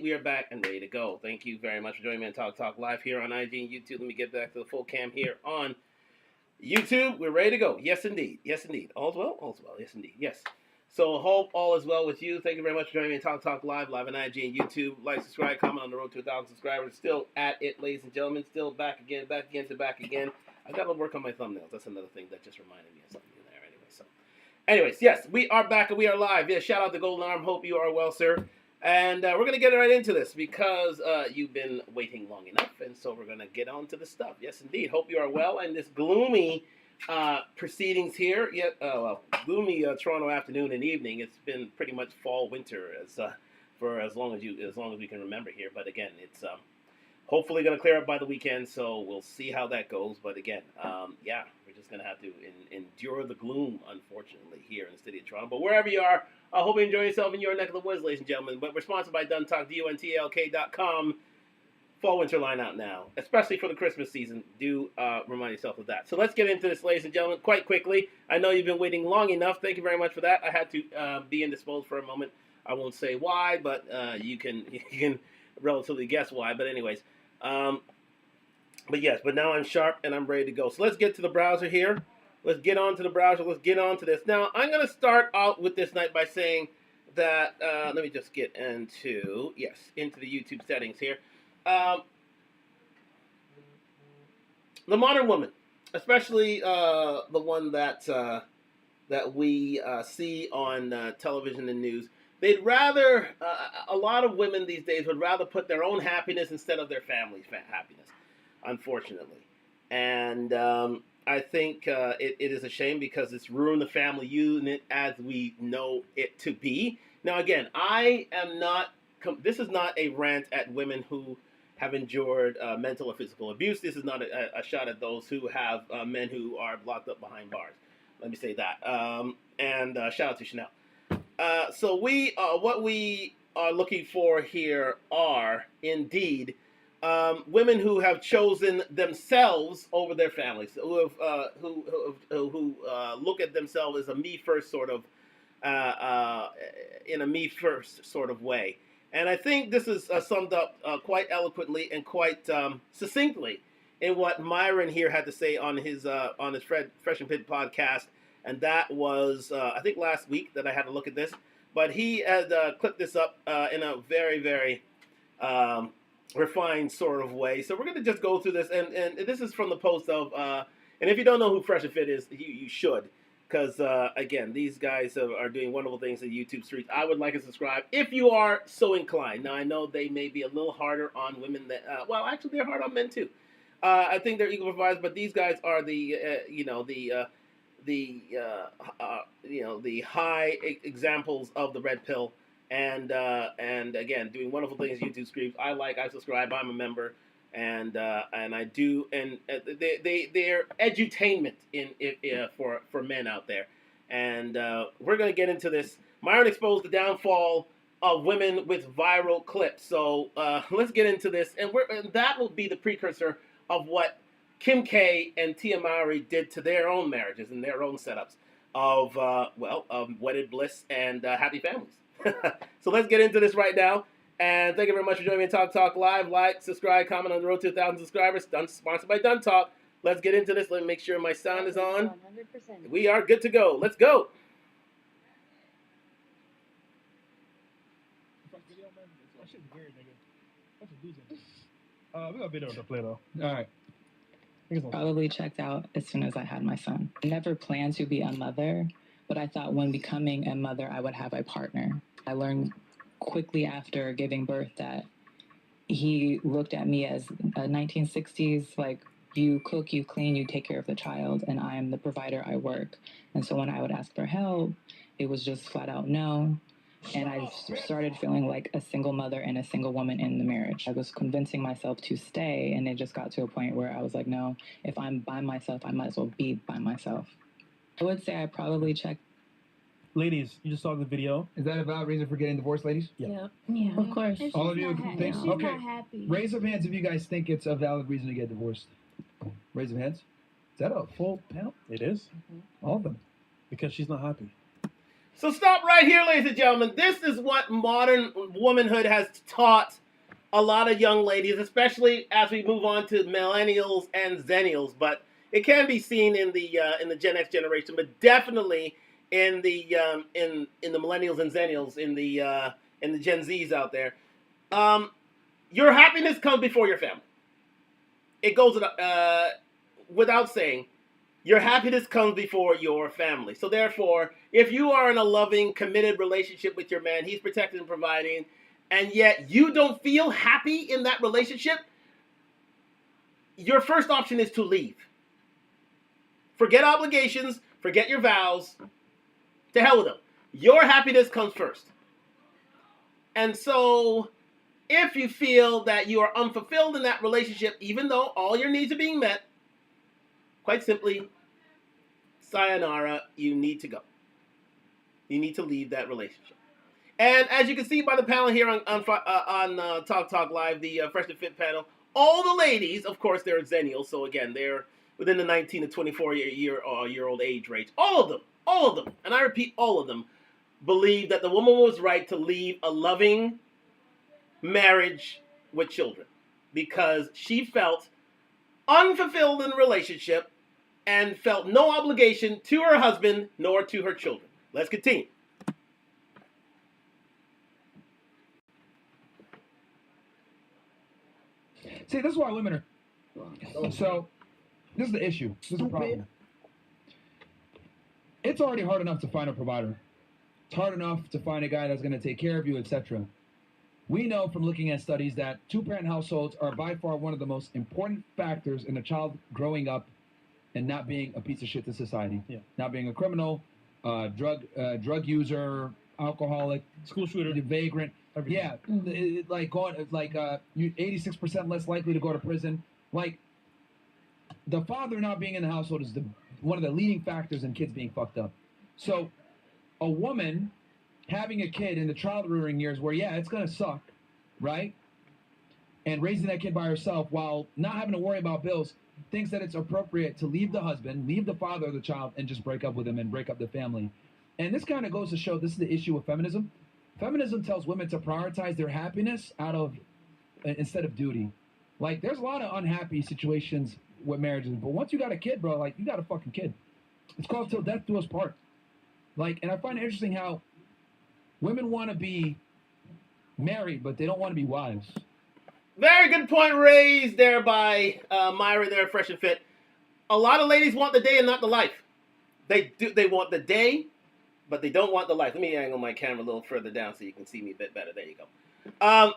We are back and ready to go. Thank you very much for joining me on Talk Live here on IG and YouTube. Let me get back to the full cam here on YouTube. We're ready to go. Yes, indeed. Yes, indeed. All's well? All's well. Yes, indeed. Yes. So hope all is well with you. Thank you very much for joining me on Talk Live on IG and YouTube. Like, subscribe, comment on the road to 1,000 subscribers. Still at it, ladies and gentlemen. Still back again. I got to work on my thumbnails. That's another thing that just reminded me of something in there anyway. So, anyways, yes, we are back and we are live. Yeah, shout out to Golden Arm. Hope you are well, sir. And we're going to get right into this because you've been waiting long enough. And so we're going to get on to the stuff. Yes, indeed. Hope you are well. And this gloomy proceedings here, gloomy Toronto afternoon and evening. It's been pretty much fall, winter for as long as we can remember here. But again, it's hopefully going to clear up by the weekend. So we'll see how that goes. But again, we're just going to have to endure the gloom, unfortunately, here in the city of Toronto. But wherever you are, I hope you enjoy yourself in your neck of the woods, ladies and gentlemen. But we're sponsored by Duntalk, DUNTLK.com. Fall winter line out now, especially for the Christmas season. Do remind yourself of that. So let's get into this, ladies and gentlemen, quite quickly. I know you've been waiting long enough. Thank you very much for that. I had to be indisposed for a moment. I won't say why, but you can relatively guess why. But anyways, but now I'm sharp and I'm ready to go. So let's get to the browser here. Let's get on to the browser. Let's get on to this. Now, I'm going to start out with this night by saying that, let me just get into the YouTube settings here. The modern woman, especially the one that we see on television and news, they'd rather, a lot of women these days would rather put their own happiness instead of their family's happiness, unfortunately. And I think it is a shame because it's ruined the family unit as we know it to be. Now, again, I am not, this is not a rant at women who have endured mental or physical abuse. This is not a shot at those who have men who are locked up behind bars. Let me say that. And shout out to Chanel. So what we are looking for here are indeed women who have chosen themselves over their families, who look at themselves as a me first sort of, in a me first sort of way. And I think this is summed up quite eloquently and quite succinctly in what Myron here had to say on his Fresh and Fit podcast, and that was I think last week that I had to look at this. But he had clipped this up in a very, very refined sort of way. So we're going to just go through this, and this is from the post of, and if you don't know who Fresh and Fit is, you should. Because, again, these guys are doing wonderful things in the YouTube streets. I would like to subscribe if you are so inclined. Now, I know they may be a little harder on women than, actually, they're hard on men, too. I think they're equal providers, but these guys are the high examples of the red pill. And again, doing wonderful things in YouTube streams. I subscribe, I'm a member. And I do, and they're edutainment for men out there, and we're gonna get into this. Myron exposed the downfall of women with viral clips, so let's get into this, and that will be the precursor of what Kim K and Tia Mowry did to their own marriages and their own setups of wedded bliss and happy families. So let's get into this right now. And thank you very much for joining me on Talk Live. Like, subscribe, comment on the road to 1,000 subscribers. Sponsored by Duntalk. Let's get into this. Let me make sure my sound is on. 100%. We are good to go. Let's go. We got a video to play though. All right. Probably checked out as soon as I had my son. I never planned to be a mother, but I thought when becoming a mother, I would have a partner. I learned quickly after giving birth that he looked at me as a 1960s, like, you cook, you clean, you take care of the child, and I'm the provider, I work. And so when I would ask for help, it was just flat out no. And I started feeling like a single mother and a single woman in the marriage. I was convincing myself to stay, and it just got to a point where I was like, no, if I'm by myself, I might as well be by myself. I would say I probably checked. Ladies, you just saw the video. Is that a valid reason for getting divorced, ladies? Yeah. Of course. All of you think? She's Okay. not happy. Raise of hands if you guys think it's a valid reason to get divorced. Raise of hands. Is that a full panel? It is. All of them. Because she's not happy. So stop right here, ladies and gentlemen. This is what modern womanhood has taught a lot of young ladies, especially as we move on to millennials and zennials. But it can be seen in the Gen X generation, but definitely in the millennials and zennials, in the Gen Zs out there. Your happiness comes before your family. It goes without saying. Your happiness comes before your family. So therefore, if you are in a loving, committed relationship with your man, he's protecting and providing, and yet you don't feel happy in that relationship, your first option is to leave. Forget obligations, forget your vows, to hell with them. Your happiness comes first. And so, if you feel that you are unfulfilled in that relationship, even though all your needs are being met, quite simply, sayonara, you need to go. You need to leave that relationship. And as you can see by the panel here on Talk Live, the Fresh and Fit panel, all the ladies, of course, they're zennials, so again, they're within the 19 to 24 year old age range. All of them, and I repeat, all of them, believe that the woman was right to leave a loving marriage with children because she felt unfulfilled in the relationship and felt no obligation to her husband nor to her children. Let's continue. See, this is why women are. So, this is the issue. This is the problem. It's already hard enough to find a provider. It's hard enough to find a guy that's going to take care of you, etc. We know from looking at studies that two-parent households are by far one of the most important factors in a child growing up and not being a piece of shit to society. Yeah. Not being a criminal, drug user, alcoholic, School shooter. vagrant. Everything. Yeah, you 86% less likely to go to prison. Like, the father not being in the household is one of the leading factors in kids being fucked up. So, a woman having a kid in the child rearing years where, yeah, it's gonna suck, right? And raising that kid by herself while not having to worry about bills, thinks that it's appropriate to leave the husband, leave the father of the child, and just break up with him and break up the family. And this kind of goes to show this is the issue with feminism. Feminism tells women to prioritize their happiness instead of duty. Like, there's a lot of unhappy situations with marriages, but once you got a kid, bro, like, you got a fucking kid. It's called till death do us part. Like, and I find it interesting how women want to be married, but they don't want to be wives. Very good point raised there by Myron there, Fresh and Fit. A lot of ladies want the day and not the life. They want the day, but they don't want the life. Let me angle my camera a little further down so you can see me a bit better. There you go.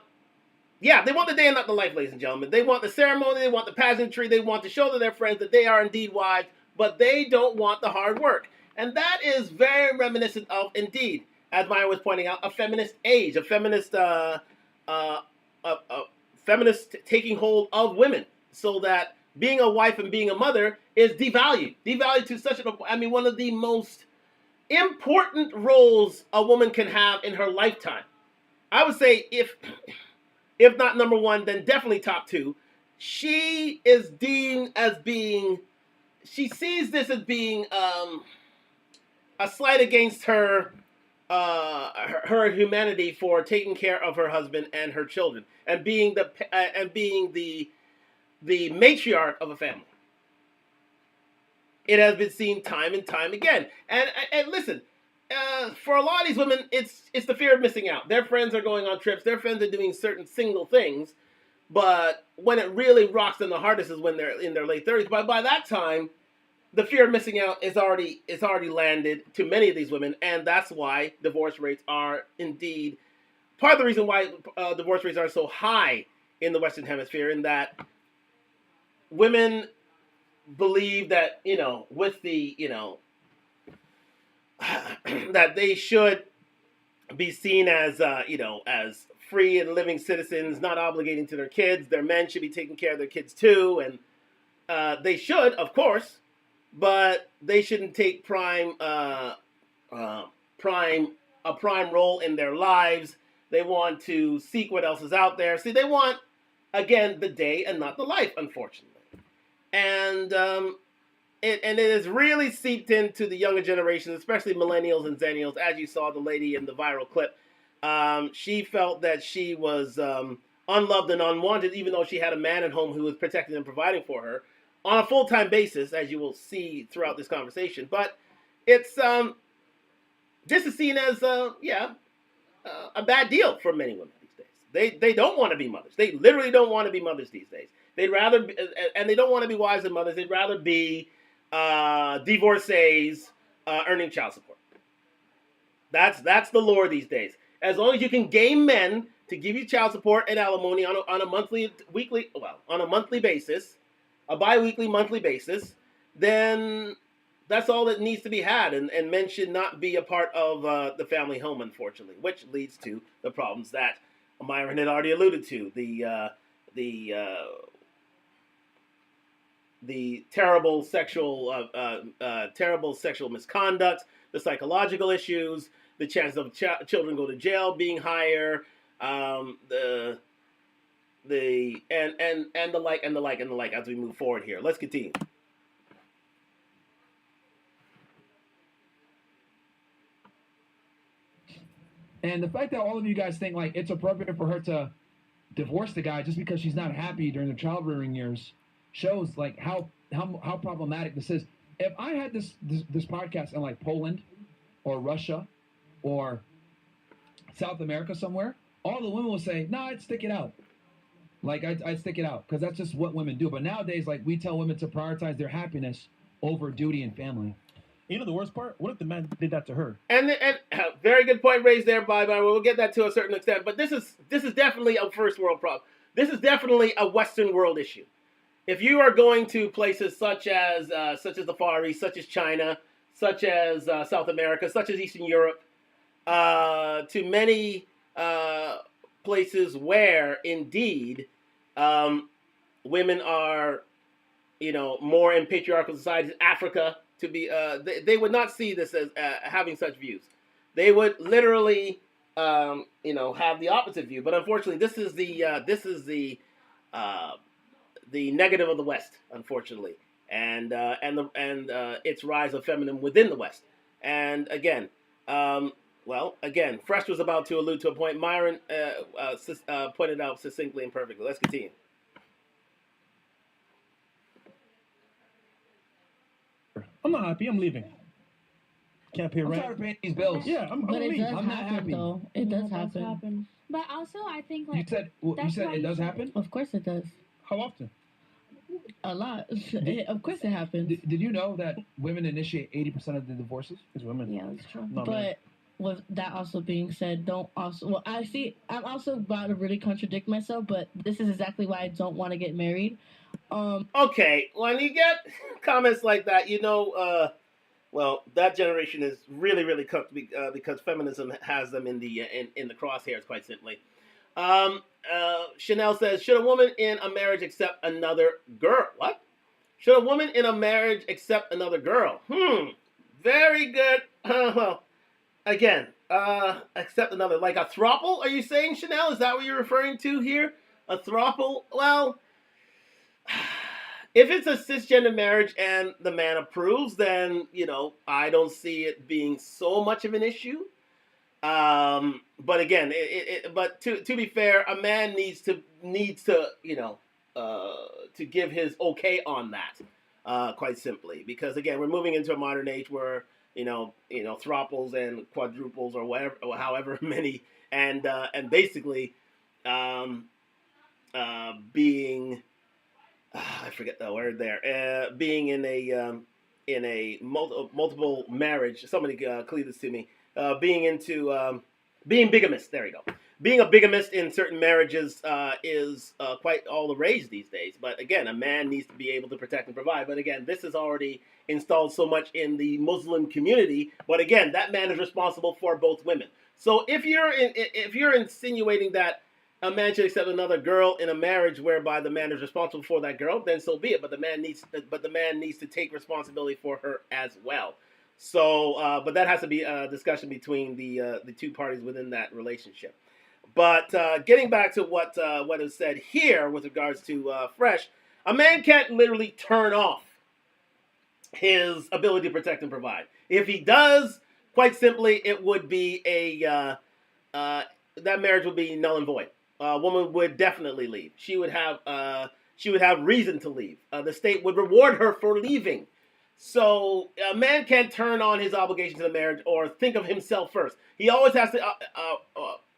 Yeah, they want the day and not the life, ladies and gentlemen. They want the ceremony, they want the pageantry, they want to show to their friends that they are indeed wives, but they don't want the hard work. And that is very reminiscent of, indeed, as Myron was pointing out, a feminist age, a feminist taking hold of women, so that being a wife and being a mother is devalued to such one of the most important roles a woman can have in her lifetime. I would say if not number one, then definitely top two. She is deemed as being, she sees this as being a slight against her humanity for taking care of her husband and her children and being the matriarch of a family. It has been seen time and time again. And listen, for a lot of these women, it's the fear of missing out. Their friends are going on trips. Their friends are doing certain single things. But when it really rocks them the hardest is when they're in their late 30s. But by that time, the fear of missing out is already landed to many of these women. And that's why divorce rates are indeed part of the reason why divorce rates are so high in the Western Hemisphere, in that women believe that, with the, that they should be seen as, as free and living citizens, not obligating to their kids. Their men should be taking care of their kids too. And they should, of course, but they shouldn't take a prime role in their lives. They want to seek what else is out there. See, they want, again, the day and not the life, unfortunately. And it has really seeped into the younger generations, especially millennials and zennials. As you saw the lady in the viral clip, she felt that she was unloved and unwanted, even though she had a man at home who was protecting and providing for her on a full-time basis, as you will see throughout this conversation. But it's this is seen as a bad deal for many women these days. They don't want to be mothers. They literally don't want to be mothers these days. They'd rather be, and they don't want to be wives and mothers. They'd rather be divorcees earning child support. That's the lore these days. As long as you can game men to give you child support and alimony on a monthly basis, a bi-weekly, monthly basis, then that's all that needs to be had, and men should not be a part of the family home, unfortunately, which leads to the problems that Myron had already alluded to, the terrible sexual misconduct, the psychological issues, the chance of children go to jail being higher, the like as we move forward here. Let's continue. And the fact that all of you guys think like it's appropriate for her to divorce the guy just because she's not happy during the child rearing years shows like how problematic this is. If I had this podcast in like Poland or Russia or South America somewhere, all the women will say, "No, I'd stick it out." Like I'd stick it out because that's just what women do. But nowadays, like we tell women to prioritize their happiness over duty and family. You know the worst part? What if the man did that to her? And very good point raised there by Myron. We'll get that to a certain extent, but this is definitely a first world problem. This is definitely a Western world issue. If you are going to places such as the Far East, such as China, such as South America, such as Eastern Europe, to many places where indeed women are, more in patriarchal societies, Africa. To be, they would not see this as having such views. They would literally, have the opposite view. But unfortunately, this is the negative of the West, unfortunately, and its rise of feminism within the West. And again, Fresh was about to allude to a point Myron pointed out succinctly and perfectly. Let's continue. I'm not happy. I'm leaving. Can't pay I'm rent. tired of paying these bills. Yeah, I'm But it leaving. does I'm not happen, happy. though. It does happen. But also, I think You like said that's why it does happen. Of course it does. How often? A lot. Of course it happens. Did you know that women initiate 80% of the divorces? It's women. Yeah, that's true. Not men. But with that also being said, I'm also about to really contradict myself, but this is exactly why I don't want to get married. Okay, when you get comments like that, that generation is really, really cooked because feminism has them in the crosshairs, quite simply. Chanel says, should a woman in a marriage accept another girl? What? Should a woman in a marriage accept another girl? Very good. Well, again, accept another, like a throuple, are you saying, Chanel? Is that what you're referring to here? A throuple? Well, if it's a cisgender marriage and the man approves, then, I don't see it being so much of an issue. But again, but to be fair, a man needs to give his okay on that, quite simply, because again, we're moving into a modern age where throuples and quadruples or whatever, or however many, and basically, being, I forget the word there, being in a multiple marriage. Somebody clear this to me. Being bigamist. There you go. Being a bigamist in certain marriages is quite all the rage these days. But again, a man needs to be able to protect and provide. But again, this is already installed so much in the Muslim community. But again, that man is responsible for both women. So if you're insinuating that a man should accept another girl in a marriage whereby the man is responsible for that girl, then so be it. But the man needs to take responsibility for her as well. So, but that has to be a discussion between the two parties within that relationship. But getting back to what is said here with regards to Fresh, a man can't literally turn off his ability to protect and provide. If he does, quite simply, it would be that marriage would be null and void. A woman would definitely leave. She would have reason to leave. The state would reward her for leaving. So a man can't turn on his obligation to the marriage or think of himself first. He always has to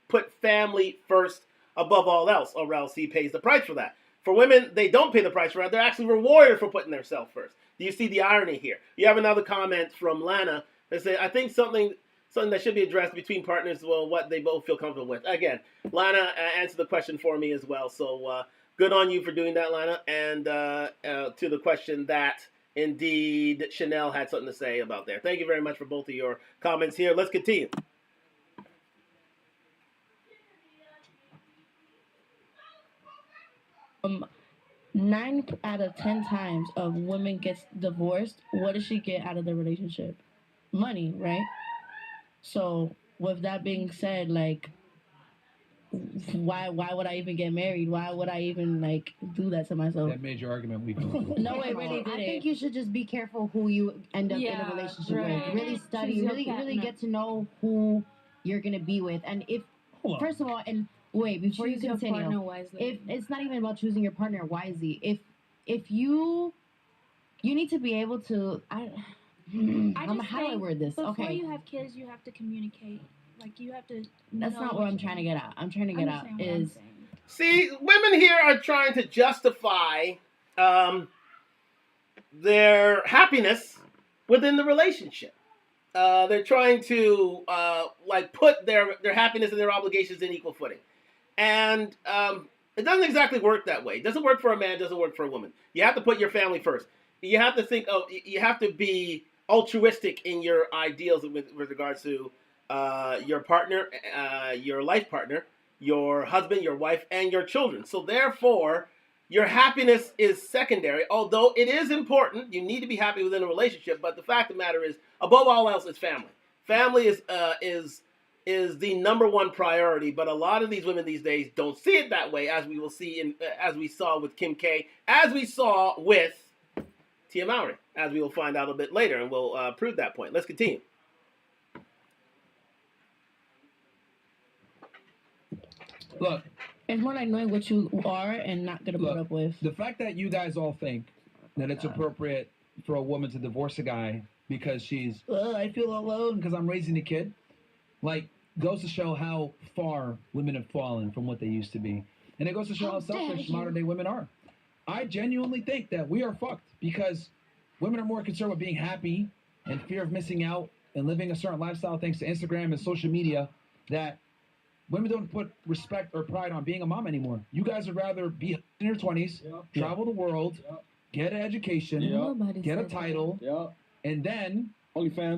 put family first above all else, or else he pays the price for that. For women, they don't pay the price for that. They're actually rewarded for putting themselves first. Do you see the irony here? You have another comment from Lana that says, I think something that should be addressed between partners, well, what they both feel comfortable with. Again, Lana answered the question for me as well. So good on you for doing that, Lana. And to the question that indeed Chanel had something to say about there. Thank you very much for both of your comments here. Let's continue. Um, 9 out of 10 times of women gets divorced. What does she get out of the relationship? Money, right? So with that being said, like, why would I even get married? Why would I even like do that to myself? That major argument we No, it really didn't. I think you should just be careful who you end up in a relationship with. Really study, really get to know who you're gonna be with. And if first of all, and wait, before Choose you your continue, partner wisely. if it's not even about choosing your partner wisely, if you need to be able to how do I word this? Before you have kids, you have to communicate. Like you have to. That's not what I'm trying to get at. I'm trying to get at is see, women here are trying to justify their happiness within the relationship. They're trying to like put their happiness and their obligations in equal footing, and it doesn't exactly work that way. It doesn't work for a man. It doesn't work for a woman. You have to put your family first. You have to think of. You have to be altruistic in your ideals with regards to your partner, your life partner, your husband, your wife, and your children. So therefore, your happiness is secondary, although it is important. You need to be happy within a relationship, but the fact of the matter is, above all else, it's family. Family is the number one priority, but a lot of these women these days don't see it that way, as we will see as we saw with Kim K, as we saw with Tia Mowry, as we will find out a bit later, and we'll prove that point. Let's continue. Look, it's more like knowing what you are and not gonna put up with. The fact that you guys all think that it's appropriate for a woman to divorce a guy because she's, I feel alone because I'm raising a kid, like, goes to show how far women have fallen from what they used to be. And it goes to show how selfish modern day women are. I genuinely think that we are fucked because women are more concerned with being happy and fear of missing out and living a certain lifestyle thanks to Instagram and social media that women don't put respect or pride on being a mom anymore. You guys would rather be in your 20s, travel the world, get an education, get a title, and then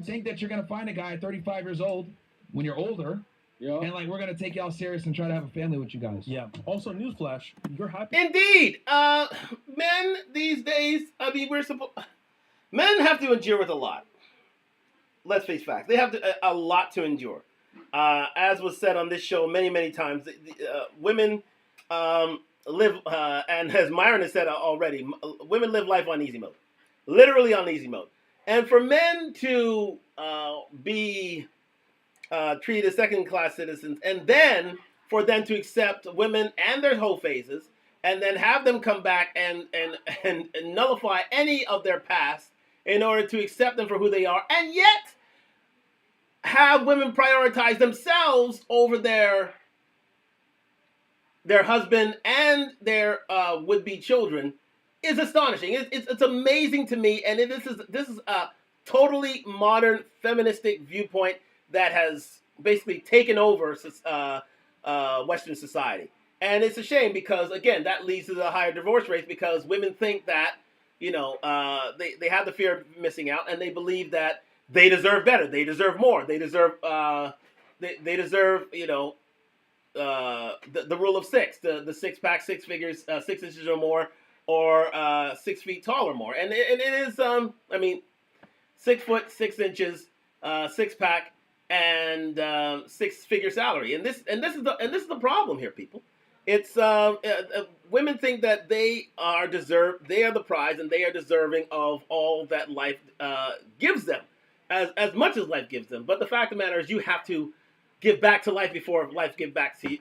think that you're going to find a guy at 35 years old when you're older, and like we're going to take y'all serious and try to have a family with you guys. Yeah. Also, newsflash, you're happy. Indeed. Men these days, I mean, men have to endure with a lot. Let's face facts. They have a lot to endure. As was said on this show many, many times, women live, and as Myron has said already, women live life on easy mode. Literally on easy mode. And for men to be treated as second-class citizens, and then for them to accept women and their whole phases, and then have them come back and nullify any of their past in order to accept them for who they are, and yet have women prioritize themselves over their husband and their would-be children is astonishing. It's amazing to me, and this is a totally modern feministic viewpoint that has basically taken over Western society. And it's a shame because, again, that leads to the higher divorce rates because women think that, they have the fear of missing out, and they believe that they deserve better. They deserve more. They deserve, they deserve, the rule of six, the six-pack, 6 figures, 6 inches or more, or 6 feet tall or more. And it is, 6 foot, 6 inches, 6-pack, and 6-figure salary. And this is the problem here, people. It's women think that they are the prize, and they are deserving of all that life gives them, as much as life gives them. But the fact of the matter is, you have to give back to life before life gives back to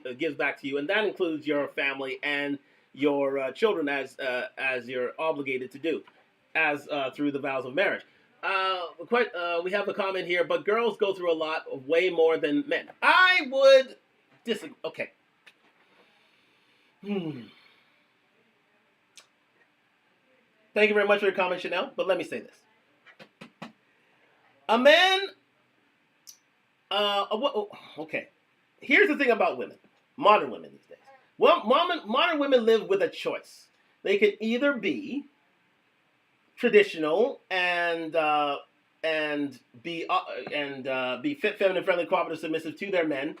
you, and that includes your family and your children, as you're obligated to do, as through the vows of marriage. We have a comment here, but girls go through a lot, way more than men. I would disagree. Okay. Thank you very much for your comment, Chanel. But let me say this: a man. Okay. Here's the thing about women, modern women these days. Well, modern women live with a choice. They can either be traditional and be fit, feminine, friendly, cooperative, submissive to their men,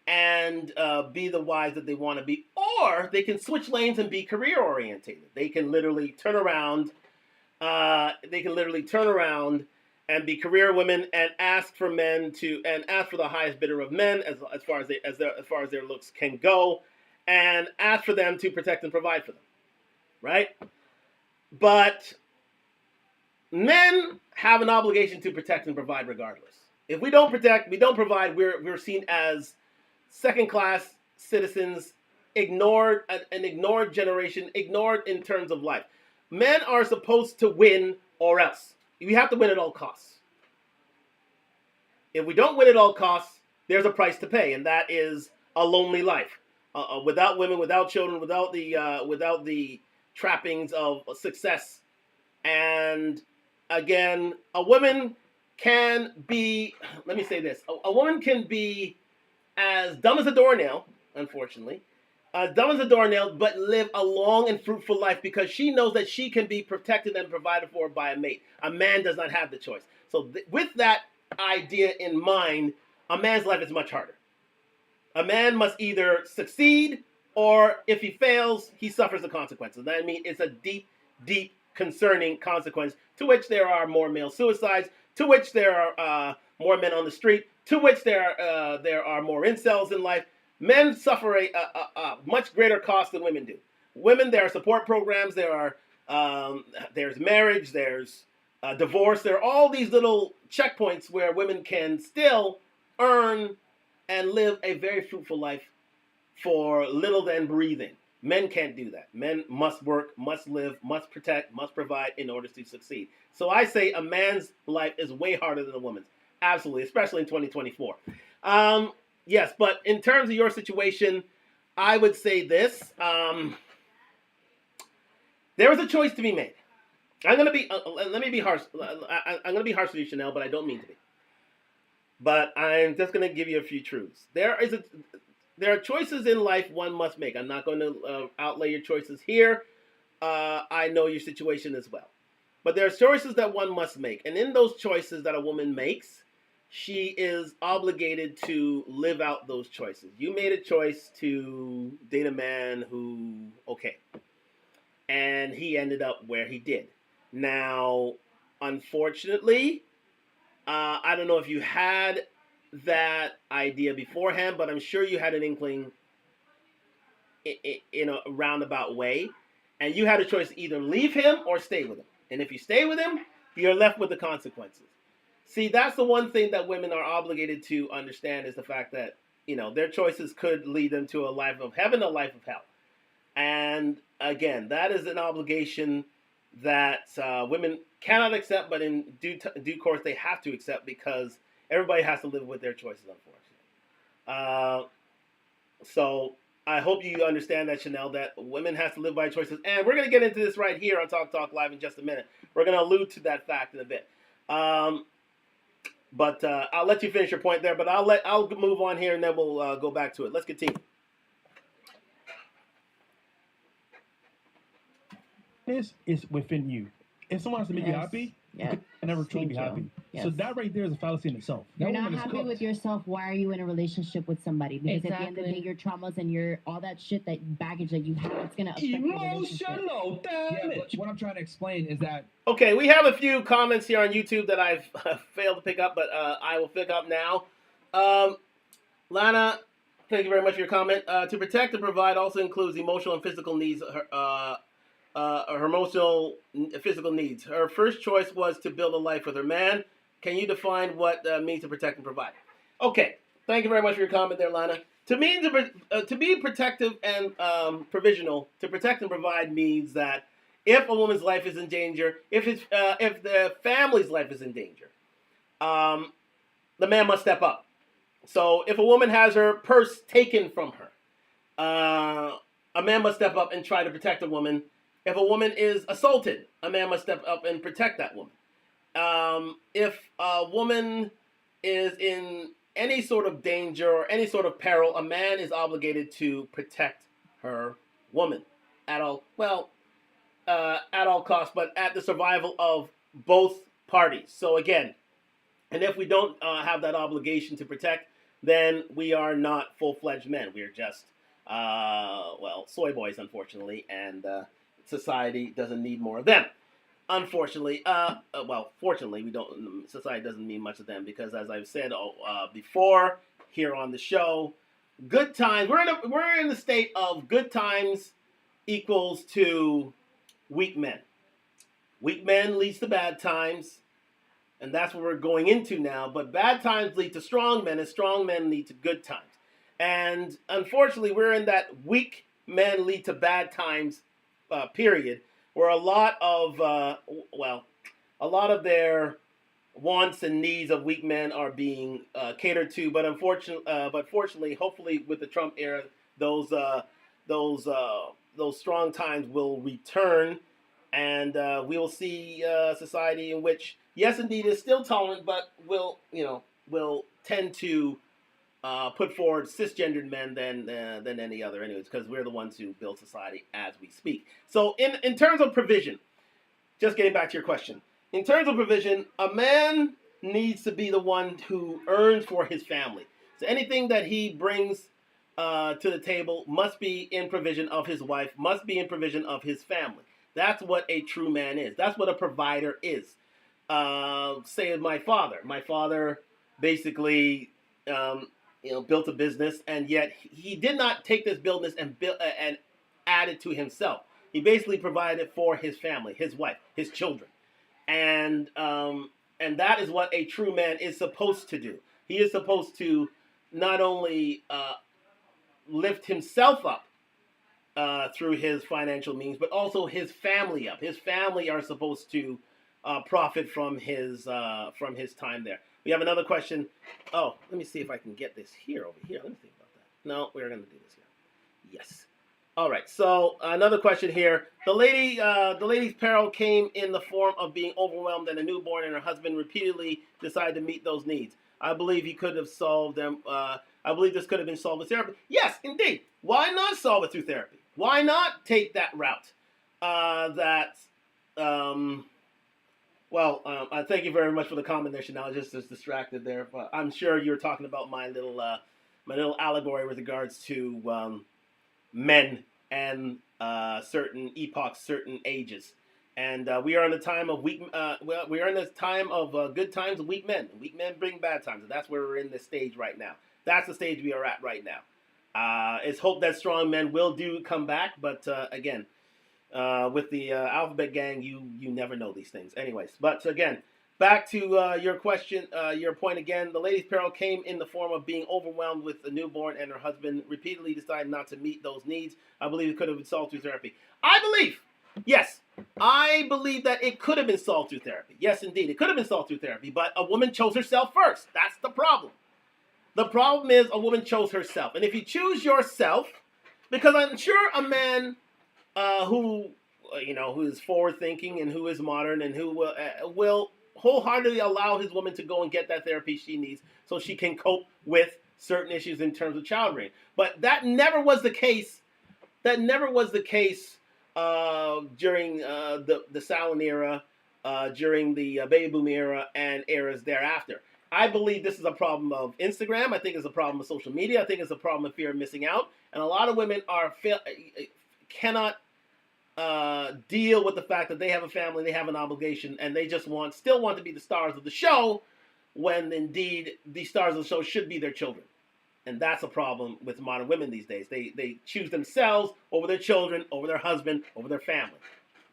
and be the wives that they want to be, or they can switch lanes and be career orientated. They can literally turn around. And be career women and ask for the highest bidder of men as far as their looks can go, and ask for them to protect and provide for them, right? But men have an obligation to protect and provide regardless. If we don't protect, we don't provide, we're seen as second-class citizens, ignored, an ignored generation, ignored in terms of life. Men are supposed to win or else. We have to win at all costs. If we don't win at all costs, there's a price to pay, and that is a lonely life. Without women, without children, without the trappings of success. And again, a woman can be, let me say this, a woman can be as dumb as a doornail, unfortunately, dumb as a doornail, but live a long and fruitful life because she knows that she can be protected and provided for by a mate. A man does not have the choice. So with that idea in mind, a man's life is much harder. A man must either succeed, or if he fails, he suffers the consequences. I mean, it's a deep, deep, concerning consequence, to which there are more male suicides, to which there are more men on the street, to which there are more incels in life. Men suffer a much greater cost than women do. Women, there are support programs, there's marriage, there's divorce, there are all these little checkpoints where women can still earn and live a very fruitful life for little than breathing. Men can't do that. Men must work, must live, must protect, must provide in order to succeed. So I say a man's life is way harder than a woman's. Absolutely, especially in 2024. Yes, but in terms of your situation, I would say this. There was a choice to be made. I'm going to be, let me be harsh. I'm going to be harsh with you, Chanel, but I don't mean to be. But I'm just going to give you a few truths. There are choices in life one must make. I'm not going to outlay your choices here. I know your situation as well. But there are choices that one must make. And in those choices that a woman makes, she is obligated to live out those choices. You made a choice to date a man who, okay, and he ended up where he did. Now, unfortunately, I don't know if you had that idea beforehand, but I'm sure you had an inkling in a roundabout way, and you had a choice to either leave him or stay with him. And if you stay with him, you're left with the consequences. See, that's the one thing that women are obligated to understand, is the fact that, their choices could lead them to a life of heaven, a life of hell. And again, that is an obligation that women cannot accept, but in due course they have to accept, because everybody has to live with their choices, unfortunately. So I hope you understand that, Chanel, that women have to live by choices. And we're going to get into this right here on Talk Live in just a minute. We're going to allude to that fact in a bit. But I'll let you finish your point there, but I'll move on here, and then we'll go back to it. Let's continue. This is within you. If someone has to make you happy, you can never truly be happy. Yes. So that right there is a fallacy in itself. You're not happy with yourself. Why are you in a relationship with somebody? Because at the end of the day, your traumas and your all that shit, that baggage that you have, it's gonna affect your relationship. Yeah, but what I'm trying to explain is that. Okay, we have a few comments here on YouTube that I've failed to pick up, but I will pick up now. Lana, Thank you very much for your comment. To protect and provide also includes emotional and physical needs. Her emotional and physical needs. Her first choice was to build a life with her man. Can you define what means to protect and provide? Okay. Thank you very much for your comment there, Lana. To me, to be protective and provisional, to protect and provide means that if a woman's life is in danger, if the family's life is in danger, the man must step up. So if a woman has her purse taken from her, a man must step up and try to protect a woman. If a woman is assaulted, a man must step up and protect that woman. If a woman is in any sort of danger or any sort of peril, a man is obligated to protect her woman at all costs, but at the survival of both parties. So again, and if we don't have that obligation to protect, then we are not full-fledged men. We are just, soy boys, unfortunately, and society doesn't need more of them. Unfortunately, fortunately, we don't. Society doesn't need much of them because, as I've said before here on the show, good times. We're in the state of good times equals to weak men. Weak men leads to bad times. And that's what we're going into now. But bad times lead to strong men, and strong men lead to good times. And unfortunately, we're in that weak men lead to bad times period, where a lot of their wants and needs of weak men are being catered to. But fortunately, hopefully, with the Trump era, those strong times will return. And we will see a society in which, yes, indeed, is still tolerant, but will tend to put forward cisgendered men than any other, anyways, because we're the ones who build society as we speak. So, in terms of provision, just getting back to your question, in terms of provision, a man needs to be the one who earns for his family. So anything that he brings to the table must be in provision of his wife, must be in provision of his family. That's what a true man is. That's what a provider is. Say my father. My father basically, built a business, and yet he did not take this business and add it to himself. He basically provided for his family, his wife, his children, and that is what a true man is supposed to do. He is supposed to not only lift himself up through his financial means, but also his family up. His family are supposed to profit from his time there. We have another question. Oh, let me see if I can get this over here. Let me think about that. No, we're going to do this here. Yes. All right. So another question here. The lady's peril came in the form of being overwhelmed and a newborn, and her husband repeatedly decided to meet those needs. I believe he could have solved them. I believe this could have been solved with therapy. Yes, indeed. Why not solve it through therapy? Why not take that route? Thank you very much for the comment there, Chanel. Just distracted there. But I'm sure you're talking about my little allegory with regards to men and certain epochs, certain ages. And we are in the time of we are in this time of good times and weak men. Weak men bring bad times, and that's where we're in this stage right now. That's the stage we are at right now. It's hope that strong men will come back, but again, with the alphabet gang, you never know these things. Anyways, but again, back to your question, your point again. The lady's peril came in the form of being overwhelmed with a newborn, and her husband repeatedly decided not to meet those needs. I believe it could have been solved through therapy. I believe that it could have been solved through therapy. Yes, indeed, it could have been solved through therapy, but a woman chose herself first. That's the problem. The problem is a woman chose herself. And if you choose yourself, because I'm sure a man who is forward-thinking and who is modern and who will wholeheartedly allow his woman to go and get that therapy she needs so she can cope with certain issues in terms of childbearing. But that never was the case. That never was the case during the silent era, during the baby boom era, and eras thereafter. I believe this is a problem of Instagram. I think it's a problem of social media. I think it's a problem of fear of missing out. And a lot of women cannot deal with the fact that they have a family, they have an obligation, and they just still want to be the stars of the show, when indeed the stars of the show should be their children. And that's a problem with modern women these days. They choose themselves over their children, over their husband, over their family,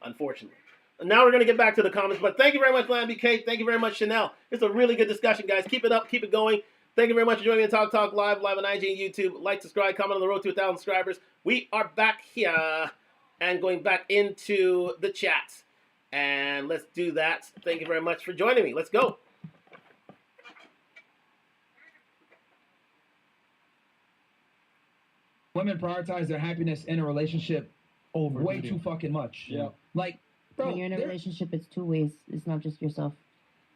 unfortunately. And now we're going to get back to the comments. But thank you very much, Lamby Kate. Thank you very much, Chanel. It's a really good discussion, guys. Keep it up. Keep it going. Thank you very much for joining me on Talk live on IG and YouTube. Like, subscribe, comment on the road to 1,000 subscribers. We are back here and going back into the chat. And let's do that. Thank you very much for joining me. Let's go. Women prioritize their happiness in a relationship way too fucking much. Yeah. Like, bro, when you're in a relationship, it's two ways. It's not just yourself.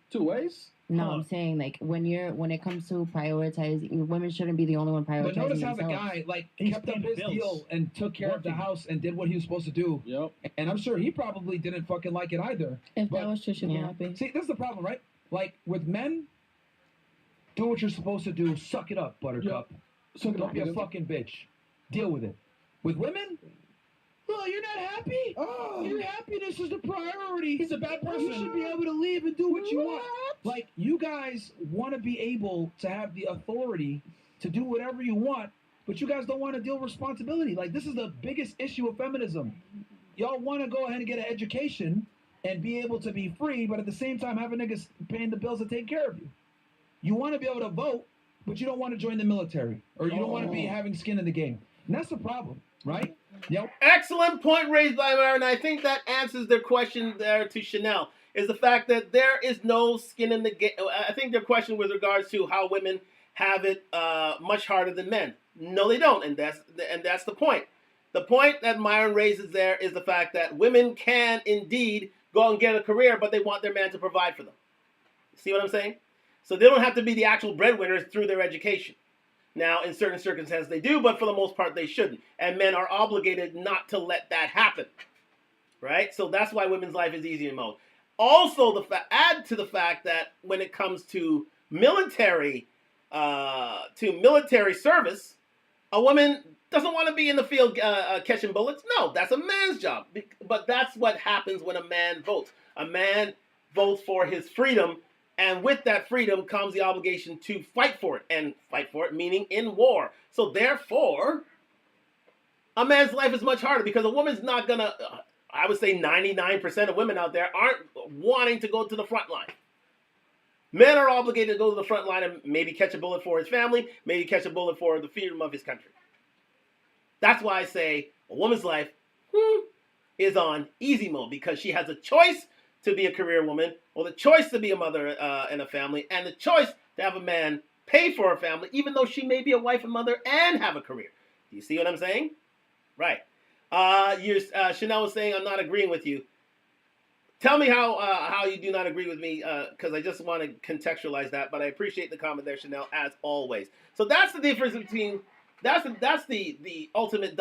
Two ways? No, I'm saying like when it comes to prioritizing, women shouldn't be the only one prioritizing. But notice how themselves. the guy kept up his deal and took care of the house and did what he was supposed to do. Yep. And I'm sure he probably didn't fucking like it either. If that was true, she'd be happy. See, that's the problem, right? Like with men, do what you're supposed to do. Suck it up, Buttercup. Suck it Don't up. be a fucking bitch. Deal with it. With women, oh, you're not happy? Oh, your happiness is the priority. He's a bad person. You should be able to leave and do what you want. Like, you guys want to be able to have the authority to do whatever you want, but you guys don't want to deal with responsibility. Like, this is the biggest issue of feminism. Y'all want to go ahead and get an education and be able to be free, but at the same time have a nigga paying the bills to take care of you. You want to be able to vote, but you don't want to join the military, or you don't want to be having skin in the game. And that's the problem, right? Yep. Excellent point raised by Myron. I think that answers their question there to Chanel, is the fact that there is no skin in the game. I think their question with regards to how women have it much harder than men. No, they don't, and that's the point. The point that Myron raises there is the fact that women can indeed go and get a career, but they want their man to provide for them. See what I'm saying? So they don't have to be the actual breadwinners through their education. Now, in certain circumstances, they do, but for the most part, they shouldn't. And men are obligated not to let that happen, right? So that's why women's life is easy in mode. Also, add to the fact that when it comes to military service, a woman doesn't want to be in the field catching bullets. No, that's a man's job. But that's what happens when a man votes. A man votes for his freedom. And with that freedom comes the obligation to fight for it. And fight for it meaning in war. So therefore, a man's life is much harder because a woman's not going to, I would say 99% of women out there aren't wanting to go to the front line. Men are obligated to go to the front line and maybe catch a bullet for his family, maybe catch a bullet for the freedom of his country. That's why I say a woman's life is on easy mode because she has a choice to be a career woman, or the choice to be a mother in a family, and the choice to have a man pay for her family, even though she may be a wife and mother and have a career. Do you see what I'm saying? Right. Chanel was saying, I'm not agreeing with you. Tell me how you do not agree with me, because I just want to contextualize that, but I appreciate the comment there, Chanel, as always. So that's the difference between, that's the ultimate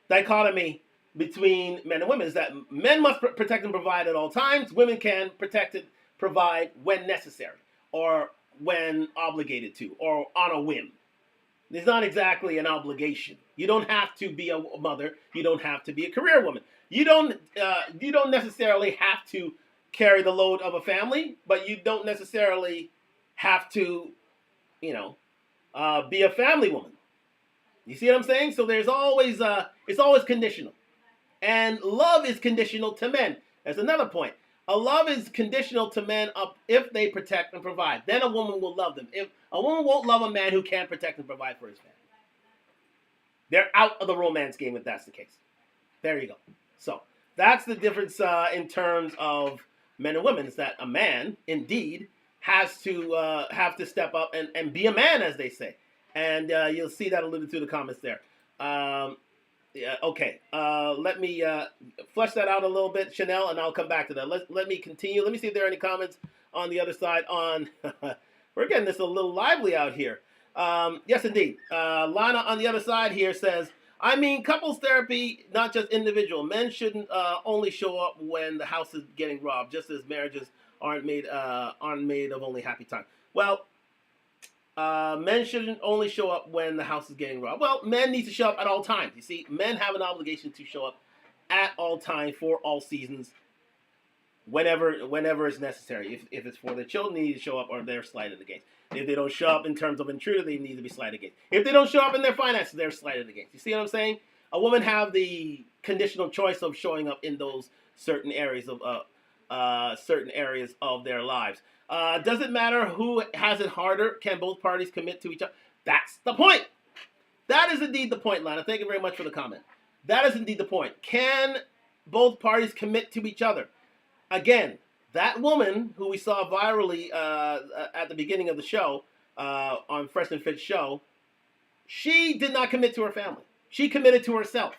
dichotomy between men and women, is that men must protect and provide at all times. Women can protect and provide when necessary, or when obligated to, or on a whim. It's not exactly an obligation. You don't have to be a mother. You don't have to be a career woman. You don't necessarily have to carry the load of a family, but you don't necessarily have to, be a family woman. You see what I'm saying? So there's always it's always conditional. And love is conditional to men. That's another point. A love is conditional to men if they protect and provide. Then a woman will love them. If a woman won't love a man who can't protect and provide for his family, they're out of the romance game if that's the case. There you go. So that's the difference in terms of men and women, is that a man indeed has to step up and be a man, as they say. And you'll see that alluded to in the comments there. Okay. Let me flesh that out a little bit, Chanel, and I'll come back to that. Let me continue. Let me see if there are any comments on the other side. We're getting this a little lively out here. Yes, indeed. Lana on the other side here says, I mean, couples therapy, not just individual. Men shouldn't only show up when the house is getting robbed, just as marriages aren't made of only happy time. Well, men shouldn't only show up when the house is getting robbed. Well, men need to show up at all times. You see, men have an obligation to show up at all times for all seasons whenever it's necessary. If it's for the children, they need to show up or they're slighted against. If they don't show up in terms of intruder, they need to be slighted against. If they don't show up in their finances, they're slighted against. You see what I'm saying? A woman have the conditional choice of showing up in those certain areas of their lives. Does it matter who has it harder? Can both parties commit to each other? That's the point. That is indeed the point, Lana. Thank you very much for the comment. That is indeed the point. Can both parties commit to each other? Again, that woman who we saw virally at the beginning of the show, on Fresh and Fit's show, she did not commit to her family. She committed to herself.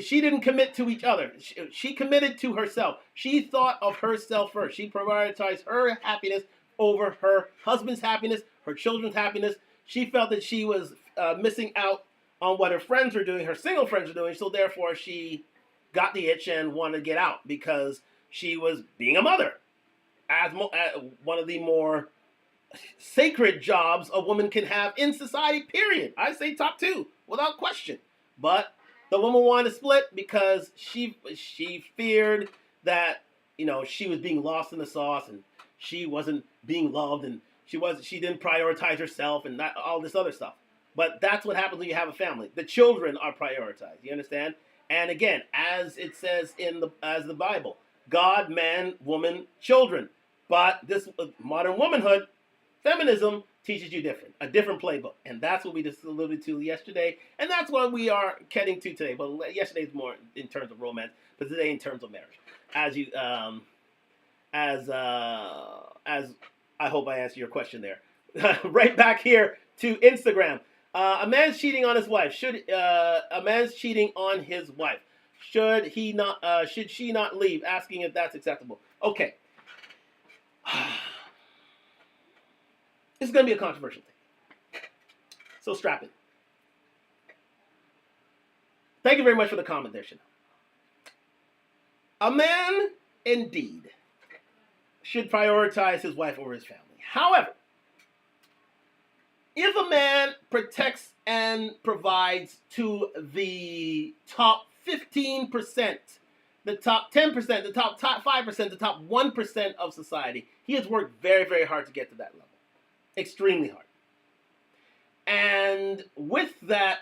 She didn't commit to each other. She committed to herself. She thought of herself first. She prioritized her happiness over her husband's happiness, her children's happiness. She felt that she was missing out on what her friends were doing, her single friends were doing, so therefore she got the itch and wanted to get out because she was being a mother. As one of the more sacred jobs a woman can have in society, period. I say top two, without question. But the woman wanted to split because she feared that, she was being lost in the sauce and she wasn't being loved and she didn't prioritize herself and all this other stuff. But that's what happens when you have a family. The children are prioritized. You understand? And again, as it says in the Bible, God, man, woman, children. But this modern womanhood, feminism, teaches you a different playbook. And that's what we just alluded to yesterday. And that's what we are getting to today. But yesterday's more in terms of romance, but today in terms of marriage. As I hope I answered your question there. Right back here to Instagram. A man's cheating on his wife. A man's cheating on his wife. Should she not leave? Asking if that's acceptable. Okay. This is going to be a controversial thing. So strap in. Thank you very much for the comment there, Chanel. A man, indeed, should prioritize his wife over his family. However, if a man protects and provides to the top 15%, the top 10%, the top 5%, the top 1% of society, he has worked very, very hard to get to that level. Extremely hard. And with that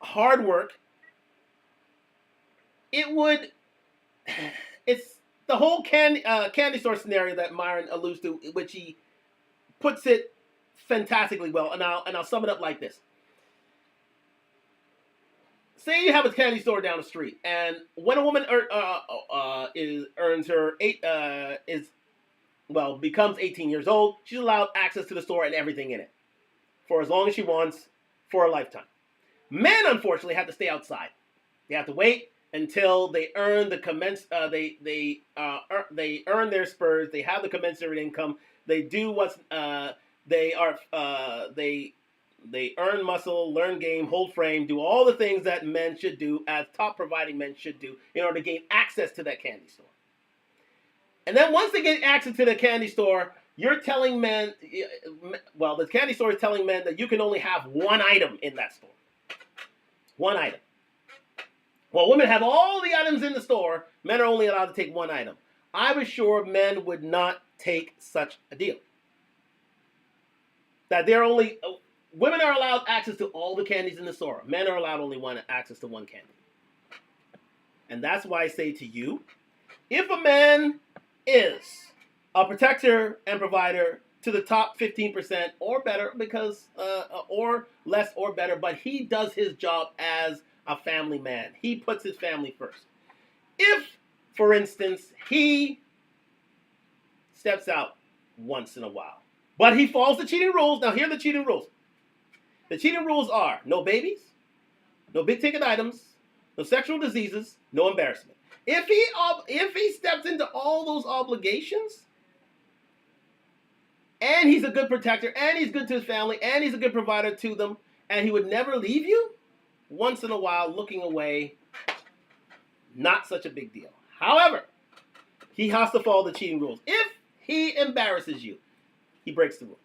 hard work, it's the whole candy store scenario that Myron alludes to, which he puts it fantastically well, and I'll sum it up like this. Say you have a candy store down the street, and when a woman becomes 18 years old, she's allowed access to the store and everything in it for as long as she wants for a lifetime. Men, unfortunately, have to stay outside. They have to wait until they earn the they earn their spurs. They have the commensurate income. They do what's they earn muscle, learn game, hold frame, do all the things that men should do, as top providing men should do, in order to gain access to that candy store. And then once they get access to the candy store, you're telling men, the candy store is telling men that you can only have one item in that store. One item. Well, women have all the items in the store. Men are only allowed to take one item. I was sure men would not take such a deal. That women are allowed access to all the candies in the store. Men are allowed only access to one candy. And that's why I say to you, if a man is a protector and provider to the top 15% or better, or less or better, but he does his job as a family man. He puts his family first. If, for instance, he steps out once in a while, but he follows the cheating rules. Now, here are the cheating rules. The cheating rules are no babies, no big ticket items, no sexual diseases, no embarrassment. If he steps into all those obligations, and he's a good protector, and he's good to his family, and he's a good provider to them, and he would never leave you, once in a while, looking away, not such a big deal. However, he has to follow the cheating rules. If he embarrasses you, he breaks the rule.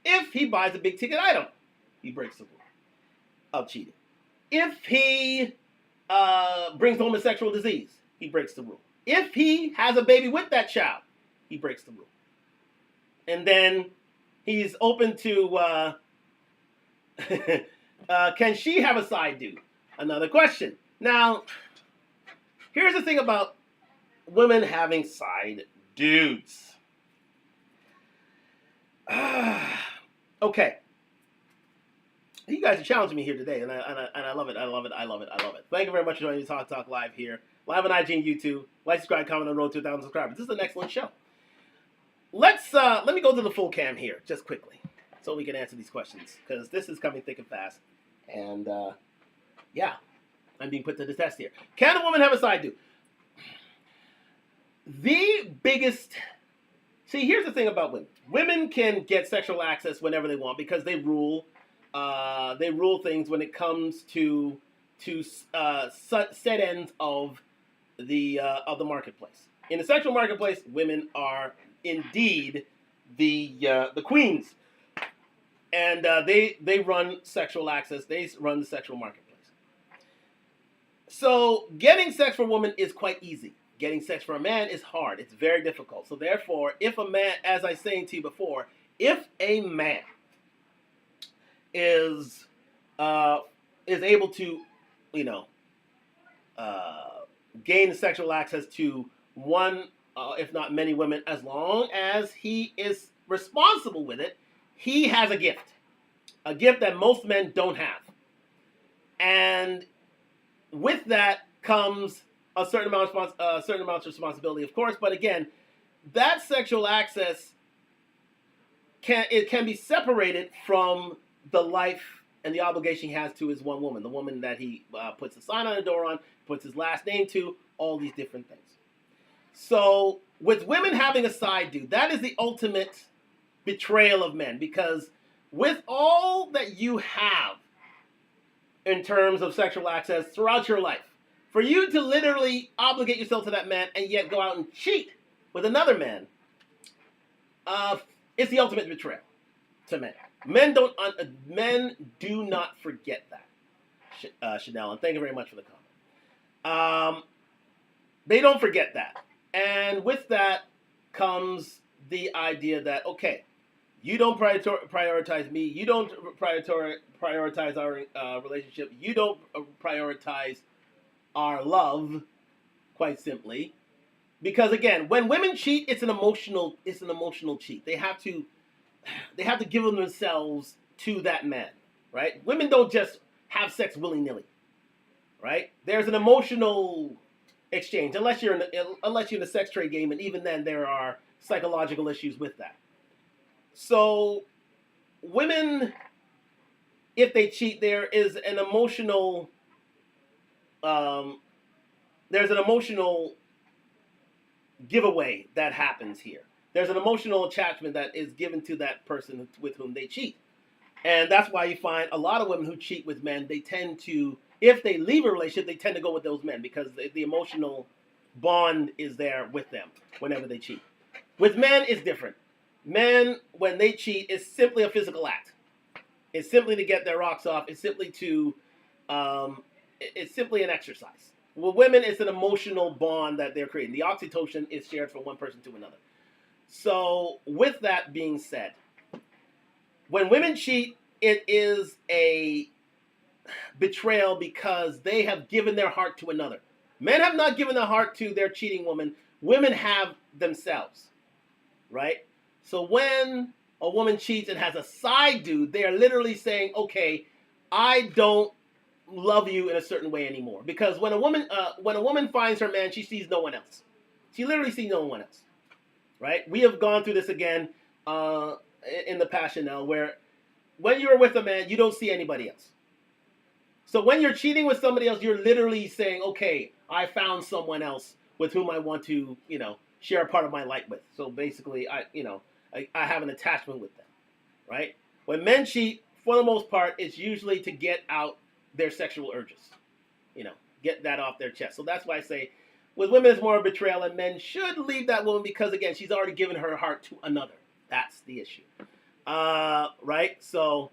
If he buys a big ticket item, he breaks the rule of cheating. If he brings home a sexual disease, he breaks the rule. If he has a baby with that child, he breaks the rule. And then he's open to, can she have a side dude? Another question. Now, here's the thing about women having side dudes. Okay. You guys are challenging me here today, and I love it. I love it. I love it. I love it. Thank you very much for joining me Talk Live here. Live on IG and YouTube. Like, subscribe, comment on the road to 1,000 subscribers. This is an excellent show. Let me go to the full cam here, just quickly, so we can answer these questions, because this is coming thick and fast. And, yeah, I'm being put to the test here. Can a woman have a side dude? The biggest... See, here's the thing about women. Women can get sexual access whenever they want because they rule things when it comes to set ends of the marketplace. In the sexual marketplace, women are indeed the queens, and they run sexual access. They run the sexual marketplace. So getting sex for a woman is quite easy. Getting sex for a man is hard. It's very difficult. So therefore, if a man, as I was saying to you before, if a man is able to, gain sexual access to one, if not many women, as long as he is responsible with it, he has a gift that most men don't have. And with that comes a certain amount of responsibility, of course. But again, that sexual access can be separated from the life and the obligation he has to his one woman, the woman that he puts a sign on the door on, puts his last name to, all these different things. So with women having a side dude, that is the ultimate betrayal of men, because with all that you have in terms of sexual access throughout your life, for you to literally obligate yourself to that man and yet go out and cheat with another man, it's the ultimate betrayal to men. Men do not forget that, Chanel, and thank you very much for the comment. They don't forget that. And with that comes the idea that, okay, you don't prioritize me, you don't prioritize our relationship, you don't prioritize our love, quite simply. Because again, when women cheat, it's an emotional cheat. They have to give themselves to that man, right? Women don't just have sex willy-nilly, right? There's an emotional exchange, unless you're in the sex trade game, and even then there are psychological issues with that. So women, if they cheat, there is an emotional giveaway that happens here. There's an emotional attachment that is given to that person with whom they cheat. And that's why you find a lot of women who cheat with men, they tend to, if they leave a relationship, they tend to go with those men because the emotional bond is there with them whenever they cheat. With men, it's different. Men, when they cheat, it's simply a physical act. It's simply to get their rocks off. It's simply it's simply an exercise. With women, it's an emotional bond that they're creating. The oxytocin is shared from one person to another. So, with that being said, when women cheat, it is a betrayal because they have given their heart to another. Men have not given their heart to their cheating woman. Women have themselves, right? So when a woman cheats and has a side dude, they are literally saying, okay, I don't love you in a certain way anymore. Because when a woman finds her man, she sees no one else. She literally sees no one else, right? We have gone through this again in the past, Chanel, where when you're with a man, you don't see anybody else. So when you're cheating with somebody else, you're literally saying, okay, I found someone else with whom I want to, share a part of my life with. So basically, I have an attachment with them, right? When men cheat, for the most part, it's usually to get out their sexual urges, get that off their chest. So that's why I say, with women, it's more a betrayal, and men should leave that woman because, again, she's already given her heart to another. That's the issue, right? So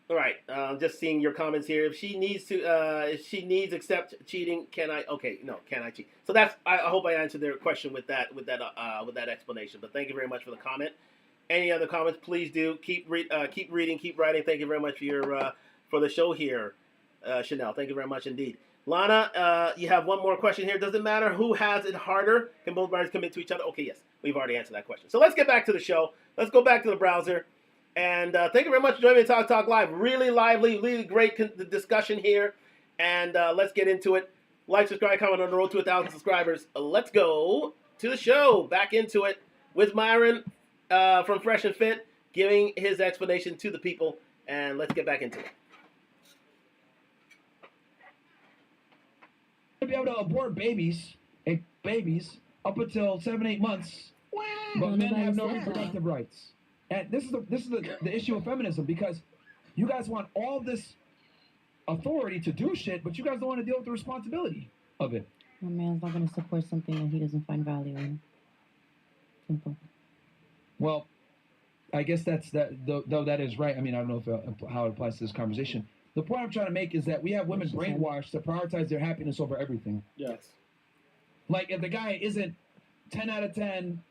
All right. Just seeing your comments here. If she needs accept cheating, can I? Okay, no, can I cheat? So that's. I hope I answered their question with that explanation. But thank you very much for the comment. Any other comments? Please do keep reading, keep writing. Thank you very much for the show here, Chanel. Thank you very much indeed. Lana, you have one more question here. Does it matter who has it harder? Can both parties commit to each other? Okay, yes, we've already answered that question. So let's get back to the show. Let's go back to the browser. And thank you very much for joining me at Talk Live. Really lively, really great discussion here. And let's get into it. Like, subscribe, comment on the road to 1,000 subscribers. Let's go to the show. Back into it with Myron from Fresh and Fit, giving his explanation to the people. And let's get back into it. To be able to abort babies up until 7-8 months, but men have no reproductive rights. And this is the issue of feminism, because you guys want all this authority to do shit, but you guys don't want to deal with the responsibility of it. A man's not going to support something that he doesn't find value in. Simple. Well, I guess that's that. Though that is right. I mean, I don't know if how it applies to this conversation. The point I'm trying to make is that we have women brainwashed to prioritize their happiness over everything. Yes. Like, if the guy isn't 10 out of 10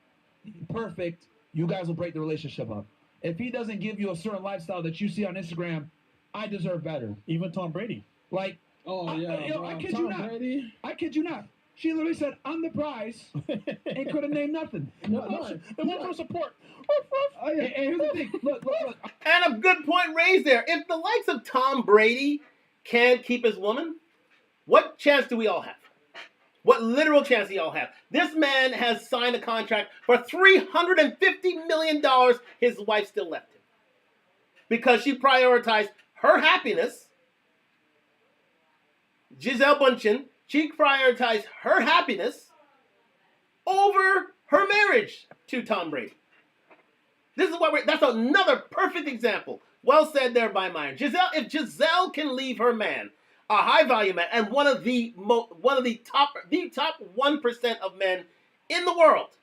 perfect, you guys will break the relationship up. If he doesn't give you a certain lifestyle that you see on Instagram, I deserve better. Even Tom Brady. Like, I kid you not. Brady. I kid you not. She literally said, "I'm the prize," and could have named nothing. No, they went for support. And here's the thing. Look. And a good point raised there. If the likes of Tom Brady can't keep his woman, what chance do we all have? What literal chance do y'all have? This man has signed a contract for $350 million. His wife still left him because she prioritized her happiness. Gisele Bündchen, she prioritized her happiness over her marriage to Tom Brady. This is what that's another perfect example. Well said there by Myron. If Gisele can leave her man, a high value man, and one of the top 1% of men in the world,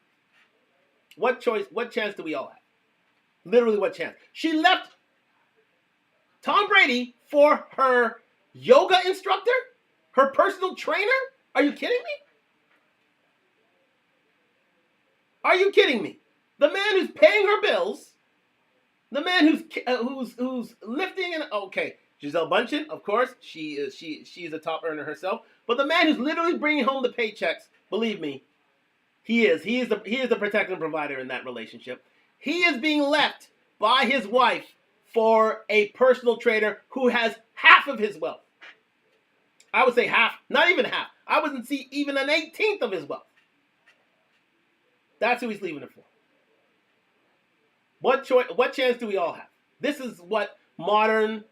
what chance do we all have? Literally, what chance? She left Tom Brady for her yoga instructor, her personal trainer. Are you kidding me? Are you kidding me? The man who's paying her bills, the man who's lifting and okay, Gisele Bündchen, of course, she's a top earner herself, but the man who's literally bringing home the paychecks, believe me, he is the protector and provider in that relationship. He is being left by his wife for a personal trainer who has half of his wealth. I would say half, not even half. I wouldn't see even an 18th of his wealth. That's who he's leaving it for. What chance do we all have? This is what modern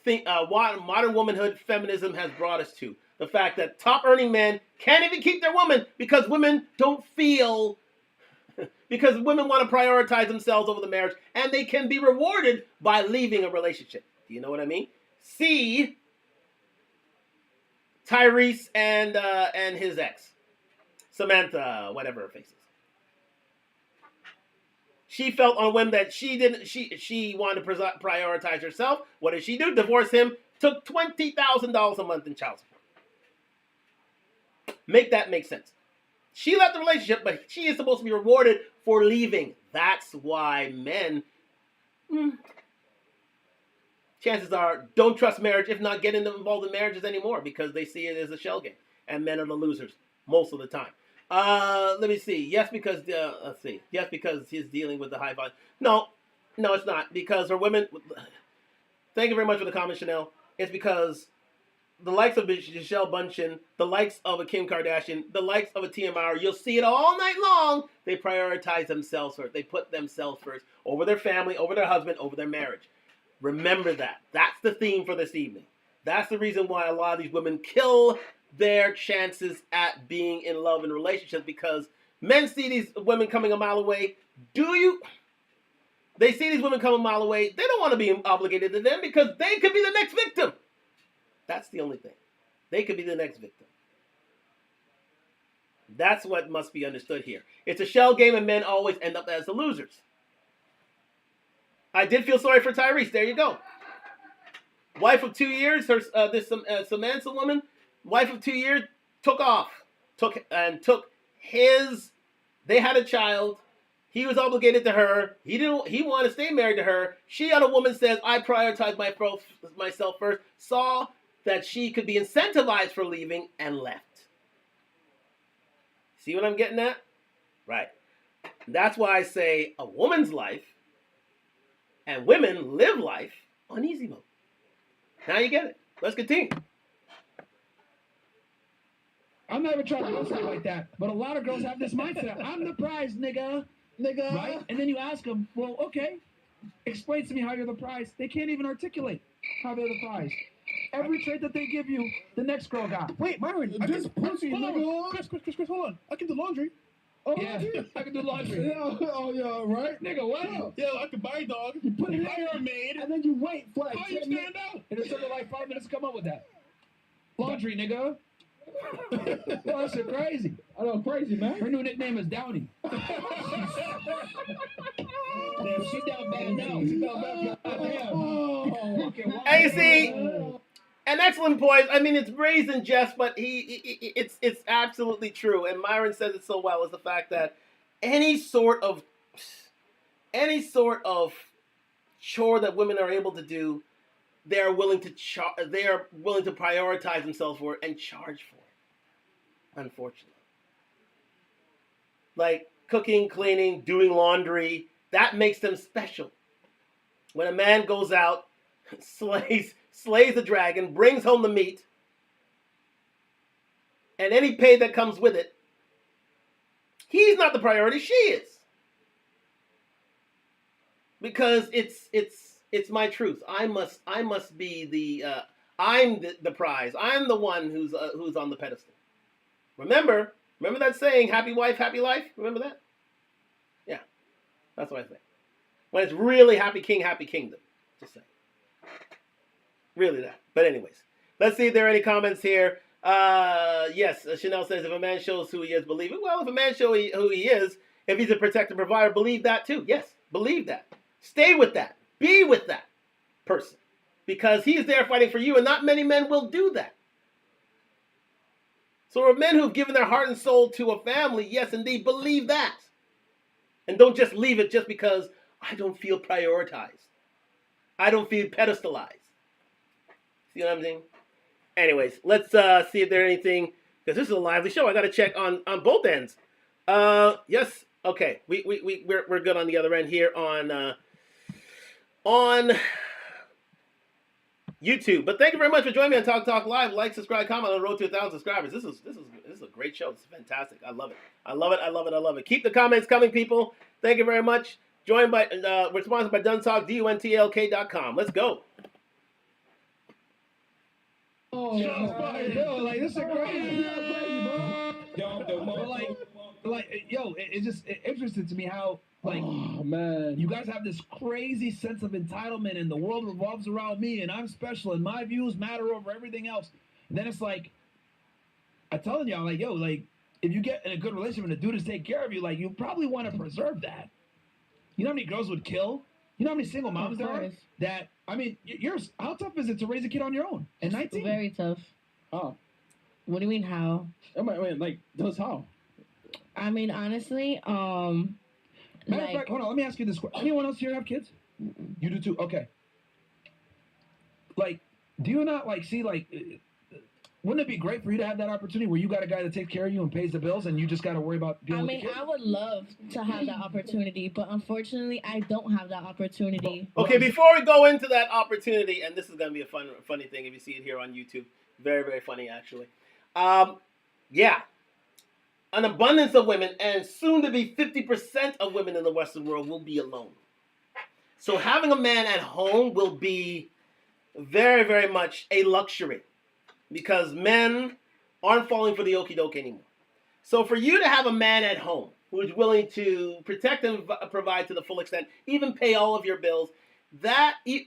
womanhood feminism has brought us to. The fact that top earning men can't even keep their woman because women don't feel, because women want to prioritize themselves over the marriage, and they can be rewarded by leaving a relationship. Do you know what I mean? See Tyrese and his ex, Samantha, whatever her face is. She felt on a whim that she wanted to prioritize herself. What did she do? Divorce him. Took $20,000 a month in child support. Make that make sense. She left the relationship, but she is supposed to be rewarded for leaving. That's why men, chances are, don't trust marriage, if not getting them involved in marriages anymore, because they see it as a shell game. And men are the losers most of the time. Let me see. Yes, because Yes, because he's dealing with the high volume. No, it's not. Because her women. Thank you very much for the comment, Chanel. It's because the likes of Gisele Bündchen, the likes of a Kim Kardashian, the likes of a Tia Mowry, you'll see it all night long. They prioritize themselves first. They put themselves first over their family, over their husband, over their marriage. Remember that. That's the theme for this evening. That's the reason why a lot of these women kill their chances at being in love and relationships, because men see these women coming a mile away. They see these women come a mile away. They don't want to be obligated to them because they could be the next victim. That's the only thing. They could be the next victim. That's what must be understood here. It's a shell game, and men always end up as the losers. I did feel sorry for Tyrese. There you go. Wife of 2 years, this Samantha woman, wife of 2 years, took his. They had a child. He was obligated to her. He wanted to stay married to her. She, on a woman, says, I prioritize myself first. Saw that she could be incentivized for leaving and left. See what I'm getting at? Right. That's why I say a woman's life and women live life on easy mode. Now you get it. Let's continue. I'm never trying to say it like that, but a lot of girls have this mindset. I'm the prize, nigga. Right? And then you ask them, well, okay, explain to me how you're the prize. They can't even articulate how they're the prize. Every trait that they give you, the next girl got. Wait, Myron, just pussy, nigga. Chris, hold on. I can do laundry. Oh, yeah, I can do laundry. Oh, yeah, right? Nigga, what? Yeah, I can buy a dog. You put it hire a maid. And then you wait for like how you stand out? And it took like 5 minutes to come up with that. Laundry, nigga. Well, that's crazy. I know, crazy, man. Her new nickname is Downey. Damn, she down bad now. She down bad. Oh, okay. Hey, see, an excellent point. I mean, it's raised in jest, but it's absolutely true. And Myron says it so well, is the fact that any sort of chore that women are able to do, they are willing to prioritize themselves for it and charge for it. Unfortunately, like cooking, cleaning, doing laundry, that makes them special. When a man goes out, slays the dragon, brings home the meat, and any pay that comes with it, he's not the priority, she is. Because it's my truth. I must be I'm the prize. I'm the one who's on the pedestal. Remember that saying, happy wife, happy life? Remember that? Yeah, that's what I think. When it's really happy king, happy kingdom. Just saying. Really that. But anyways, let's see if there are any comments here. Yes, Chanel says, if a man shows who he is, believe it. Well, if a man shows who he is, if he's a protector provider, believe that too. Yes, believe that. Stay with that. Be with that person. Because he's there fighting for you, and not many men will do that. So for men who've given their heart and soul to a family, yes, indeed, believe that. And don't just leave it just because I don't feel prioritized. I don't feel pedestalized. See what I'm saying? Anyways, let's see if there's anything, because this is a lively show. I got to check on both ends. Yes, okay. We're good on the other end here on YouTube. But thank you very much for joining me on Talk Live. Like, subscribe, comment on the road to 1,000 subscribers. This is a great show. This is fantastic. I love it. Keep the comments coming, people. Thank you very much. We're sponsored by Duntalk, DUNTLK.com. Let's go. Oh, yo, like this is crazy, bro. It's just interesting to me how, like, oh man, you guys have this crazy sense of entitlement, and the world revolves around me, and I'm special, and my views matter over everything else. And then it's like, I'm telling y'all, like, yo, like, if you get in a good relationship and a dude is taking care of you, like, you probably want to preserve that. You know how many girls would kill? You know how many single moms there are? That, I mean, how tough is it to raise a kid on your own at 19? Very tough. Oh. What do you mean, how? I mean, like, that's how. I mean, honestly, Matter of fact, hold on, let me ask you this question. Anyone else here have kids? You do too? Okay. Like, do you not, like, see, like, wouldn't it be great for you to have that opportunity where you got a guy that takes care of you and pays the bills and you just got to worry about dealing with the kids? I would love to have that opportunity, but unfortunately, I don't have that opportunity. Okay, before we go into that opportunity, and this is going to be a funny thing if you see it here on YouTube. Very, very funny, actually. Yeah. An abundance of women, and soon to be 50% of women in the Western world will be alone. So having a man at home will be very, very much a luxury, because men aren't falling for the okie doke anymore. So for you to have a man at home who is willing to protect and provide to the full extent, even pay all of your bills,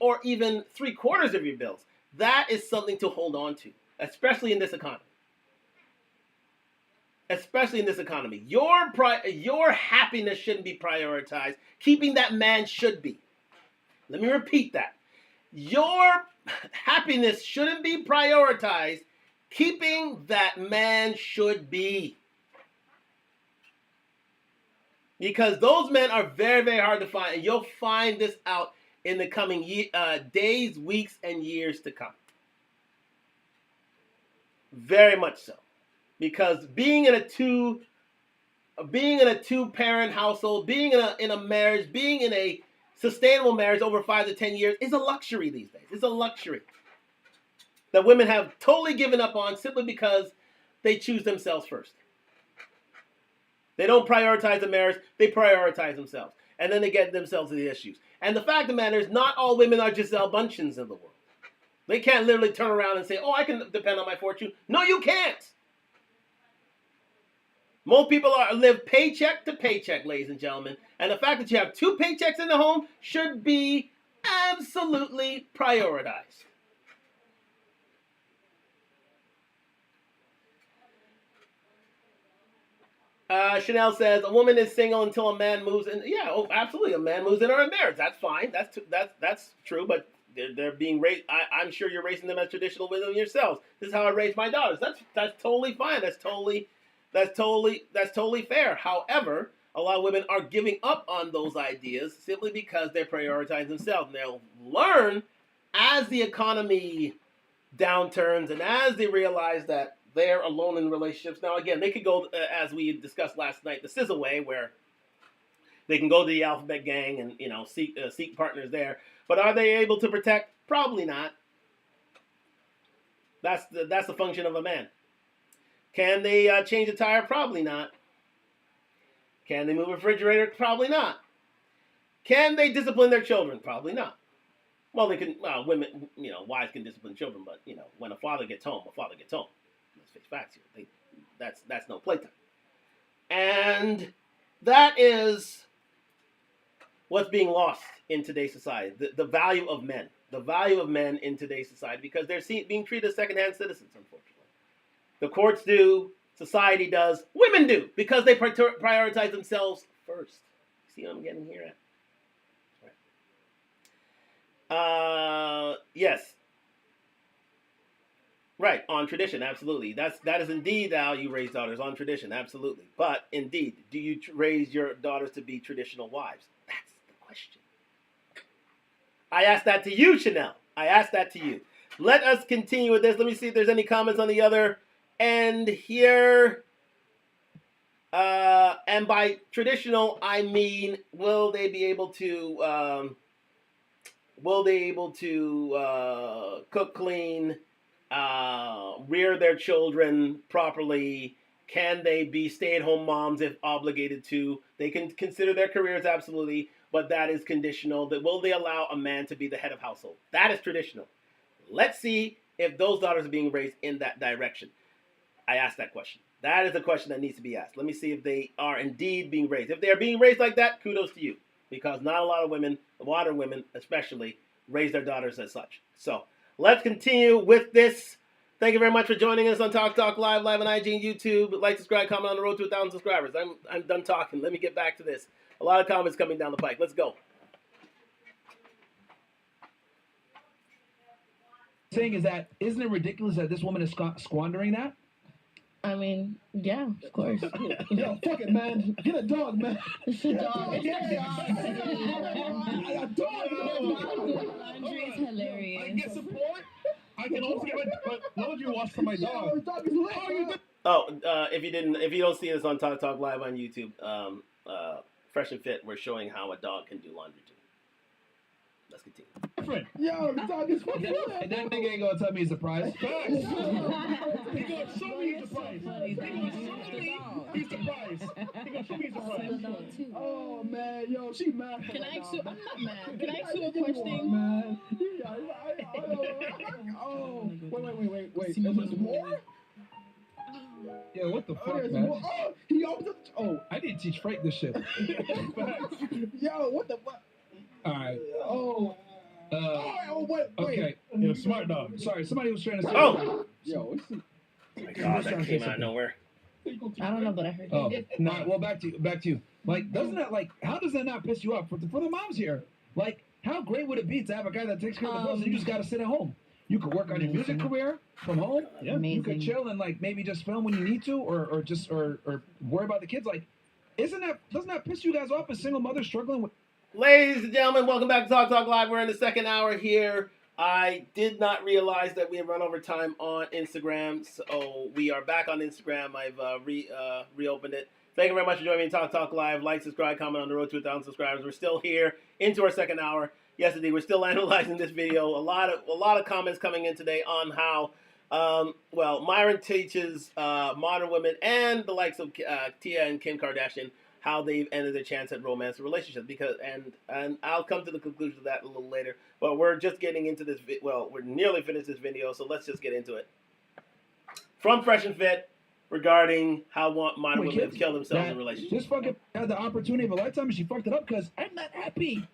or even 3/4 of your bills, that is something to hold on to, especially in this economy. Especially in this economy. Your happiness shouldn't be prioritized. Keeping that man should be. Let me repeat that. your happiness shouldn't be prioritized. Keeping that man should be. Because those men are very, very hard to find. And you'll find this out in the coming days, weeks, and years to come. Very much so. Because being in a two-parent household, being in a marriage, being in a sustainable marriage over 5 to 10 years is a luxury these days. It's a luxury that women have totally given up on simply because they choose themselves first. They don't prioritize the marriage, they prioritize themselves. And then they get themselves to the issues. And the fact of the matter is, not all women are Giselle Bunchins of the world. They can't literally turn around and say, oh, I can depend on my fortune. No, you can't. Most people live paycheck to paycheck, ladies and gentlemen. And the fact that you have 2 paychecks in the home should be absolutely prioritized. Chanel says, a woman is single until a man moves in. Yeah, oh, absolutely. A man moves in or a marriage. That's fine. That's true. But they're being raised. I'm sure you're raising them as traditional wisdom yourselves. This is how I raise my daughters. That's totally fine. That's totally fair. However, a lot of women are giving up on those ideas simply because they prioritize themselves. And they'll learn as the economy downturns and as they realize that they're alone in relationships. Now, again, they could go, as we discussed last night, the scissor way, where they can go to the alphabet gang and seek partners there. But are they able to protect? Probably not. That's the function of a man. Can they change a tire? Probably not. Can they move a refrigerator? Probably not. Can they discipline their children? Probably not. Well, they can. Well, women, wives can discipline children, but when a father gets home, a father gets home. Let's face facts here. That's no playtime. And that is what's being lost in today's society. The value of men. The value of men in today's society, because they're being treated as secondhand citizens, unfortunately. The courts do, society does, women do, because they prioritize themselves first. See what I'm getting here at? Yes. Right, on tradition, absolutely. That is indeed how you raise daughters, on tradition, absolutely. But indeed, do you raise your daughters to be traditional wives? That's the question. I asked that to you, Chanel. I asked that to you. Let us continue with this. Let me see if there's any comments on the other end here. And by traditional, I mean, will they be able to cook, clean, rear their children properly? Can they be stay-at-home moms if obligated to? They can consider their careers, absolutely, but that is conditional. That will they allow a man to be the head of household? That is traditional. Let's see if those daughters are being raised in that direction. I asked that question. That is a question that needs to be asked. Let me see if they are indeed being raised. If they are being raised like that, kudos to you, because not a lot of women, modern women especially, raise their daughters as such. So let's continue with this. Thank you very much for joining us on Talk Live on IG and YouTube. Like, subscribe, comment on the road to 1,000 subscribers. I'm done talking. Let me get back to this. A lot of comments coming down the pike. Let's go. Saying is that, isn't it ridiculous that this woman is squandering that? I mean, yeah, of course. Yo, fuck it, man. Get a dog, man. It's a dog. A dog. Laundry is hilarious. I get support. I can also get my laundry washed for my dog. If you don't see this on Talk Live on YouTube, Fresh and Fit, we're showing how a dog can do laundry too. Let's continue. Different. Yo, the dog is fucking. And that nigga ain't gonna tell me he's a prize. He gonna show me he's a prize. He gonna show me he's a prize. He gonna show me he's a prize. Oh man, yo, she mad. Can I ask you? I'm not mad. Can I ask you a question? Man. Oh, wait. Is there more? Yeah, what the fuck, man? More. Oh, he opened up. Oh, I didn't teach Frank this shit. Yo, what the fuck? All right. Wait. Okay. You're a smart dog. Sorry, somebody was trying to say. Oh! Yo, Oh my God, that came out of nowhere. I don't know, but I heard it. Well, back to you. Like, doesn't that, like, how does that not piss you off for the moms here? Like, How great would it be to have a guy that takes care of the bills and you just got to sit at home? You could work on your music career from home. Yeah. You could chill and like maybe just film when you need to, or worry about the kids. Like, doesn't that piss you guys off as single mothers struggling with? Ladies and gentlemen, welcome back to Talk Talk Live. We're in the second hour here. I did not realize that we had run over time on Instagram, so we are back on Instagram. I've reopened it. Thank you very much for joining me in Talk Talk Live. Like, subscribe, comment on the road to 1,000 subscribers. We're still here into our second hour. Yes, indeed, we're still analyzing this video. A lot of comments coming in today on how, Myron teaches modern women and the likes of Tia and Kim Kardashian how they've ended their chance at romance and relationships. And I'll come to the conclusion of that a little later. But we're just getting into this. We're nearly finished this video, so let's just get into it. From Fresh and Fit, regarding how modern women have killed themselves in relationships. This fucking had the opportunity of a lifetime and she fucked it up because I'm not happy.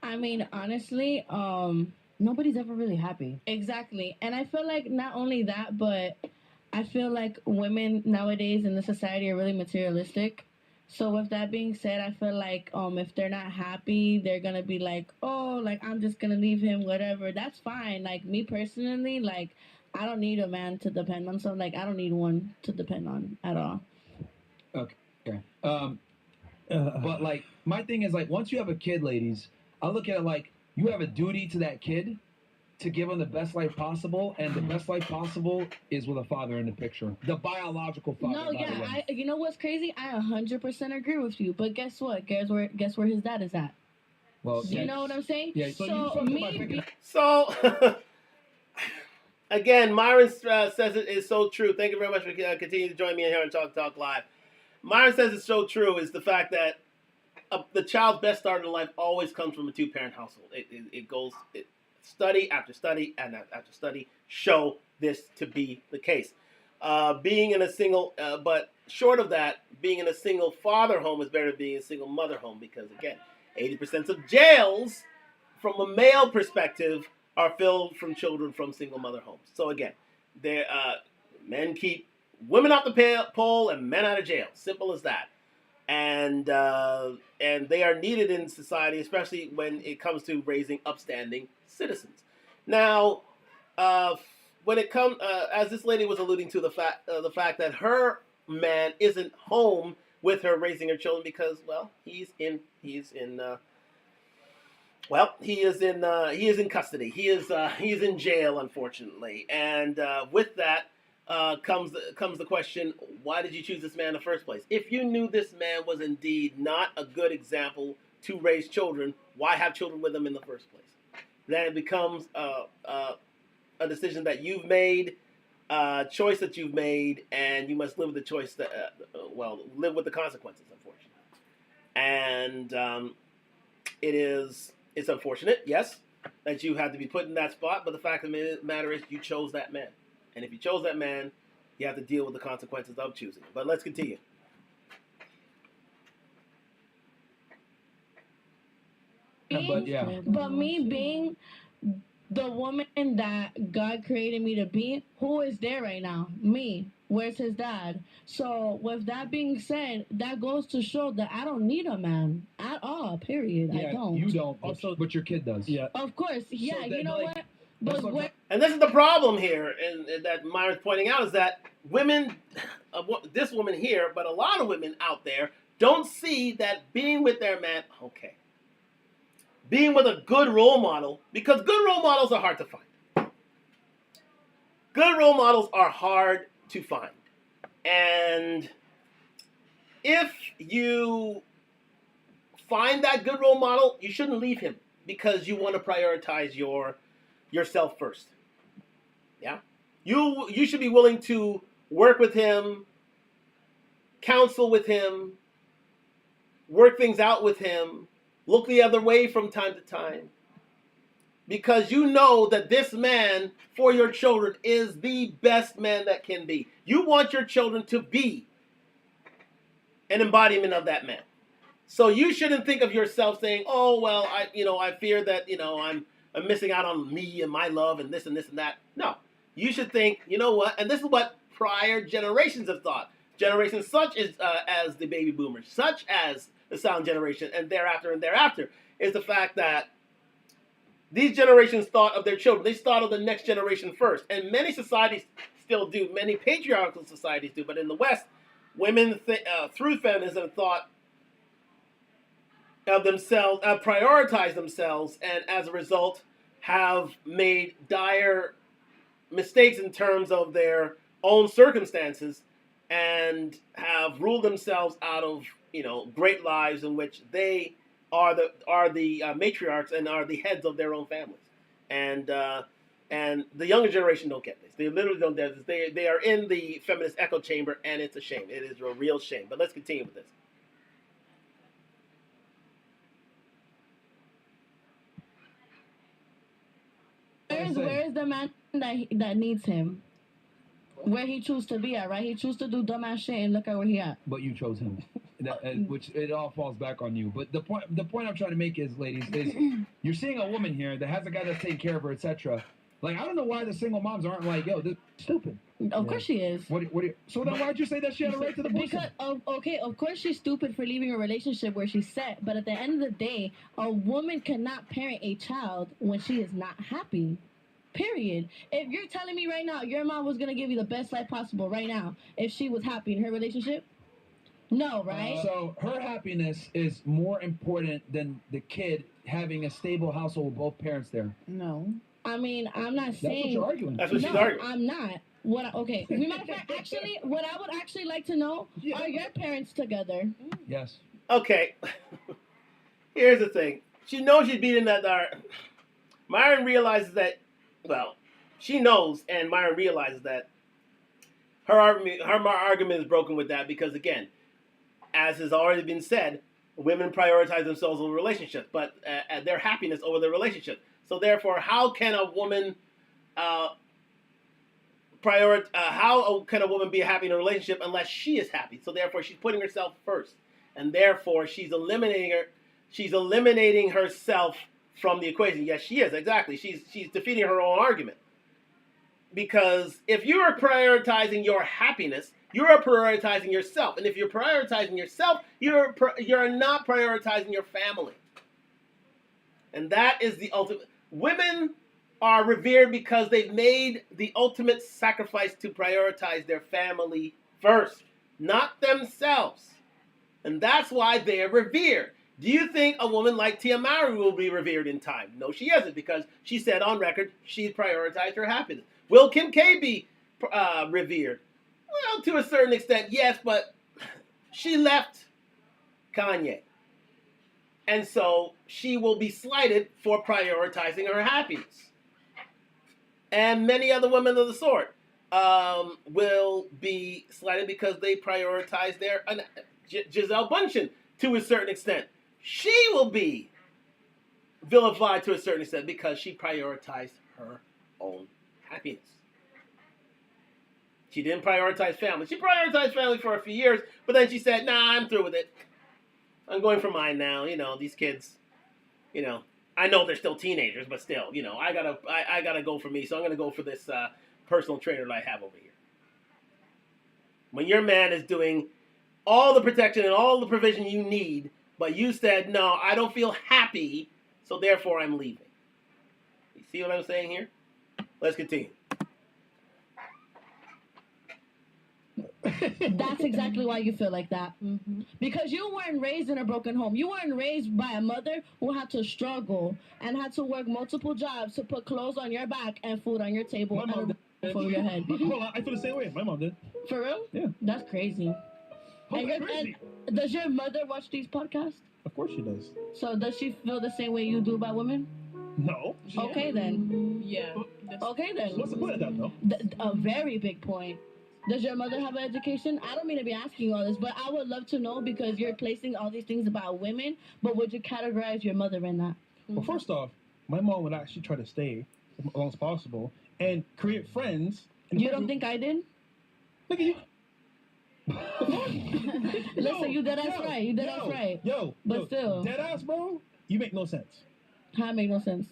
I mean, honestly, nobody's ever really happy. Exactly. And I feel like not only that, but I feel like women nowadays in the society are really materialistic. So with that being said, I feel like if they're not happy, they're going to be like, oh, like, I'm just going to leave him, whatever. That's fine. Like, me personally, like, I don't need a man to depend on. So, like, I don't need one to depend on at all. Okay. But, like, my thing is, like, once you have a kid, ladies, I look at it like you have a duty to that kid to give him the best life possible, and the best life possible is with a father in the picture. The biological father. No, yeah, you know what's crazy? I 100% agree with you. But guess what? Guess where his dad is at? Well, you know what I'm saying? Yeah. So again, Myron says it is so true. Thank you very much for continuing to join me here on Talk Talk Live. Myron says it's so true is the fact that the child's best start in life always comes from a two-parent household. It goes study after study and after study show this to be the case. Being in a single, but short of that, being in a single father home is better than being in a single mother home because, again, 80% of jails, from a male perspective, are filled from children from single mother homes. So, again, men keep women off the pole and men out of jail. Simple as that. And they are needed in society, especially when it comes to raising upstanding citizens. Now, when it comes, as this lady was alluding to, the fact that her man isn't home with her raising her children because, well, he is in custody. He is in jail, unfortunately. And with that comes the question: why did you choose this man in the first place? If you knew this man was indeed not a good example to raise children, why have children with him in the first place? Then it becomes a decision that you've made, a choice that you've made, and you must live with the choice that, live with the consequences, unfortunately. And it's unfortunate, yes, that you had to be put in that spot, but the fact of the matter is you chose that man. And if you chose that man, you have to deal with the consequences of choosing him. But let's continue. But me being the woman that God created me to be, who is there right now? Me. Where's his dad? So with that being said, that goes to show that I don't need a man at all, period. Yeah, I don't. You don't, but your kid does. Yeah. Of course. Yeah, so you know what? But and this is the problem here, and that Myron's pointing out, is that women, this woman here, but a lot of women out there, don't see that being with their man, being with a good role model, because good role models are hard to find. Good role models are hard to find. And if you find that good role model, you shouldn't leave him because you want to prioritize yourself first. Yeah? You should be willing to work with him, counsel with him, work things out with him, look the other way from time to time. Because you know that this man for your children is the best man that can be. You want your children to be an embodiment of that man. So you shouldn't think of yourself saying, oh, well, I fear that, I'm missing out on me and my love and this and this and that. No. You should think, you know what? And this is what prior generations have thought. Generations such as the baby boomers, such as the silent generation, and thereafter, is the fact that these generations thought of their children. They thought of the next generation first. And many societies still do. Many patriarchal societies do. But in the West, women, through feminism, thought of themselves, prioritize themselves, and as a result, have made dire mistakes in terms of their own circumstances, and have ruled themselves out of great lives in which they are the matriarchs and are the heads of their own families, and the younger generation don't get this. They literally don't get this. They are in the feminist echo chamber, and it's a shame. It is a real shame. But let's continue with this. Where is the man that needs him? Where he chooses to be at, right? He chooses to do dumbass shit, and look at where he at. But you chose him, which it all falls back on you. But the point I'm trying to make is, ladies, is you're seeing a woman here that has a guy that's taking care of her, etc. Like, I don't know why the single moms aren't like, yo, this is stupid. Of course she is. So then why'd you say that she had a right to the person? Because, of course she's stupid for leaving a relationship where she's set. But at the end of the day, a woman cannot parent a child when she is not happy. Period. If you're telling me right now your mom was going to give you the best life possible right now if she was happy in her relationship? No, right? So her happiness is more important than the kid having a stable household with both parents there. No. I mean, I'm not saying... That's what you're arguing. That's what she's arguing. I'm not. Okay. Matter of fact, actually, what I would actually like to know, are your parents together? Yes. Okay. Here's the thing. She knows she's beating that dart. Myron realizes that, she knows, and Myron realizes that her argument is broken with that because, again, as has already been said, women prioritize themselves over relationships, but their happiness over their relationship. So therefore, how can a woman how can a woman be happy in a relationship unless she is happy? So therefore, she's putting herself first, and therefore she's eliminating herself from the equation. Yes, she is, exactly. She's defeating her own argument. Because if you are prioritizing your happiness, you are prioritizing yourself. And if you're prioritizing yourself, you're not prioritizing your family. And that is the ultimate. Women are revered because they've made the ultimate sacrifice to prioritize their family first, not themselves. And that's why they are revered. Do you think a woman like Tia Mowry will be revered in time? No, she isn't, because she said on record she prioritized her happiness. Will Kim K be revered? Well, to a certain extent, yes, but she left Kanye. And so she will be slighted for prioritizing her happiness. And many other women of the sort will be slighted because they prioritize their... Gisele Bundchen, to a certain extent. She will be vilified to a certain extent because she prioritized her own happiness. She didn't prioritize family. She prioritized family for a few years, but then she said, nah, I'm through with it. I'm going for mine now. These kids, I know they're still teenagers, but still, I gotta go for me, so I'm gonna go for this personal trainer that I have over here. When your man is doing all the protection and all the provision you need, but you said, no, I don't feel happy, so therefore I'm leaving. You see what I'm saying here? Let's continue. That's exactly why you feel like that. Mm-hmm. Because you weren't raised in a broken home. You weren't raised by a mother who had to struggle and had to work multiple jobs to put clothes on your back and food on your table and a roof over your head. Well, I feel the same way. My mom did. For real? Yeah. That's crazy. And does your mother watch these podcasts? Of course she does. So does she feel the same way you do about women? No. Okay then. Yeah. Okay then. What's the point of that though? A very big point. Does your mother have an education? I don't mean to be asking you all this, but I would love to know because you're placing all these things about women, but would you categorize your mother in that? Well, first off, my mom would actually try to stay as long as possible and create friends. You don't think I did? Look at you. Listen, you dead ass right. You dead ass right. But still. Dead ass, bro? You make no sense. How it make no sense?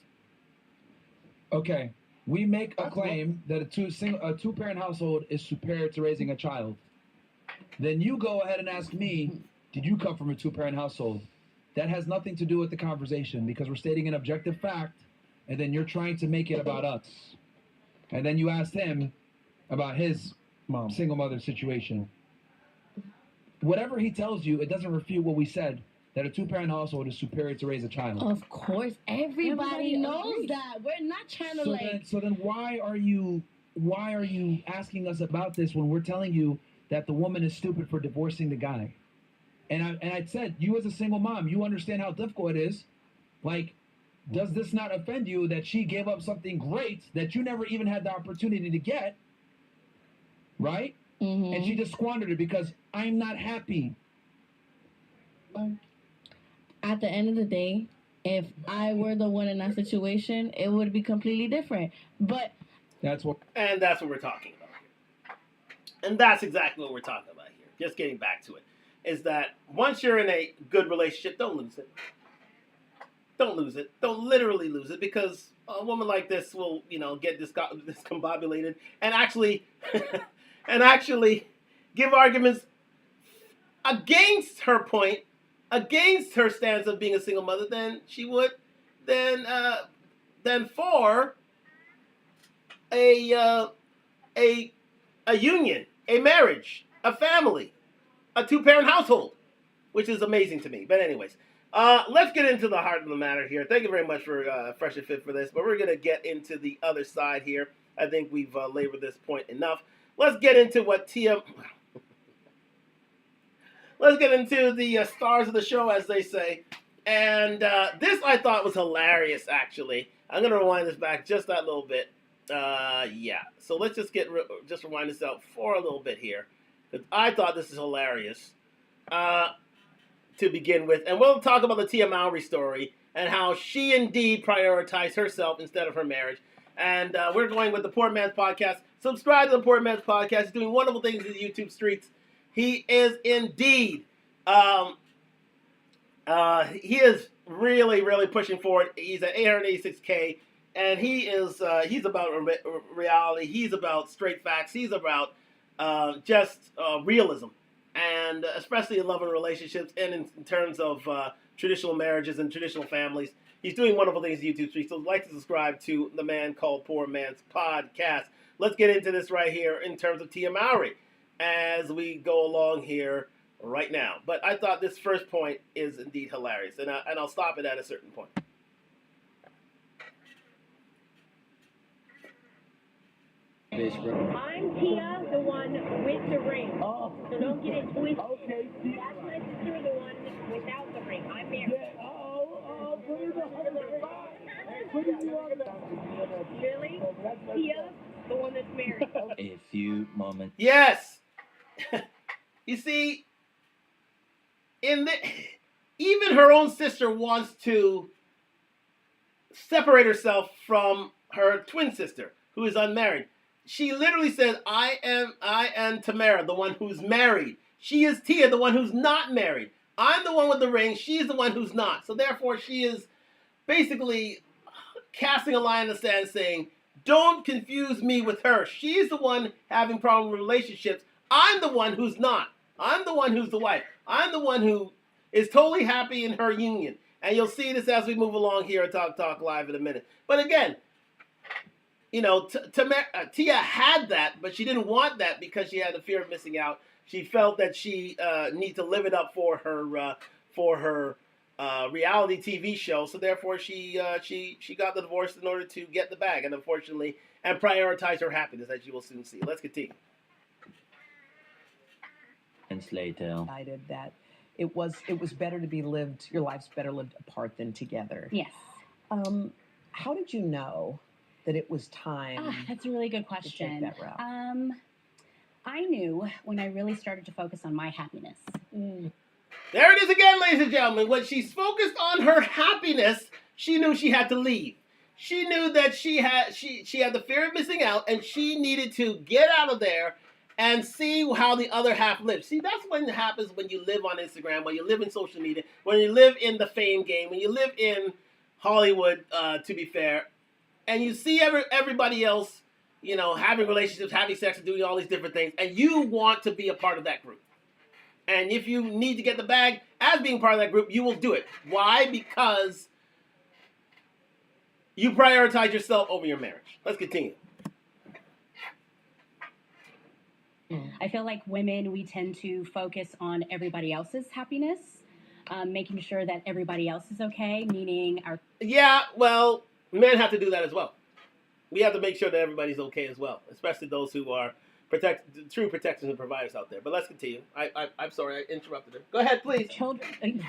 Okay. We make a claim that a two-parent household is superior to raising a child. Then you go ahead and ask me, did you come from a two-parent household? That has nothing to do with the conversation because we're stating an objective fact and then you're trying to make it about us. And then you asked him about his single mother situation. Whatever he tells you, it doesn't refute what we said, that a two-parent household is superior to raise a child. Of course, everybody knows agrees. that. We're not trying to So then why are you asking us about this when we're telling you that the woman is stupid for divorcing the guy? And I said, you as a single mom, you understand how difficult it is. Like, does this not offend you that she gave up something great that you never even had the opportunity to get, right? Mm-hmm. And she just squandered it because I'm not happy. At the end of the day, if I were the one in that situation, it would be completely different. But that's what we're talking about here. And that's exactly what we're talking about here. Just getting back to it. Is that once you're in a good relationship, don't lose it. Don't lose it. Don't literally lose it, because a woman like this will, get discombobulated and actually give arguments against her point, against her stance of being a single mother, than she would than for a union, a marriage, a family, a two-parent household, which is amazing to me. But anyways, let's get into the heart of the matter here. Thank you very much for Fresh and Fit for this, but we're going to get into the other side here. I think we've labored this point enough. Let's get into what let's get into the stars of the show, as they say. And this I thought was hilarious, actually. I'm going to rewind this back just that little bit. Yeah. So let's just just rewind this out for a little bit here, because I thought this is hilarious to begin with. And we'll talk about the Tia Mowry story and how she indeed prioritized herself instead of her marriage. And we're going with the Poor Man's Podcast. Subscribe to the Poor Man's Podcast. He's doing wonderful things in the YouTube streets. He is indeed, he is really, really pushing forward. He's at 886K, and he's about reality. He's about straight facts. He's about just realism, and especially in love and relationships, and in terms of traditional marriages and traditional families. He's doing wonderful things on YouTube streets. So like to subscribe to the man called Poor Man's Podcast. Let's get into this right here in terms of Tia Mowry as we go along here right now. But I thought this first point is indeed hilarious, and I'll stop it at a certain point. I'm Tia, the one with the ring. Oh. So don't get it twisted. Okay, Tia. That's my sister, the one without the ring. I'm married. Yeah. Put it on the side. Put it on the Really? Tia, the one that's married. A few moments. Yes. You see, even her own sister wants to separate herself from her twin sister, who is unmarried. She literally says, I am Tamara, the one who's married. She is Tia, the one who's not married. I'm the one with the ring. She's the one who's not. So therefore, she is basically casting a line in the sand, saying, don't confuse me with her. She's the one having problems with relationships. I'm the one who's not. I'm the one who's the wife. I'm the one who is totally happy in her union. And you'll see this as we move along here at Talk Live in a minute. But again, Tia had that, but she didn't want that because she had the fear of missing out. She felt that she needed to live it up for her reality TV show. So therefore, she got the divorce in order to get the bag, and unfortunately, and prioritize her happiness, as you will soon see. Let's continue. And later. Decided that it was better to be lived. Your life's better lived apart than together. Yes. How did you know that it was time? That's a really good question. To take that route? I knew when I really started to focus on my happiness. There it is again, ladies and gentlemen. When she's focused on her happiness, she knew she had to leave. She knew that she had the fear of missing out, and she needed to get out of there and see how the other half lives. See, that's what happens when you live on Instagram, when you live in social media, when you live in the fame game, when you live in Hollywood, to be fair, and you see everybody else, having relationships, having sex, and doing all these different things, and you want to be a part of that group. And if you need to get the bag as being part of that group, you will do it. Why? Because you prioritize yourself over your marriage. Let's continue. I feel like women, we tend to focus on everybody else's happiness, making sure that everybody else is okay, meaning our... Yeah, well, men have to do that as well. We have to make sure that everybody's okay as well, especially those who are true protectors and providers out there. But let's continue. I'm sorry, I interrupted her. Go ahead, please. Children...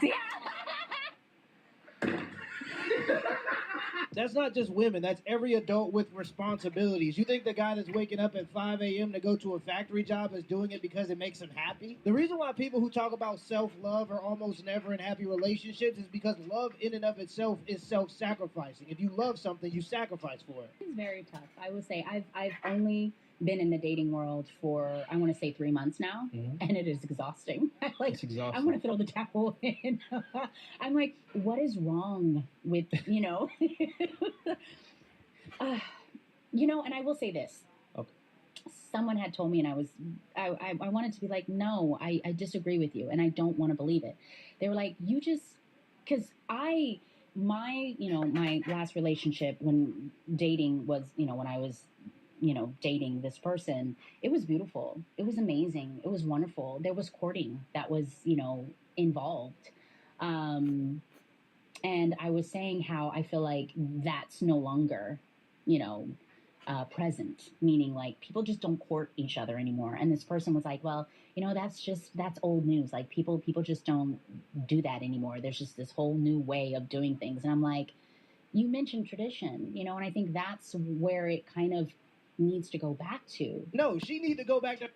That's not just women. That's every adult with responsibilities. You think the guy that's waking up at 5 a.m. to go to a factory job is doing it because it makes him happy? The reason why people who talk about self-love are almost never in happy relationships is because love in and of itself is self-sacrificing. If you love something, you sacrifice for it. It's very tough. I would say I've only been in the dating world for, I want to say 3 months now, and it is exhausting. It's exhausting. I want to throw the towel in. I'm like, what is wrong with, you know? You know, and I will say this. Okay. Someone had told me, and I wanted to be like, no, I disagree with you, and I don't want to believe it. They were like, you just, because my last relationship when dating was, you know, when I was, you know, dating this person, it was beautiful. It was amazing. It was wonderful. There was courting that was, you know, involved. And I was saying how I feel like that's no longer, you know, present, meaning like people just don't court each other anymore. And this person was like, well, you know, that's old news. Like people just don't do that anymore. There's just this whole new way of doing things. And I'm like, you mentioned tradition, you know, and I think that's where it kind of needs to go back to. No, she need to go back to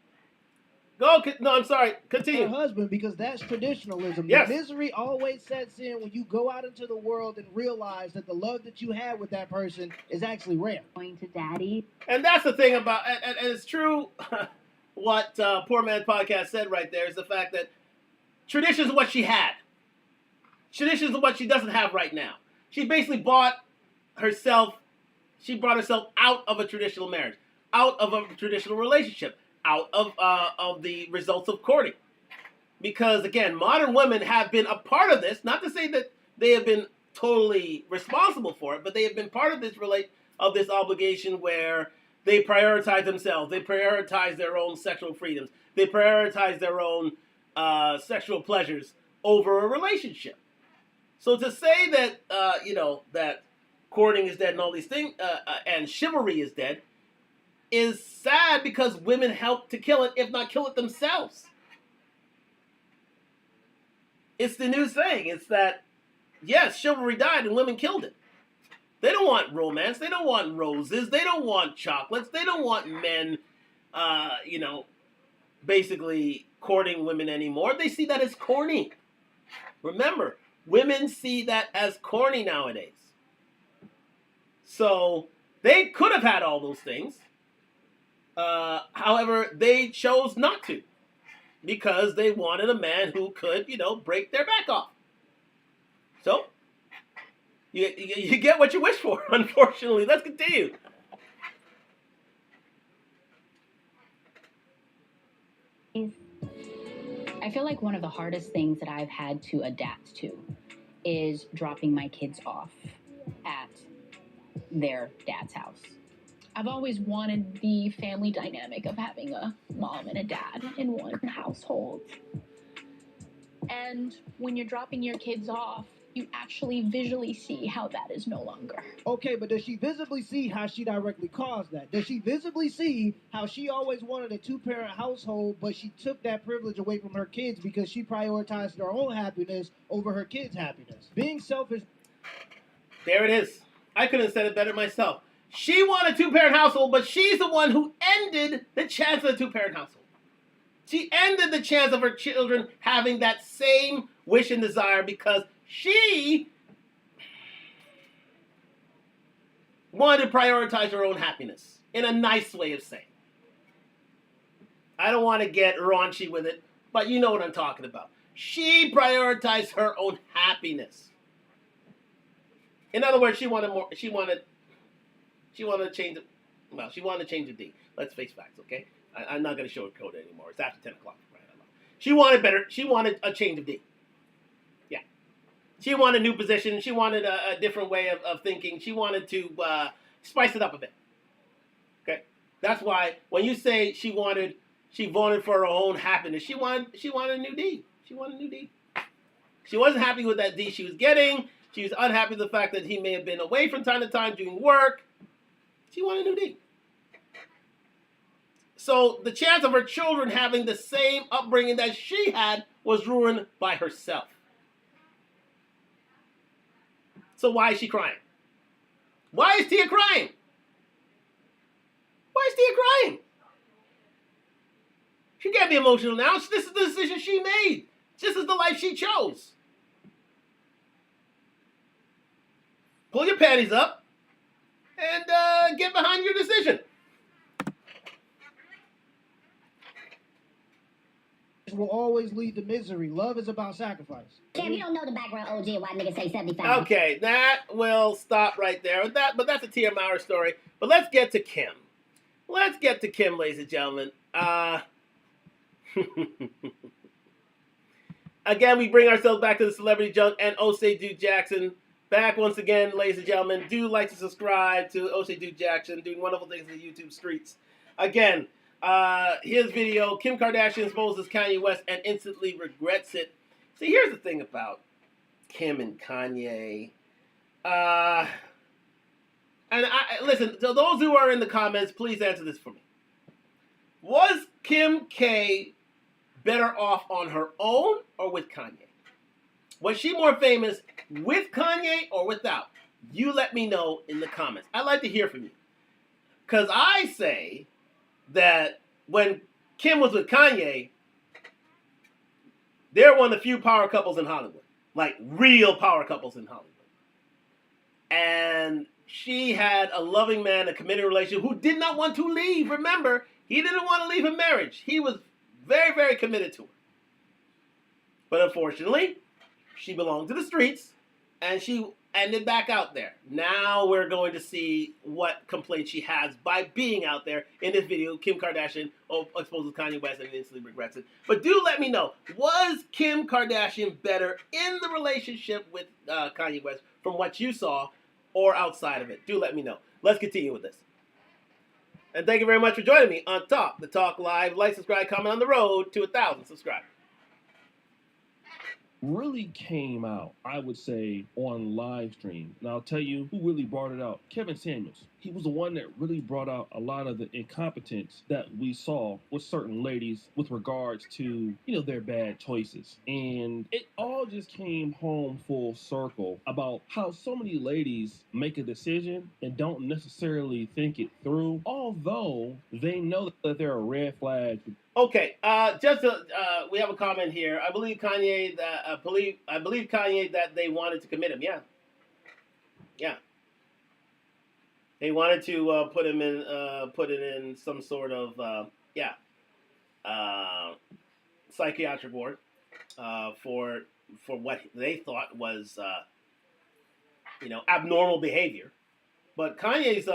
No, I'm sorry. Continue. her husband, because that's traditionalism. Yes. The misery always sets in when you go out into the world and realize that the love that you had with that person is actually rare. Going to daddy. And that's the thing about, and it's true what Poor Man Podcast said right there, is the fact that tradition is what she had. Tradition is what she doesn't have right now. She basically brought herself out of a traditional marriage, out of a traditional relationship, out of the results of courting. Because, again, modern women have been a part of this, not to say that they have been totally responsible for it, but they have been part of this obligation where they prioritize themselves, they prioritize their own sexual freedoms, they prioritize their own sexual pleasures over a relationship. So to say that, that courting is dead and all these things, and chivalry is dead, is sad because women help to kill it, if not kill it themselves. It's the new thing. It's that, yes, chivalry died and women killed it. They don't want romance. They don't want roses. They don't want chocolates. They don't want men, basically courting women anymore. They see that as corny. Remember, women see that as corny nowadays. So they could have had all those things. However, they chose not to because they wanted a man who could, break their back off. So you get what you wish for, unfortunately. Let's continue. I feel like one of the hardest things that I've had to adapt to is dropping my kids off at their dad's house. I've always wanted the family dynamic of having a mom and a dad in one household. And when you're dropping your kids off, you actually visually see how that is no longer. Okay, but does she visibly see how she directly caused that? Does she visibly see how she always wanted a two-parent household, but she took that privilege away from her kids because she prioritized her own happiness over her kids' happiness? Being selfish. There it is. I couldn't have said it better myself. She wanted a two-parent household, but she's the one who ended the chance of a two-parent household. She ended the chance of her children having that same wish and desire because she wanted to prioritize her own happiness in a nice way of saying. I don't want to get raunchy with it, but you know what I'm talking about. She prioritized her own happiness. In other words, she wanted more. She wanted to change it. Well, she wanted to change the D. Let's face facts, okay? I'm not going to sugarcoat it anymore. It's after 10 o'clock. Right? She wanted better. She wanted a change of D. Yeah. She wanted a new position. She wanted a different way of thinking. She wanted to spice it up a bit. Okay, that's why when you say she voted for her own happiness, she wanted a new D. She wanted a new D. She wasn't happy with that D she was getting. She was unhappy with the fact that he may have been away from time to time doing work. She wanted a new D. So the chance of her children having the same upbringing that she had was ruined by herself. So why is she crying? Why is Tia crying? Why is Tia crying? She can't be emotional now. This is the decision she made. This is the life she chose. Pull your panties up and get behind your decision. Will always lead to misery. Love is about sacrifice. Cam, you don't know the background OG and why niggas say 75. Okay, that will stop right there. But that's a Tia Mowry story. But let's get to Kim. Let's get to Kim, ladies and gentlemen. Again, we bring ourselves back to the celebrity junk and Osei Duke Jackson. Back once again, ladies and gentlemen. Do like to subscribe to Osei Duke Jackson, doing wonderful things in the YouTube streets. Again, his video, Kim Kardashian exposes Kanye West and instantly regrets it. See, here's the thing about Kim and Kanye. Listen, so those who are in the comments, please answer this for me. Was Kim K better off on her own or with Kanye? Was she more famous with Kanye or without? You let me know in the comments. I'd like to hear from you. Because I say that when Kim was with Kanye, they're one of the few power couples in Hollywood. Like, real power couples in Hollywood. And she had a loving man, a committed relationship, who did not want to leave. Remember, he didn't want to leave her marriage. He was very, very committed to her. But unfortunately, she belonged to the streets, and she ended back out there. Now we're going to see what complaints she has by being out there. In this video, Kim Kardashian exposes Kanye West and instantly regrets it. But do let me know, was Kim Kardashian better in the relationship with Kanye West from what you saw or outside of it? Do let me know. Let's continue with this. And thank you very much for joining me on Talk the Talk Live. Like, subscribe, comment on the road to 1,000 subscribers. Really came out, I would say, on live stream. And I'll tell you who really brought it out. Kevin Samuels. He was the one that really brought out a lot of the incompetence that we saw with certain ladies with regards to, their bad choices. And it all just came home full circle about how so many ladies make a decision and don't necessarily think it through, although they know that there are red flags. Okay, we have a comment here. I believe Kanye that they wanted to commit him. Yeah. They wanted to put it in some sort of psychiatric ward for what they thought was abnormal behavior. But Kanye's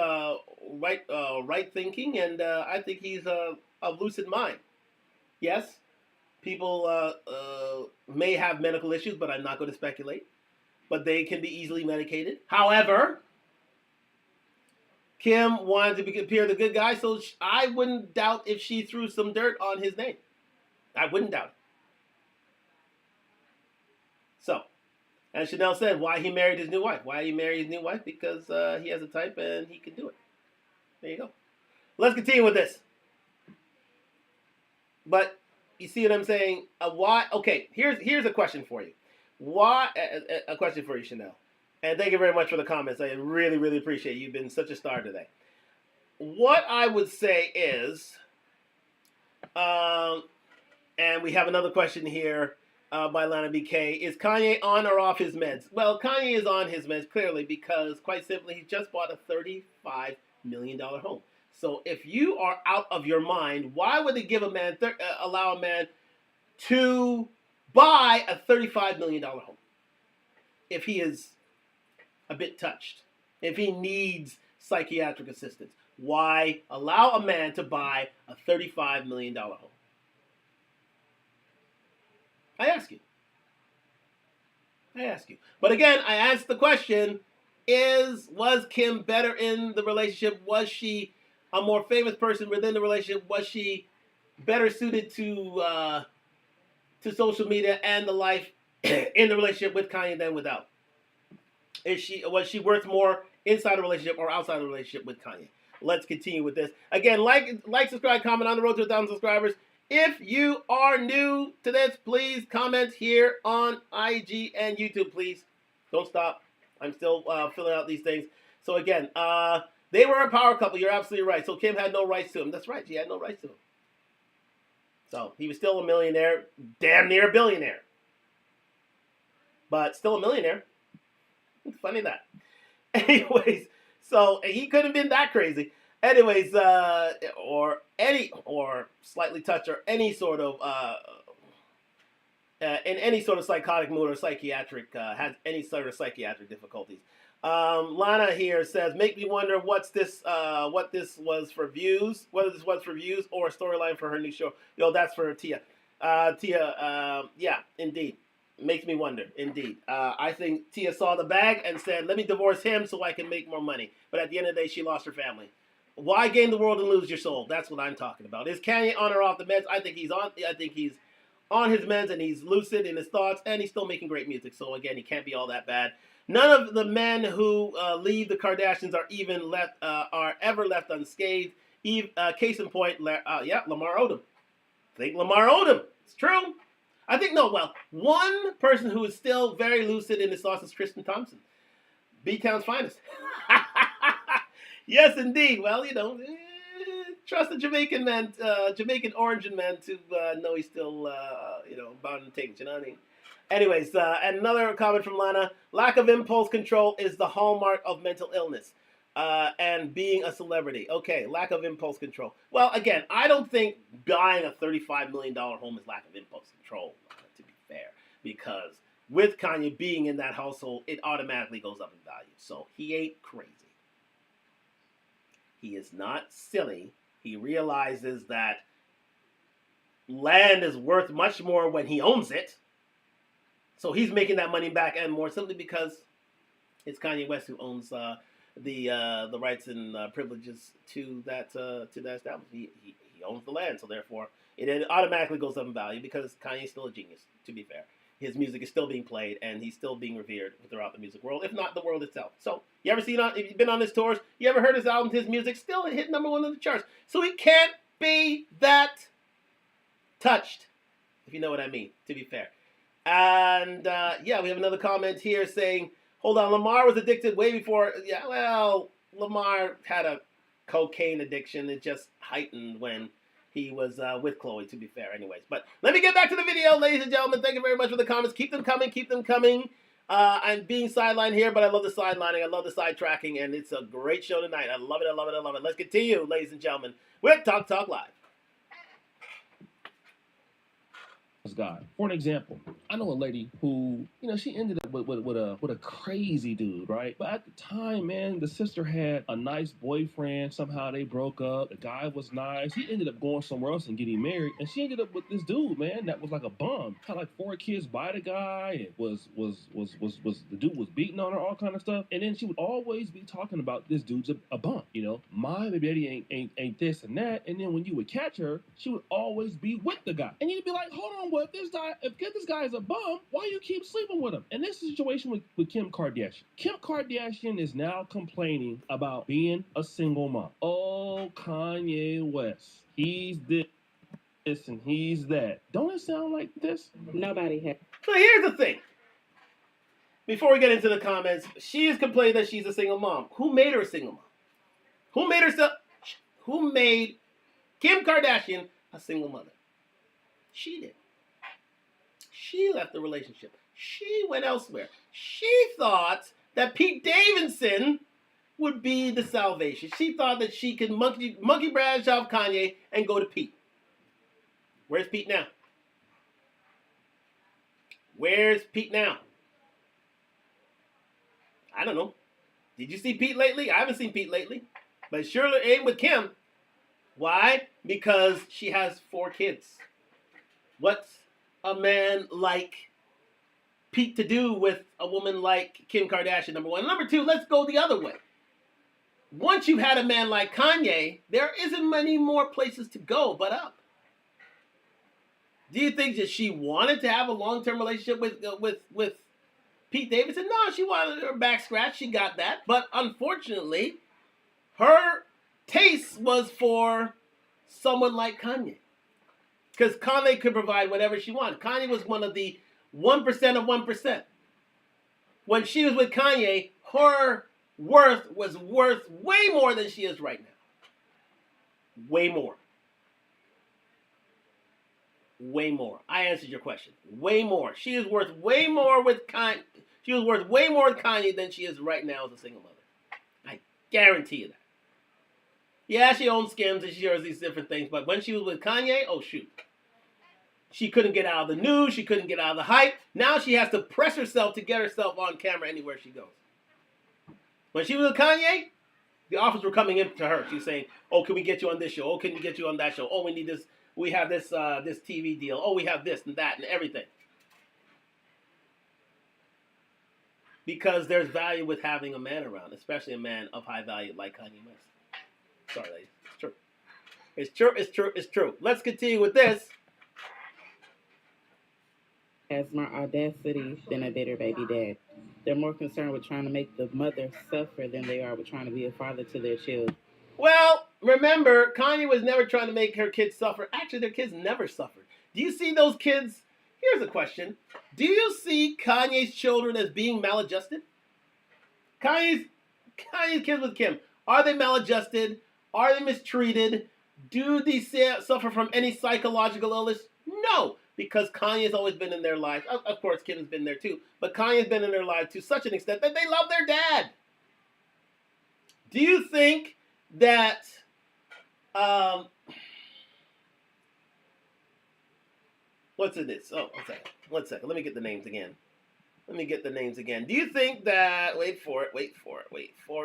right thinking, and I think he's of lucid mind. Yes, people may have medical issues, but I'm not going to speculate. But they can be easily medicated. However, Kim wanted to appear the good guy, so I wouldn't doubt if she threw some dirt on his name. I wouldn't doubt it. So, and Chanel said why he married his new wife. Why he married his new wife? Because he has a type and he can do it. There you go. Let's continue with this. But you see what I'm saying? Why? Okay, here's a question for you. Why? A question for you, Chanel. And thank you very much for the comments. I really, really appreciate it. You've been such a star today. What I would say is, and we have another question here by Lana BK. Is Kanye on or off his meds? Well, Kanye is on his meds, clearly, because quite simply, he just bought a $35 million home. So if you are out of your mind, why would they give allow a man to buy a $35 million home if he is a bit touched, if he needs psychiatric assistance? Why allow a man to buy a $35 million home? I ask you. I ask you. But again, I asked the question: was Kim better in the relationship? Was she a more famous person within the relationship? Was she better suited to social media and the life in the relationship with Kanye than without? Was she worth more inside a relationship or outside a relationship with Kanye? Let's continue with this. Again, like, subscribe, comment on the road to 1,000 subscribers. If you are new to this, please comment here on IG and YouTube, please. Don't stop. I'm still filling out these things. So again, they were a power couple. You're absolutely right. So Kim had no rights to him. That's right. She had no rights to him. So he was still a millionaire, damn near a billionaire. But still a millionaire. It's funny that. Anyways, so he couldn't have been that crazy. Anyways, or slightly touched or any sort of in any sort of psychotic mood or psychiatric has any sort of psychiatric difficulties. Lana here says, make me wonder what this was for views, whether this was for views or a storyline for her new show. Yo, that's for Tia. Yeah, indeed. Makes me wonder, indeed. I think Tia saw the bag and said, let me divorce him so I can make more money. But at the end of the day, she lost her family. Why gain the world and lose your soul? That's what I'm talking about. Is Kanye on or off the meds? I think he's on his meds and he's lucid in his thoughts and he's still making great music. So again, he can't be all that bad. None of the men who leave the Kardashians are ever left unscathed. Case in point, Lamar Odom. I think Lamar Odom. It's true. I think, one person who is still very lucid in his thoughts is Tristan Thompson. B-Town's finest. Yes, indeed. Well, trust a Jamaican man, Jamaican origin man to know he's still, bound and things, you know what I mean? Anyways, and another comment from Lana, lack of impulse control is the hallmark of mental illness and being a celebrity. Okay, lack of impulse control. Well, again, I don't think buying a $35 million home is lack of impulse control, to be fair, because with Kanye being in that household, it automatically goes up in value. So he ain't crazy. He is not silly. He realizes that land is worth much more when he owns it. So he's making that money back and more simply because it's Kanye West who owns the rights and privileges to that establishment. He owns the land, so therefore it automatically goes up in value because Kanye's still a genius. To be fair, his music is still being played and he's still being revered throughout the music world, if not the world itself. So you ever if you've been on his tours, you ever heard his albums, his music still hit #1 on the charts. So he can't be that touched, if you know what I mean. To be fair. And, we have another comment here saying, hold on, Lamar was addicted way before. Yeah, well, Lamar had a cocaine addiction. It just heightened when he was with Chloe, to be fair, anyways. But let me get back to the video, ladies and gentlemen. Thank you very much for the comments. Keep them coming. Keep them coming. I'm being sidelined here, but I love the sidelining. I love the sidetracking, and it's a great show tonight. I love it. I love it. I love it. Let's continue, ladies and gentlemen, with Talk Live. Guy. For an example, I know a lady who, she ended up with a crazy dude, right? But at the time, man, the sister had a nice boyfriend. Somehow they broke up. The guy was nice. He ended up going somewhere else and getting married, and she ended up with this dude, man, that was like a bum. Had like 4 kids by the guy. And was the dude was beating on her, all kind of stuff. And then she would always be talking about this dude's a bum. My baby daddy ain't this and that. And then when you would catch her, she would always be with the guy, and you'd be like, hold on. Well, if this guy is a bum, why you keep sleeping with him? And this is the situation with Kim Kardashian. Kim Kardashian is now complaining about being a single mom. Oh, Kanye West. He's this and he's that. Don't it sound like this? Nobody has. So here's the thing. Before we get into the comments, she is complaining that she's a single mom. Who made her a single mom? Who made Kim Kardashian a single mother? She did. She left the relationship. She went elsewhere. She thought that Pete Davidson would be the salvation. She thought that she could monkey branch off Kanye and go to Pete. Where's Pete now? Where's Pete now? I don't know. Did you see Pete lately? I haven't seen Pete lately. But surely ain't with Kim. Why? Because she has 4 kids. What's a man like Pete to do with a woman like Kim Kardashian, number one. Number two, let's go the other way. Once you've had a man like Kanye, there isn't many more places to go but up. Do you think that she wanted to have a long-term relationship with Pete Davidson? No, she wanted her back scratched. She got that. But unfortunately, her taste was for someone like Kanye. Because Kanye could provide whatever she wanted. Kanye was one of the 1% of 1%. When she was with Kanye, her worth was worth way more than she is right now. Way more. Way more. I answered your question. Way more. She is worth way more with Kanye. She was worth way more with Kanye than she is right now as a single mother. I guarantee you that. Yeah, she owns Skims and she does these different things, but when she was with Kanye, oh shoot. She couldn't get out of the news. She couldn't get out of the hype. Now she has to press herself to get herself on camera anywhere she goes. When she was with Kanye, the offers were coming in to her. She was saying, oh, can we get you on this show? Oh, can we get you on that show? Oh, we need this. We have this this TV deal. Oh, we have this and that and everything. Because there's value with having a man around, especially a man of high value like Kanye West. Sorry, ladies. It's true. It's true. It's true. It's true. Let's continue with this. Has more audacity than a bitter baby dad. They're more concerned with trying to make the mother suffer than they are with trying to be a father to their children. Well, remember, Kanye was never trying to make her kids suffer. Actually, their kids never suffered. Do you see those kids? Here's a question. Do you see Kanye's children as being maladjusted? Kanye's kids with Kim, are they maladjusted? Are they mistreated? Do they suffer from any psychological illness? No, because Kanye's always been in their lives. Of course, Kim has been there too, but Kanye's been in their lives to such an extent that they love their dad. Do you think that what's in this? Oh, one second. Let me get the names again. Do you think that, wait for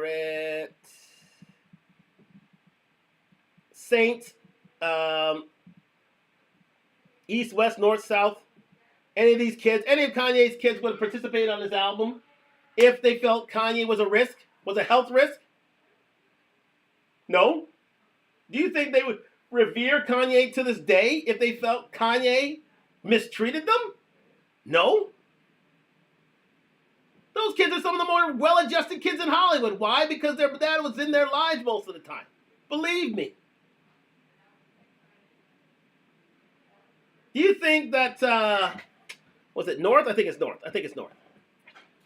it. Saint, East, West, North, South, any of Kanye's kids would have participated on this album if they felt Kanye was a health risk? No? Do you think they would revere Kanye to this day if they felt Kanye mistreated them? No? Those kids are some of the more well-adjusted kids in Hollywood. Why? Because their dad was in their lives most of the time. Believe me. Do you think that, was it North? I think it's North.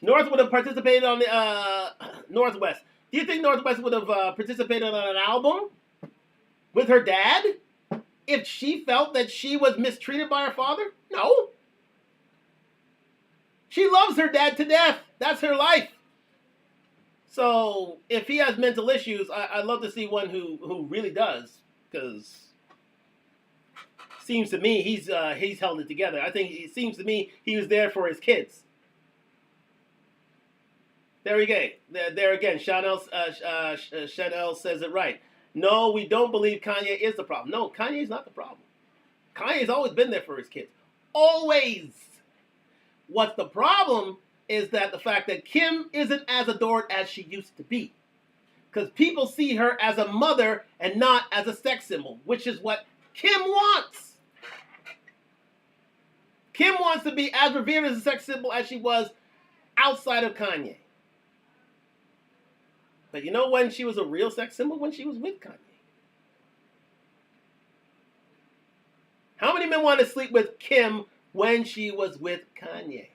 North would have participated on the, Northwest. Do you think Northwest would have participated on an album with her dad if she felt that she was mistreated by her father? No. She loves her dad to death. That's her life. So if he has mental issues, I'd love to see one who really does, because seems to me he's held it together. I think it seems to me he was there for his kids. There we go. There again, Chanel says it right. No, we don't believe Kanye is the problem. No, Kanye's not the problem. Kanye's always been there for his kids. Always. What's the problem is that the fact that Kim isn't as adored as she used to be. Because people see her as a mother and not as a sex symbol, which is what Kim wants. Kim wants to be as revered as a sex symbol as she was outside of Kanye. But you know when she was a real sex symbol? When she was with Kanye. How many men want to sleep with Kim when she was with Kanye?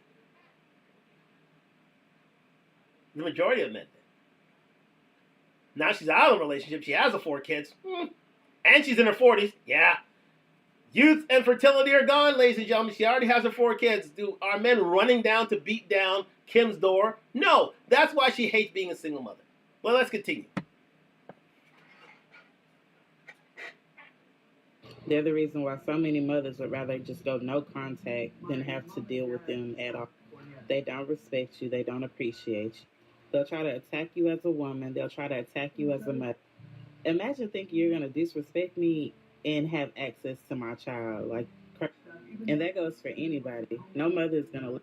The majority of men did. Now she's out of a relationship. She has 4 kids. And she's in her 40s. Yeah. Youth and fertility are gone, ladies and gentlemen. She already has her 4 kids. Are men running down to beat down Kim's door? No. That's why she hates being a single mother. Well, let's continue. They're the reason why so many mothers would rather just go no contact than have to deal with them at all. They don't respect you. They don't appreciate you. They'll try to attack you as a woman. They'll try to attack you as a mother. Imagine thinking you're going to disrespect me and have access to my child. And that goes for anybody. No mother is going to...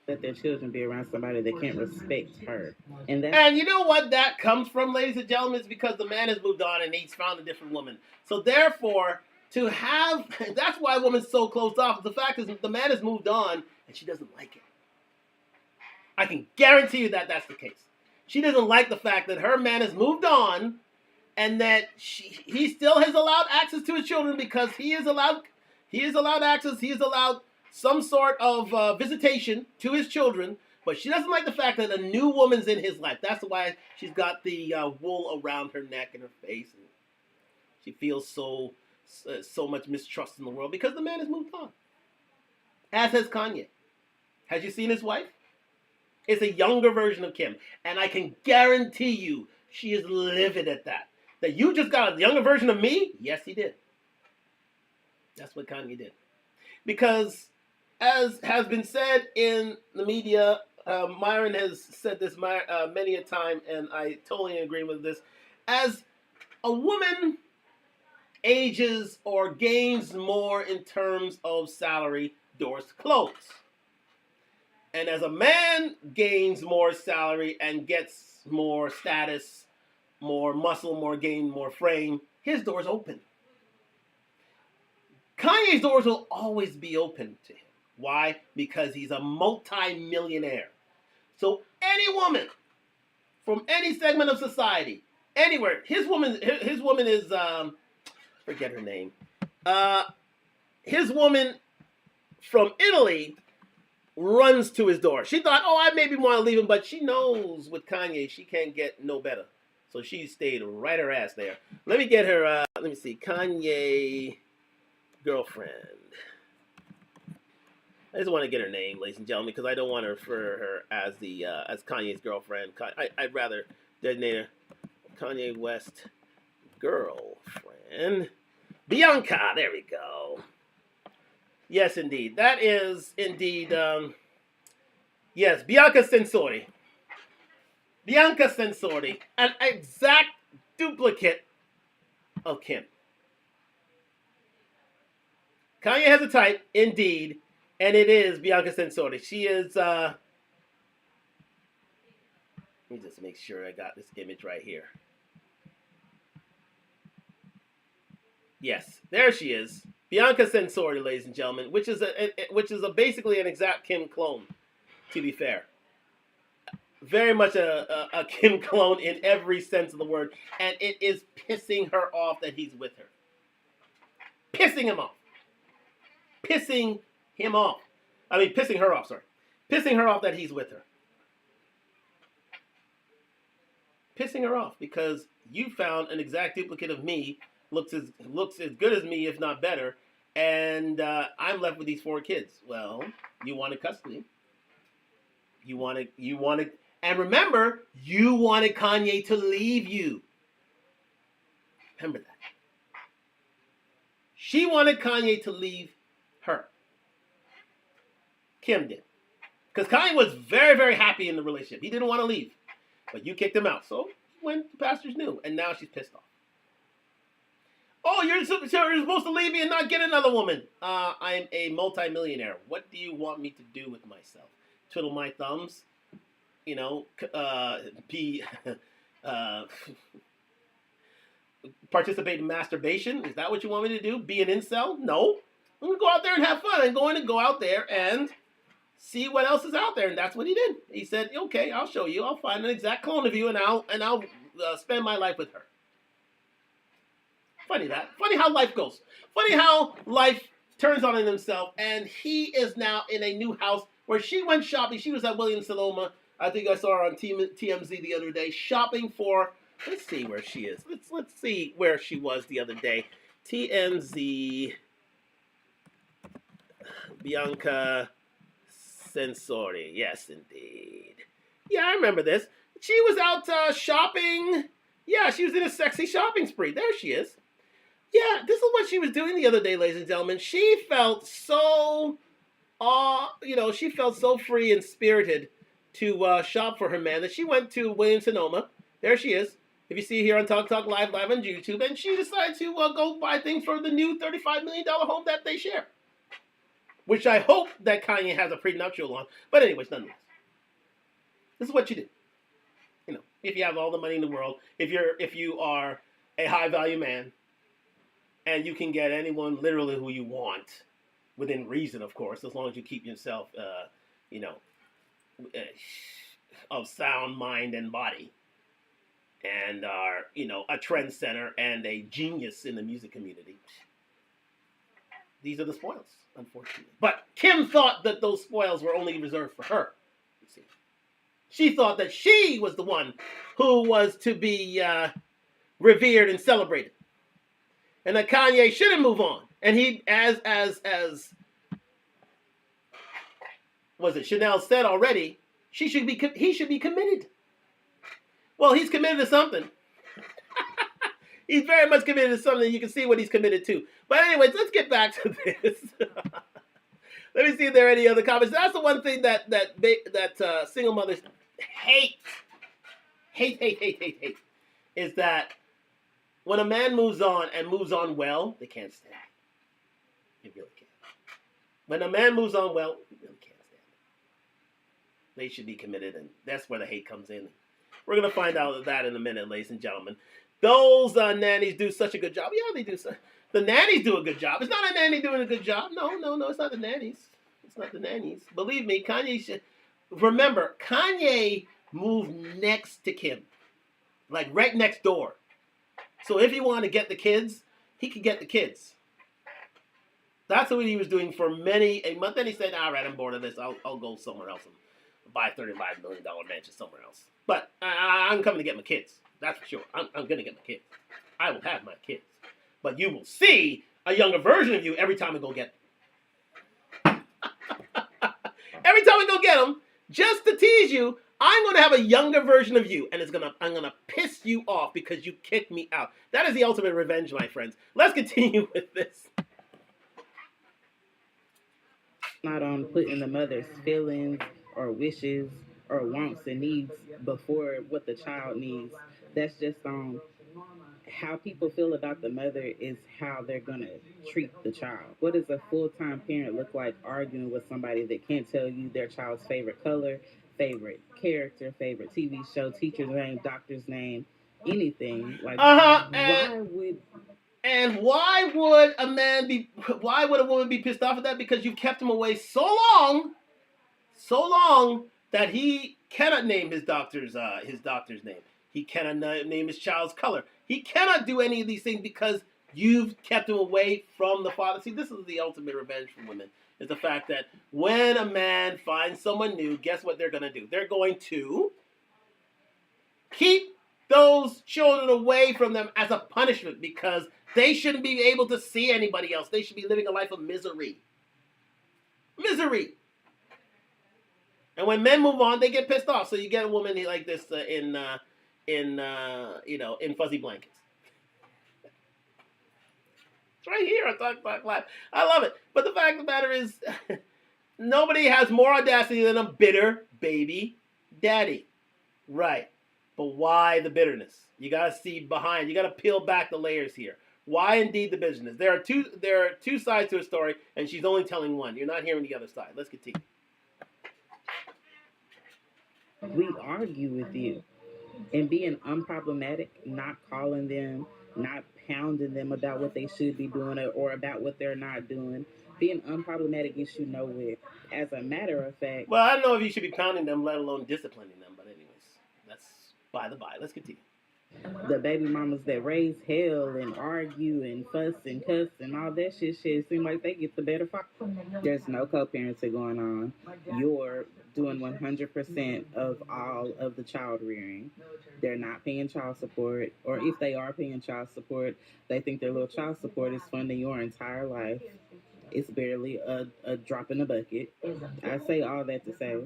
let their children be around somebody that can't respect her. And that's And you know what that comes from, ladies and gentlemen, is because the man has moved on and he's found a different woman. So therefore, to have, that's why a woman's so closed off. The fact is the man has moved on and she doesn't like it. I can guarantee you that that's the case. She doesn't like the fact that her man has moved on and that he still has allowed access to his children because he is allowed access, he is allowed some sort of visitation to his children, but she doesn't like the fact that a new woman's in his life. That's why she's got the wool around her neck and her face. And she feels so much mistrust in the world because the man has moved on. As has Kanye. Has you seen his wife? It's a younger version of Kim. And I can guarantee you she is livid at that. That you just got a younger version of me? Yes, he did. That's what Kanye did. Because, as has been said in the media, Myron has said this many a time, and I totally agree with this. As a woman ages or gains more in terms of salary, doors close. And as a man gains more salary and gets more status, more muscle, more gain, more frame, his doors open. Kanye's doors will always be open to him. Why? Because he's a multi-millionaire. So any woman from any segment of society, anywhere, his woman is forget her name. His woman from Italy runs to his door. She thought, I maybe want to leave him, but she knows with Kanye she can't get no better. So she stayed right her ass there. Let me get her, let me see, Kanye girlfriend. I just want to get her name, ladies and gentlemen, because I don't want to refer her as as Kanye's girlfriend. I'd rather designate her Kanye West girlfriend. Bianca, there we go. Yes, indeed. That is indeed, yes, Bianca Censori. Bianca Censori, an exact duplicate of Kim. Kanye has a type, indeed, and it is Bianca Censori. She is, let me just make sure I got this image right here. Yes, there she is. Bianca Censori, ladies and gentlemen, which is basically an exact Kim clone, to be fair. Very much a Kim clone in every sense of the word, and it is pissing her off that he's with her. Pissing him off. Pissing him off. I mean, pissing her off, sorry. Pissing her off that he's with her. Pissing her off because you found an exact duplicate of me, looks as good as me, if not better, and I'm left with these 4 kids. Well, you wanted custody. You wanted, and remember, you wanted Kanye to leave you. Remember that. She wanted Kanye to leave her. Kim did. Because Kanye was very, very happy in the relationship. He didn't want to leave. But you kicked him out. So when the pastors knew. And now she's pissed off. Oh, you're supposed to leave me and not get another woman. I'm a multimillionaire. What do you want me to do with myself? Twiddle my thumbs? You know, participate in masturbation? Is that what you want me to do? Be an incel? No. I'm going to go out there and have fun. I'm going to go out there and see what else is out there. And that's what he did. He said, okay, I'll show you. I'll find an exact clone of you and I'll spend my life with her. Funny how life goes. Funny how life turns on himself. And he is now in a new house where she went shopping. She was at Williams-Sonoma. I think I saw her on TMZ the other day shopping for. Let's see where she is. Let's see where she was the other day. TMZ. Bianca Censori. Yes, indeed. Yeah, I remember this. She was out shopping. Yeah, she was in a sexy shopping spree. There she is. Yeah, this is what she was doing the other day, ladies and gentlemen. She felt so, she felt so free and spirited to shop for her man that she went to Williams-Sonoma. There she is. If you see here on Talk Live on YouTube, and she decided to go buy things for the new $35 million home that they share. which I hope that Kanye has a prenuptial on. But anyways, nonetheless, this is what you do. You know, if you have all the money in the world, if you are a high value man, and you can get anyone literally who you want, within reason, of course, as long as you keep yourself, you know, of sound mind and body, and are, you know, a trend center and a genius in the music community. These are the spoils, unfortunately. But Kim thought that those spoils were only reserved for her. You see, she thought that she was the one who was to be revered and celebrated, and that Kanye shouldn't move on. And he, as was it Chanel said already, he should be committed. Well, he's committed to something. He's very much committed to something. You can see what he's committed to. But anyways, let's get back to this. Let me see if there are any other comments. That's the one thing that single mothers hate, is that when a man moves on and moves on well, they can't stand it. They really can't. When a man moves on well, they really can't stand it. They should be committed, and that's where the hate comes in. We're going to find out that in a minute, ladies and gentlemen. Those nannies do such a good job. Yeah, they do. The nannies do a good job. It's not a nanny doing a good job. No, it's not the nannies. It's not the nannies. Believe me, Kanye should... Remember, Kanye moved next to Kim. Like, right next door. So if he wanted to get the kids, he could get the kids. That's what he was doing for many a month. Then he said, all right, I'm bored of this. I'll go somewhere else and buy a $35 million mansion somewhere else. But I'm coming to get my kids. That's for sure. I'm going to get my kids. I will have my kids. But you will see a younger version of you every time I go get them. Every time I go get them, just to tease you, I'm going to have a younger version of you. And I'm going to piss you off because you kicked me out. That is the ultimate revenge, my friends. Let's continue with this. Not on putting the mother's feelings or wishes or wants and needs before what the child needs. That's just on how people feel about the mother is how they're going to treat the child. What does a full-time parent look like arguing with somebody that can't tell you their child's favorite color, favorite character, favorite TV show, teacher's name, doctor's name, anything? Like, why would a woman be pissed off at that? Because you've kept him away so long that he cannot name his doctor's name. He cannot name his child's color. He cannot do any of these things because you've kept him away from the father. See, this is the ultimate revenge for women, is the fact that when a man finds someone new, guess what they're going to do? They're going to keep those children away from them as a punishment because they shouldn't be able to see anybody else. They should be living a life of misery. Misery. And when men move on, they get pissed off. So you get a woman like this in fuzzy blankets. It's right here on Talk Live. I love it. But the fact of the matter is, nobody has more audacity than a bitter baby daddy. Right. But why the bitterness? You got to see behind. You got to peel back the layers here. Why indeed the bitterness? There are two sides to a story, and she's only telling one. You're not hearing the other side. Let's continue. We argue with you. And being unproblematic, not calling them, not pounding them about what they should be doing or about what they're not doing. Being unproblematic gets you nowhere. As a matter of fact... Well, I don't know if you should be pounding them, let alone disciplining them. But anyways, that's by the by. Let's continue. The baby mamas that raise hell and argue and fuss and cuss and all that shit seem like they get the better fuck. There's no co-parenting going on. You're doing 100% of all of the child rearing. They're not paying child support, or if they are paying child support, they think their little child support is funding your entire life. It's barely a drop in the bucket. I say all that to say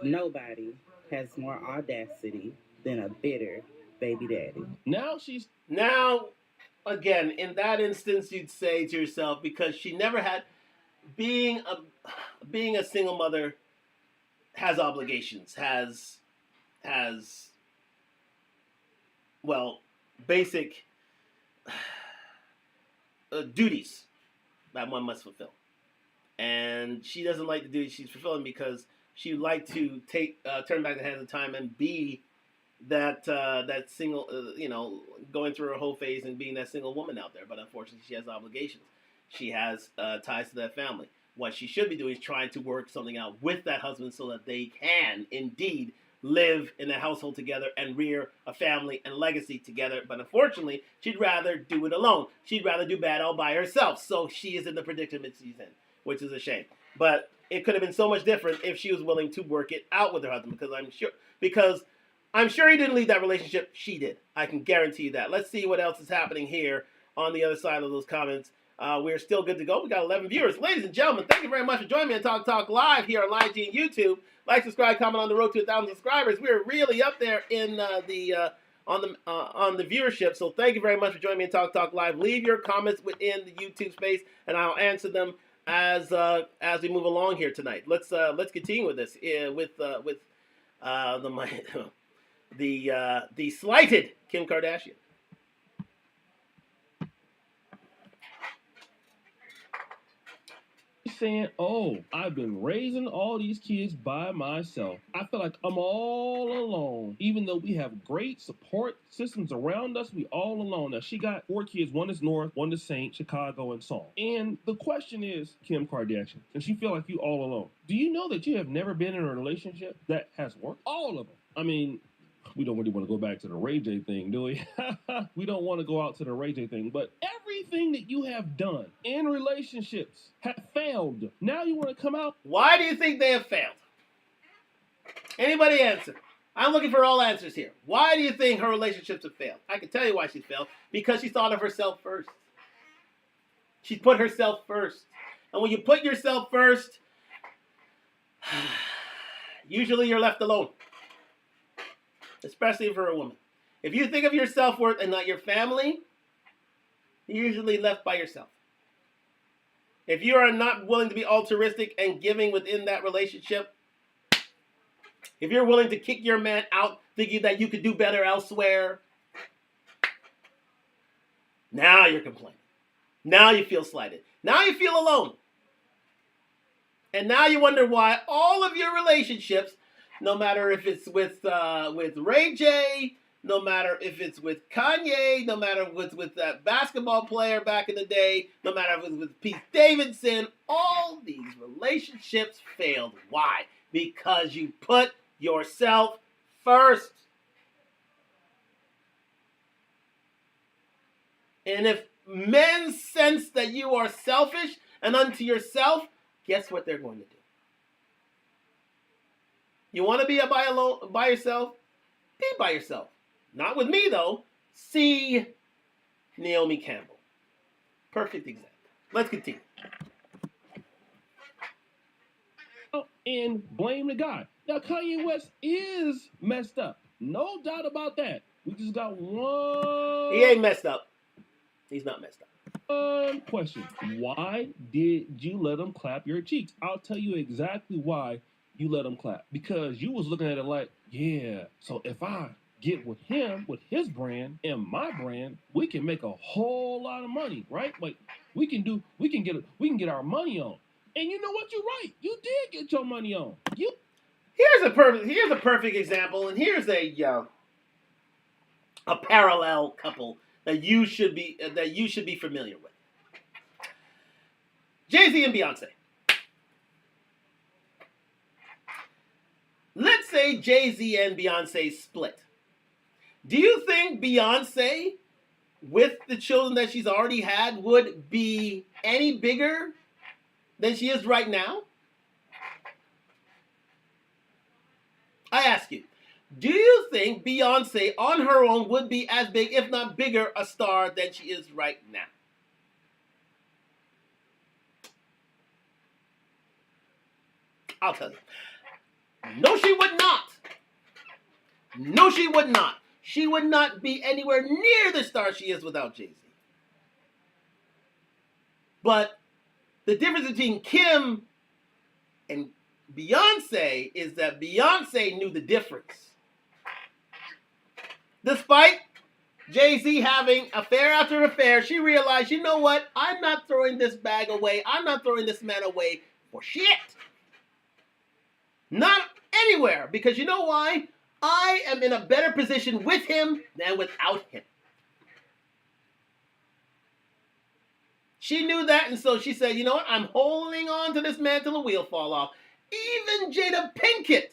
nobody has more audacity than a bitter baby daddy. Now, again, in that instance, you'd say to yourself, because she never had, being a single mother has obligations, has basic duties that one must fulfill. and she doesn't like the duty she's fulfilling because she would like to turn back the hands of time and be that single, going through her whole phase and being that single woman out there. But unfortunately, she has obligations. She has ties to that family. What she should be doing is trying to work something out with that husband so that they can indeed live in a household together and rear a family and legacy together. But unfortunately, she'd rather do it alone. She'd rather do bad all by herself. So she is in the predicament she's in, which is a shame. But it could have been so much different if she was willing to work it out with her husband, because I'm sure he didn't leave that relationship. She did. I can guarantee you that. Let's see what else is happening here on the other side of those comments. We're still good to go. We got 11 viewers. Ladies and gentlemen, thank you very much for joining me on Talk Live here on Live and YouTube. Like, subscribe, comment on the road to 1,000 subscribers. We're really up there in on the viewership. So thank you very much for joining me on Talk Live. Leave your comments within the YouTube space, and I'll answer them as we move along here tonight. Let's continue with this with the slighted Kim Kardashian. Saying, oh, I've been raising all these kids by myself. I feel like I'm all alone. Even though we have great support systems around us, we all alone. Now, she got 4 kids. One is North, one is Saint, Chicago, and Saul. And the question is, Kim Kardashian, does she feel like you all alone? Do you know that you have never been in a relationship that has worked? All of them. I mean, we don't really want to go back to the Ray J thing, do we? We don't want to go out to the Ray J thing, but everything that you have done in relationships have failed. Now you want to come out. Why do you think they have failed? Anybody answer? I'm looking for all answers here. Why do you think her relationships have failed? I can tell you why she failed. Because she thought of herself first. She put herself first. And when you put yourself first, usually you're left alone. Especially for a woman. If you think of your self-worth and not your family, you're usually left by yourself. If you are not willing to be altruistic and giving within that relationship, if you're willing to kick your man out thinking that you could do better elsewhere, now you're complaining. Now you feel slighted. Now you feel alone. And now you wonder why all of your relationships, no matter if it's with Ray J, no matter if it's with Kanye, no matter if it's with that basketball player back in the day, no matter if it's with Pete Davidson, all these relationships failed. Why? Because you put yourself first. And if men sense that you are selfish and unto yourself, guess what they're going to do? You want to be by yourself? Be by yourself. Not with me, though. See Naomi Campbell. Perfect example. Let's continue. And blame the guy. Now, Kanye West is messed up. No doubt about that. We just got one... He ain't messed up. He's not messed up. One question. Why did you let him clap your cheeks? I'll tell you exactly why you let him clap. Because you was looking at it like, yeah, so if I get with him, with his brand and my brand, we can make a whole lot of money, right? Like we can get our money on. And you know what? You're right. You did get your money on. Here's a perfect example, and here's a parallel couple that you should be familiar with. Jay-Z and Beyonce. Let's say Jay-Z and Beyonce split. Do you think Beyonce, with the children that she's already had, would be any bigger than she is right now? I ask you, do you think Beyonce on her own would be as big, if not bigger, a star than she is right now? I'll tell you. No, she would not. No, she would not. She would not be anywhere near the star she is without Jay-Z. But the difference between Kim and Beyonce is that Beyonce knew the difference. Despite Jay-Z having affair after affair, she realized, you know what? I'm not throwing this bag away. I'm not throwing this man away for shit. Not anywhere. Because you know why? I am in a better position with him than without him. She knew that, and so she said, you know what? I'm holding on to this man till the wheel fall off. Even Jada Pinkett,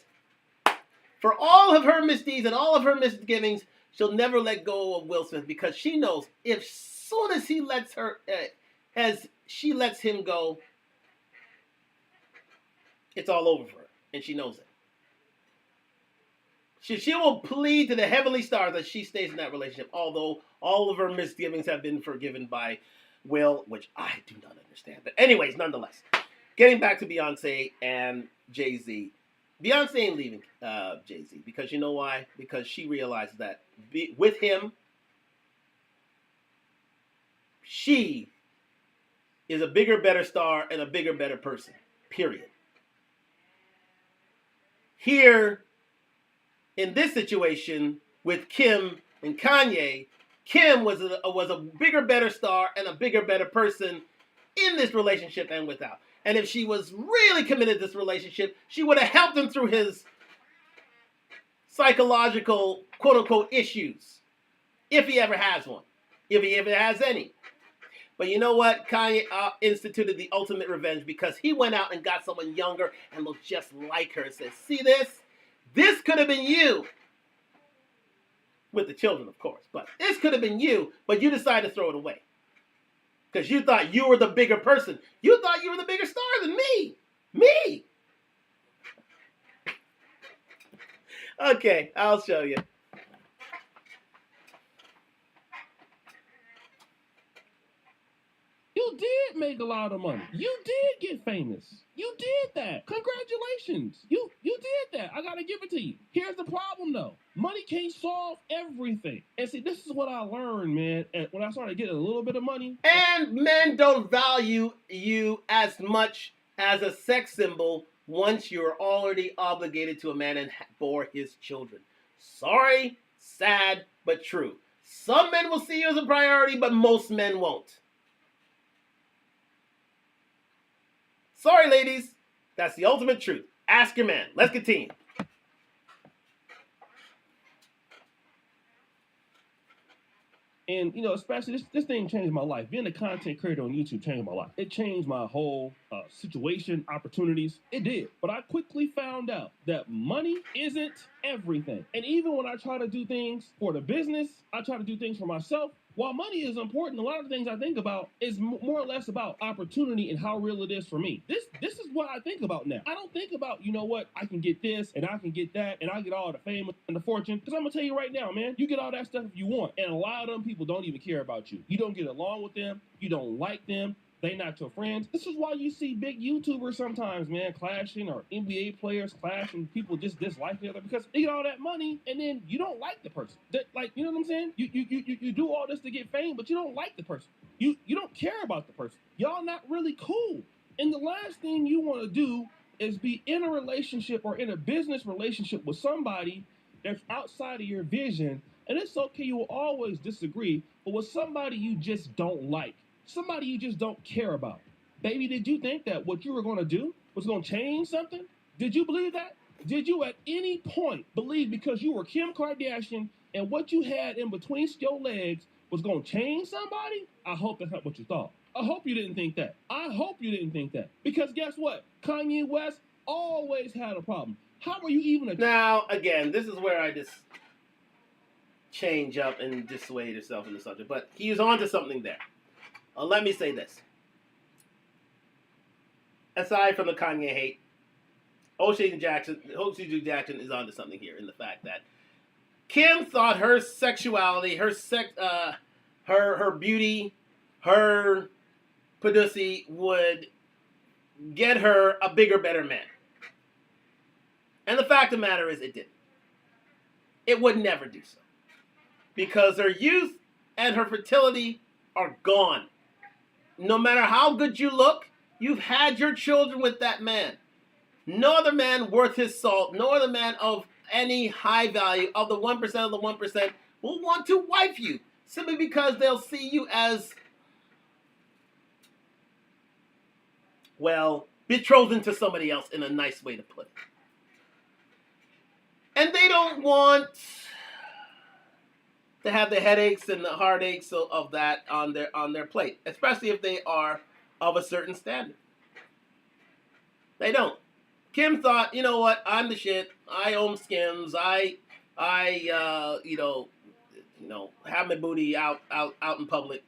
for all of her misdeeds and all of her misgivings, she'll never let go of Will Smith because she knows if soon as he lets her, as she lets him go, it's all over for her, and she knows it. She will plead to the heavenly stars that she stays in that relationship, although all of her misgivings have been forgiven by Will, which I do not understand. But anyways, nonetheless, getting back to Beyonce and Jay-Z. Beyonce ain't leaving Jay-Z because you know why? Because she realized that with him, she is a bigger, better star and a bigger, better person. Period. Here, in this situation with Kim and Kanye, Kim was a bigger, better star and a bigger, better person in this relationship and without. And if she was really committed to this relationship, she would have helped him through his psychological, quote-unquote, issues. If he ever has one. If he ever has any. But you know what? Kanye instituted the ultimate revenge because he went out and got someone younger and looked just like her and said, see this? This could have been you. With the children, of course. But this could have been you, but you decided to throw it away. Because you thought you were the bigger person. You thought you were the bigger star than me. Me! Okay, I'll show you. You did make a lot of money. You did get famous. You did that. Congratulations. You did that. I gotta give it to you. Here's the problem though. Money can't solve everything. And see, this is what I learned, man, when I started getting a little bit of money. And men don't value you as much as a sex symbol once you're already obligated to a man and bore his children. Sorry, sad, but true. Some men will see you as a priority, but most men won't. Sorry, ladies. That's the ultimate truth. Ask your man. Let's continue. And, you know, especially this thing changed my life. Being a content creator on YouTube changed my life. It changed my whole situation, opportunities. It did. But I quickly found out that money isn't everything. And even when I try to do things for the business, I try to do things for myself. While money is important, a lot of the things I think about is more or less about opportunity and how real it is for me. This is what I think about now. I don't think about, you know what, I can get this and I can get that and I get all the fame and the fortune. Because I'm going to tell you right now, man, you get all that stuff if you want. And a lot of them people don't even care about you. You don't get along with them. You don't like them. They not your friends. This is why you see big YouTubers sometimes, man, clashing, or NBA players clashing. People just dislike each other because they get all that money and then you don't like the person. Like, you know what I'm saying? You do all this to get fame, but you don't like the person. You don't care about the person. Y'all not really cool. And the last thing you want to do is be in a relationship or in a business relationship with somebody that's outside of your vision. And it's okay, you will always disagree, but with somebody you just don't like. Somebody you just don't care about. Baby, did you think that what you were going to do was going to change something? Did you believe that? Did you at any point believe because you were Kim Kardashian and what you had in between your legs was going to change somebody? I hope that's not what you thought. I hope you didn't think that. I hope you didn't think that. Because guess what? Kanye West always had a problem. How are you even Now, again, this is where I just change up and dissuade yourself in the subject. But he was onto something there. Let me say this. Aside from the Kanye hate, O.J. Jackson is onto something here in the fact that Kim thought her sexuality, her beauty, her pussy would get her a bigger, better man. And the fact of the matter is it didn't. It would never do so. Because her youth and her fertility are gone. No matter how good you look, you've had your children with that man. No other man worth his salt, no other man of any high value of the 1% of the 1% will want to wife you simply because they'll see you as, well, betrothed to somebody else, in a nice way to put it. And they don't want to have the headaches and the heartaches of that on their plate, especially if they are of a certain standard. They don't. Kim thought, you know what? I'm the shit. I own Skims. I have my booty out in public.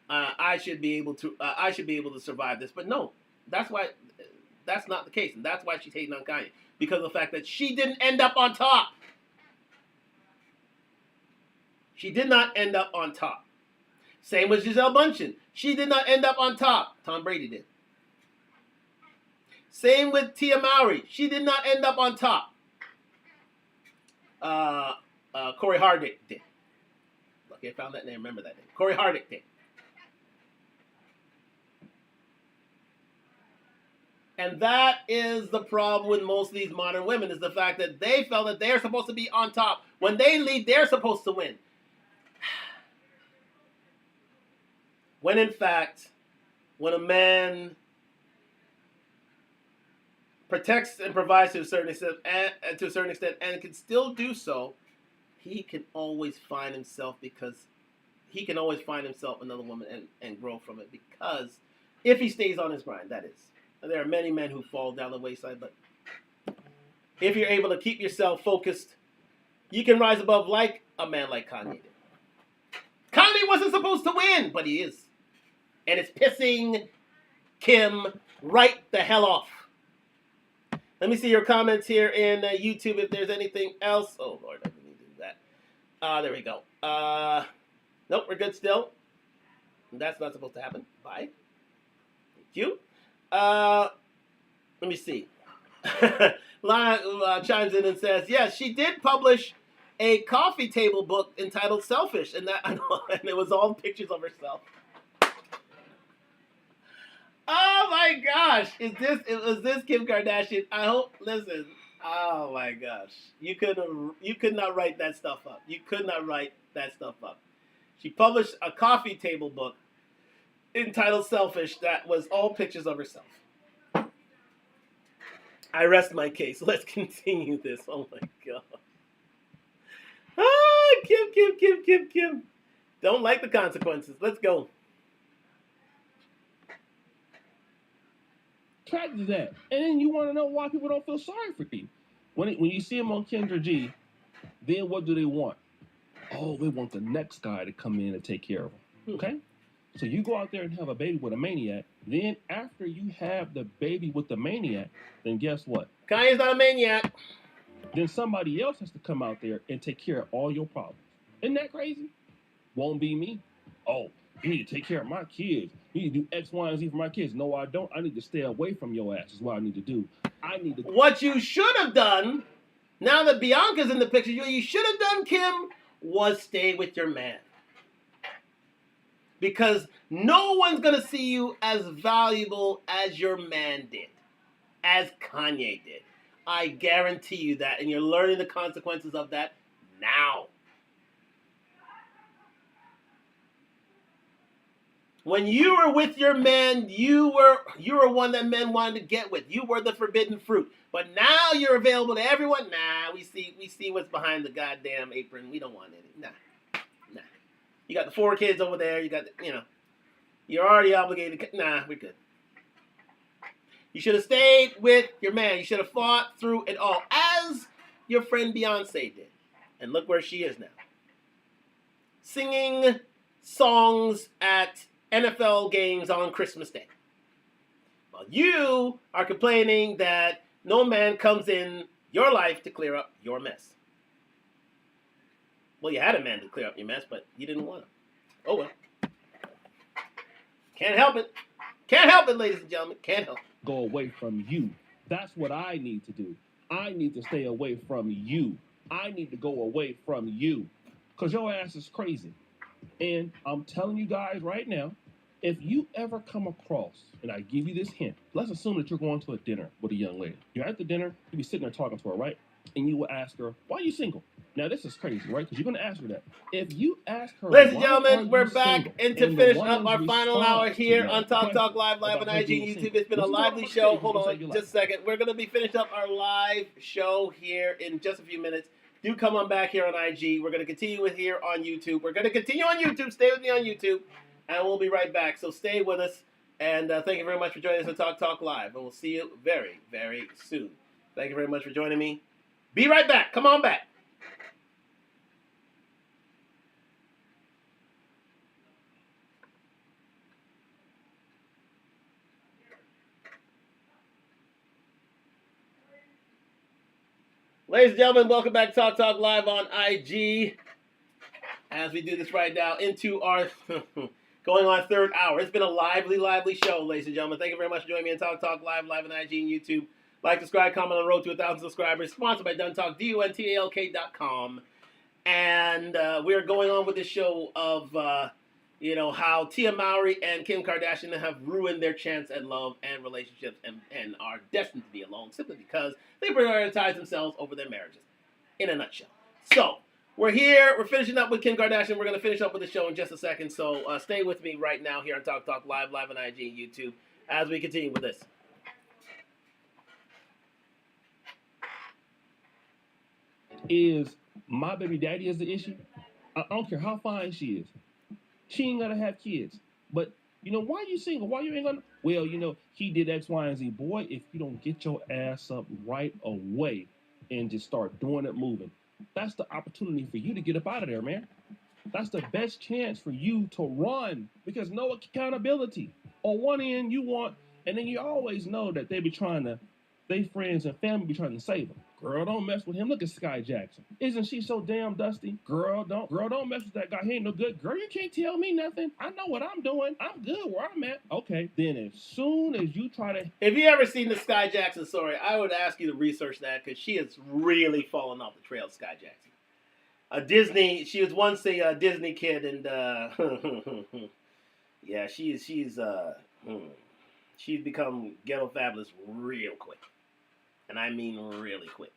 I should be able to survive this. But no, that's not the case, and that's why she's hating on Kanye, because of the fact that she didn't end up on top. She did not end up on top. Same with Gisele Bündchen. She did not end up on top. Tom Brady did. Same with Tia Mowry. She did not end up on top. Corey Hardwick did. Lucky I found that name. Remember that name. Corey Hardwick did. And that is the problem with most of these modern women, is the fact that they felt that they're supposed to be on top. When they lead, they're supposed to win. When in fact, when a man protects and provides to a certain extent, and can still do so, he can always find himself another woman and grow from it, because if he stays on his grind, that is. There are many men who fall down the wayside, but if you're able to keep yourself focused, you can rise above like a man like Kanye did. Kanye wasn't supposed to win, but he is. And it's pissing Kim right the hell off. Let me see your comments here in YouTube if there's anything else. Oh, Lord, I didn't do that. There we go. Nope, we're good still. That's not supposed to happen. Bye. Thank you. Let me see. Lana chimes in and says, yes, she did publish a coffee table book entitled Selfish, and and it was all pictures of herself. Oh my gosh. Was this Kim Kardashian? I hope, listen. Oh my gosh. You could not write that stuff up. You could not write that stuff up. She published a coffee table book entitled Selfish that was all pictures of herself. I rest my case. Let's continue this. Oh my God. Kim. Don't like the consequences. Let's go. Track to that. And then you want to know why people don't feel sorry for you. When you see them on Kendra G, then what do they want? Oh, they want the next guy to come in and take care of them. Okay? So you go out there and have a baby with a maniac. Then after you have the baby with the maniac, then guess what? Kanye's not a maniac. Then somebody else has to come out there and take care of all your problems. Isn't that crazy? Won't be me. Oh, you need to take care of my kids. You need to do X, Y, and Z for my kids. No, I don't. I need to stay away from your ass is what I need to do. What you should have done, now that Bianca's in the picture, you should have done, Kim, was stay with your man. Because no one's going to see you as valuable as your man did. As Kanye did. I guarantee you that. And you're learning the consequences of that now. When you were with your man, you were one that men wanted to get with. You were the forbidden fruit. But now you're available to everyone. Nah, we see what's behind the goddamn apron. We don't want any. Nah. You got the 4 kids over there. You got, you're already obligated. Nah, we're good. You should have stayed with your man. You should have fought through it all, as your friend Beyonce did. And look where she is now. Singing songs at NFL games on Christmas Day. While you are complaining that no man comes in your life to clear up your mess. Well, you had a man to clear up your mess, but you didn't want him. Oh well. Can't help it. Can't help it, ladies and gentlemen. Can't help it. Go away from you. That's what I need to do. I need to stay away from you. I need to go away from you. Because your ass is crazy. And I'm telling you guys right now, if you ever come across, and I give you this hint, let's assume that you're going to a dinner with a young lady. You're at the dinner, you be sitting there talking to her, right? And you will ask her, why are you single? Now this is crazy, right? Because you're gonna ask her that. If you ask her, Ladies and why are gentlemen, you we're back single? and to And the finish up woman's our final hour response to here that on Talk question Live on about her IG being and YouTube. single. It's been a What you talking lively about show. today? Hold You say on you just a second. We're going to be finished up our live show here in just a few minutes. Do come on back here on IG. We're going to continue with here on YouTube. We're going to continue on YouTube. Stay with me on YouTube, and we'll be right back. So stay with us, and thank you very much for joining us on Talk Live, and we'll see you very, very soon. Thank you very much for joining me. Be right back. Come on back. Ladies and gentlemen, welcome back to Talk Live on IG. As we do this right now into our going on third hour. It's been a lively show, ladies and gentlemen. Thank you very much for joining me on Talk Live on IG and YouTube. Like, subscribe, comment on the road to 1,000 subscribers. Sponsored by Duntalk, DUNTALK.com. And we're going on with this show of, how Tia Mowry and Kim Kardashian have ruined their chance at love and relationships and are destined to be alone simply because they prioritize themselves over their marriages. In a nutshell. So, we're here. We're finishing up with Kim Kardashian. We're going to finish up with the show in just a second. So, stay with me right now here on Talk Live on IG and YouTube as we continue with this. Is my baby daddy is the issue? I don't care how fine she is. She ain't gonna have kids. But why are you single? Why you ain't gonna? Well, he did X, Y, and Z. Boy, if you don't get your ass up right away and just start doing it, moving, that's the opportunity for you to get up out of there, man. That's the best chance for you to run because no accountability. On one end, you want, and then you always know that they friends and family be trying to save them. Girl, don't mess with him. Look at Sky Jackson. Isn't she so damn dusty? Girl, don't mess with that guy. He ain't no good. Girl, you can't tell me nothing. I know what I'm doing. I'm good where I'm at. Okay, then as soon as you try to... If you ever seen the Sky Jackson story, I would ask you to research that because she has really fallen off the trail of Sky Jackson. She was once a Disney kid, and yeah, she's become ghetto fabulous real quick. And I mean really quick.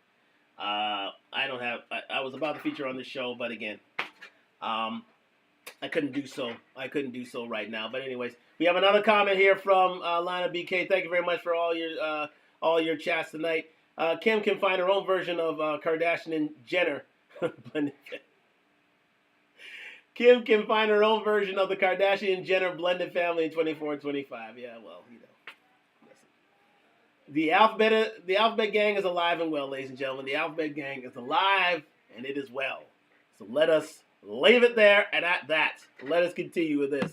I was about to feature on this show, but again, I couldn't do so. Right now. But anyways, we have another comment here from Lana BK. Thank you very much for all your chats tonight. Kim can find her own version of Kardashian and Jenner. Kim can find her own version of the Kardashian Jenner blended family in 24 and 25. Yeah, well, The alphabet gang is alive and well, ladies and gentlemen. The alphabet gang is alive and it is well. So let us leave it there and at that. Let us continue with this.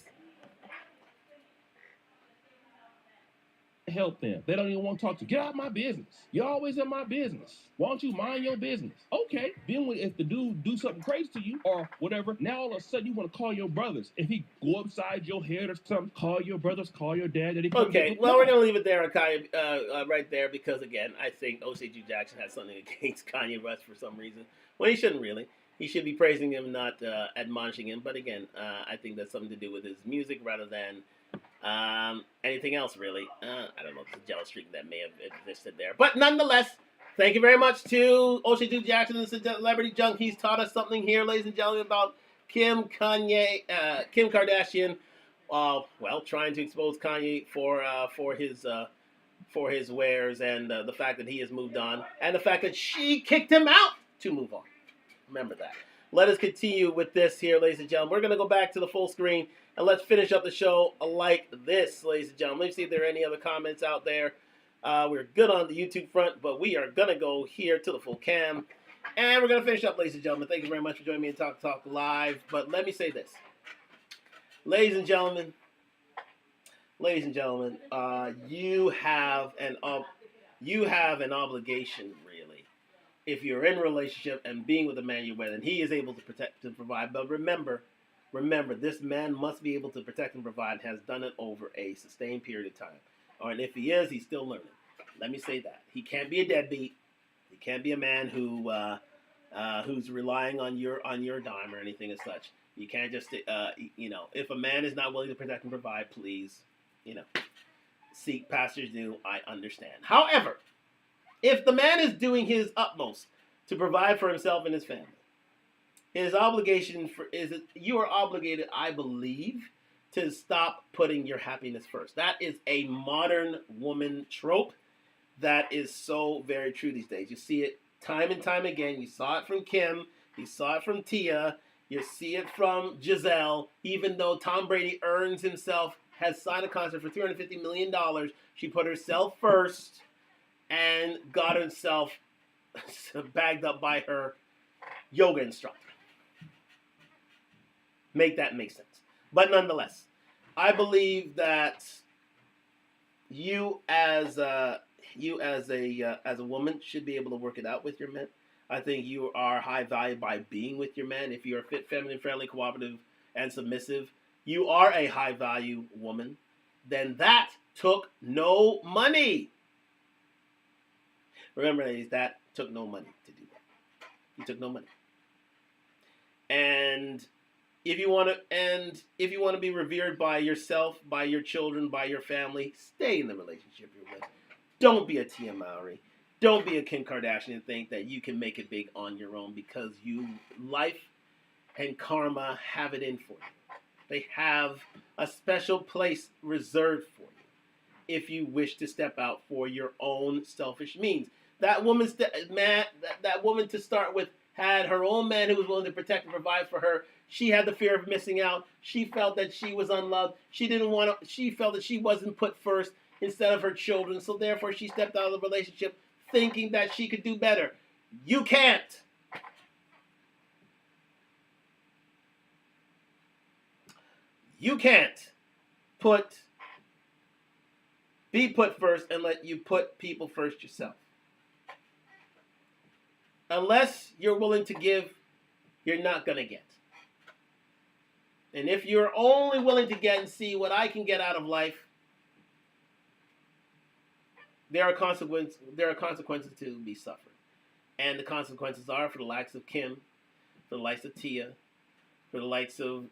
Help them. They don't even want to talk to you. Get out of my business. You're always in my business. Why don't you mind your business? Okay. Then if the dude do something crazy to you or whatever, now all of a sudden you want to call your brothers. If he go upside your head or something, call your brothers, call your dad. Okay. Well, we're going to leave it there on Kanye, right there because, again, I think OCG Jackson has something against Kanye West for some reason. Well, he shouldn't really. He should be praising him, not admonishing him. But, again, I think that's something to do with his music rather than anything else, really. I don't know, the jealous streak that may have existed there. But nonetheless, thank you very much to OC2 Jackson and Celebrity Junk. He's taught us something here, ladies and gentlemen, about Kim Kardashian. Trying to expose Kanye for his wares and the fact that he has moved on and the fact that she kicked him out to move on. Remember that. Let us continue with this here, ladies and gentlemen. We're going to go back to the full screen and let's finish up the show like this, ladies and gentlemen. Let me see if there are any other comments out there. We're good on the YouTube front, but we are going to go here to the full cam. And we're going to finish up, ladies and gentlemen. Thank you very much for joining me in Talk Live. But let me say this. Ladies and gentlemen, you have an obligation, really, if you're in a relationship and being with a man you're with, and he is able to protect and provide. But remember, this man must be able to protect and provide and has done it over a sustained period of time. And if he is, he's still learning. Let me say that. He can't be a deadbeat. He can't be a man who's relying on your dime or anything as such. You can't just, if a man is not willing to protect and provide, please, seek pastors do. I understand. However, if the man is doing his utmost to provide for himself and his family, His obligation you are obligated, I believe, to stop putting your happiness first. That is a modern woman trope that is so very true these days. You see it time and time again. You saw it from Kim. You saw it from Tia. You see it from Giselle. Even though Tom Brady has signed a contract for $350 million, she put herself first and got herself bagged up by her yoga instructor. Make that make sense. But nonetheless, I believe that you as a woman should be able to work it out with your men. I think you are high value by being with your men. If you are fit, feminine, friendly, cooperative, and submissive, you are a high value woman. Then that took no money. Remember, ladies, that took no money to do that. You took no money. And if you want to be revered by yourself, by your children, by your family, stay in the relationship you're with. Don't be a Tia Mowry. Don't be a Kim Kardashian and think that you can make it big on your own, because life and karma have it in for you. They have a special place reserved for you if you wish to step out for your own selfish means. That woman to start with had her own man who was willing to protect and provide for her. She had the fear of missing out. She felt that she was unloved. She felt that she wasn't put first instead of her children. So therefore she stepped out of the relationship thinking that she could do better. You can't. You can't be put first and let you put people first yourself. Unless you're willing to give, you're not going to get. And if you're only willing to get and see what I can get out of life, there are consequences to be suffered. And the consequences are for the likes of Kim, for the likes of Tia, for the likes of,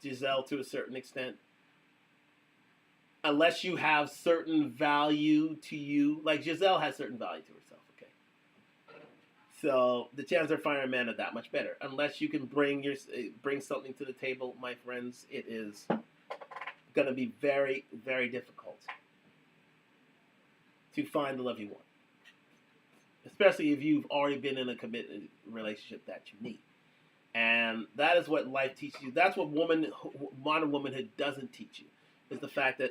Giselle to a certain extent. Unless you have certain value to you, like Giselle has certain value to herself, okay? So the chances of finding a man are that much better. Unless you can bring something to the table, my friends, it is going to be very, very difficult to find the love you want. Especially if you've already been in a committed relationship that you need. And that is what life teaches you. That's what modern womanhood doesn't teach you. Is the fact that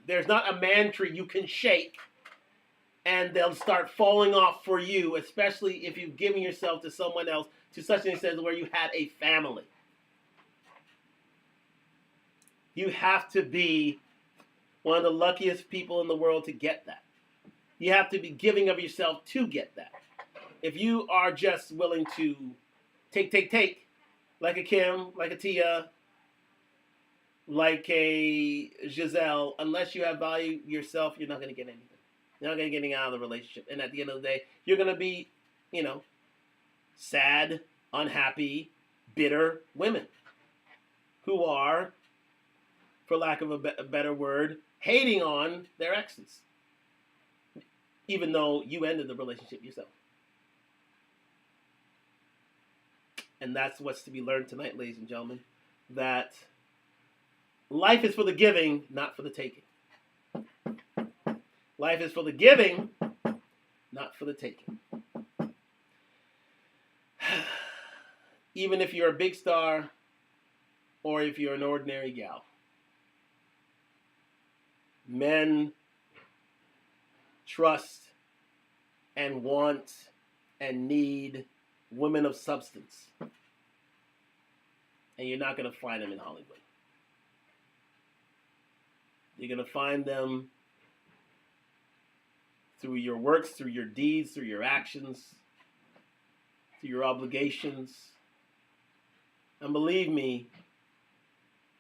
there's not a man tree you can shake and they'll start falling off for you, especially if you've given yourself to someone else to such an extent where you had a family. You have to be one of the luckiest people in the world to get that. You have to be giving of yourself to get that. If you are just willing to take, like a Kim, like a Tia, like a Giselle, unless you have value yourself, you're not going to get anything. You're not going to get anything out of the relationship. And at the end of the day, you're going to be, sad, unhappy, bitter women who are, for lack of a better word, hating on their exes, even though you ended the relationship yourself. And that's what's to be learned tonight, ladies and gentlemen, that life is for the giving, not for the taking. Life is for the giving, not for the taking. Even if you're a big star or if you're an ordinary gal. Men trust and want and need women of substance. And you're not going to find them in Hollywood. You're going to find them through your works, through your deeds, through your actions, through your obligations. And believe me,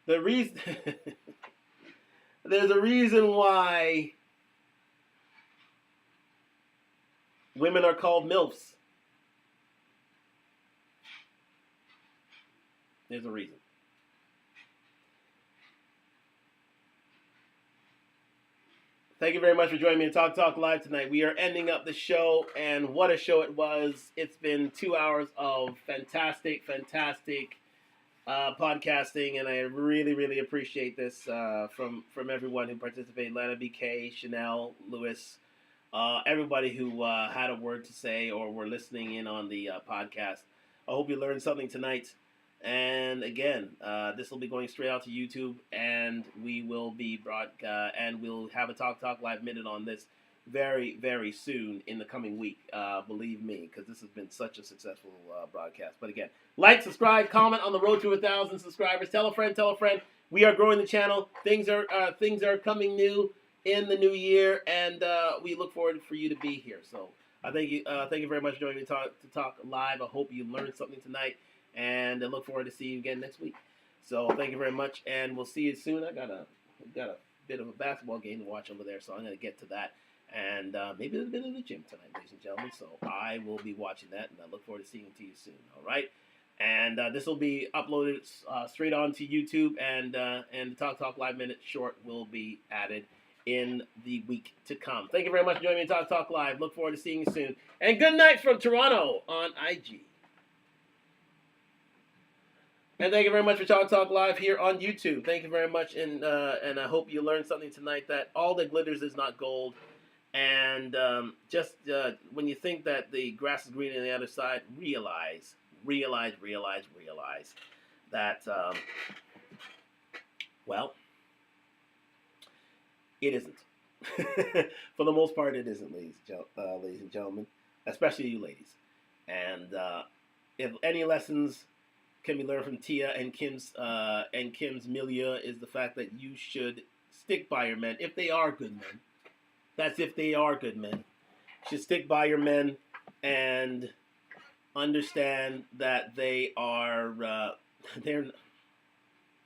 there's a reason why women are called MILFs. There's a reason. Thank you very much for joining me on Talk Live tonight. We are ending up the show, and what a show it was. It's been 2 hours of fantastic podcasting, and I really, really appreciate this from everyone who participated. Lana BK, Chanel, Lewis, everybody who had a word to say or were listening in on the podcast. I hope you learned something tonight. And again, this will be going straight out to YouTube, and we will be and we'll have a Talk Live minute on this very, very soon in the coming week. Believe me, because this has been such a successful broadcast. But again, like, subscribe, comment on the road to 1,000 subscribers. Tell a friend. We are growing the channel. Things are coming new in the new year, and we look forward for you to be here. So I thank you very much for joining me to talk live. I hope you learned something tonight. And I look forward to seeing you again next week. So thank you very much, and we'll see you soon. I got a bit of a basketball game to watch over there, so I'm going to get to that. And maybe a bit of the gym tonight, ladies and gentlemen. So I will be watching that, and I look forward to seeing you soon. All right? And this will be uploaded straight on to YouTube, and the Talk Live Minute short will be added in the week to come. Thank you very much for joining me on Talk Live. Look forward to seeing you soon. And good night from Toronto on IG. And thank you very much for Talk Live here on YouTube. Thank you very much, and I hope you learned something tonight, that all that glitters is not gold. And just when you think that the grass is green on the other side, realize that, well, it isn't. For the most part, it isn't, ladies and gentlemen, especially you ladies. And if any lessons can be learned from Tia and Kim's milieu, is the fact that you should stick by your men if they are good men. That's if they are good men. You should stick by your men and understand that they are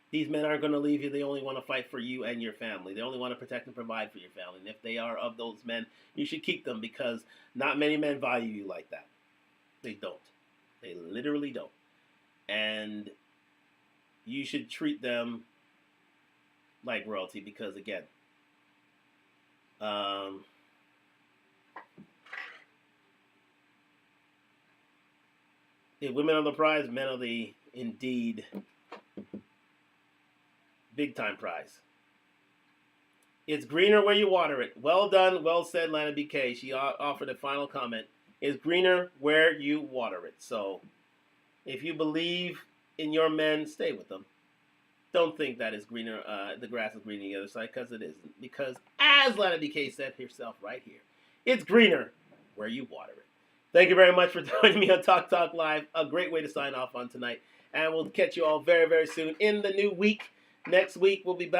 these men aren't going to leave you. They only want to fight for you and your family. They only want to protect and provide for your family. And if they are of those men, you should keep them, because not many men value you like that. They don't. They literally don't. And you should treat them like royalty, because again, if women are the prize, men are the indeed big time prize. It's greener where you water it. Well done, well said, Lana BK. She offered a final comment. It's greener where you water it. So if you believe in your men, stay with them. Don't think that it's greener, the grass is greener on the other side, because it isn't. Because, as Lana BK said herself right here, it's greener where you water it. Thank you very much for joining me on Talk Live. A great way to sign off on tonight. And we'll catch you all very, very soon in the new week. Next week, we'll be back.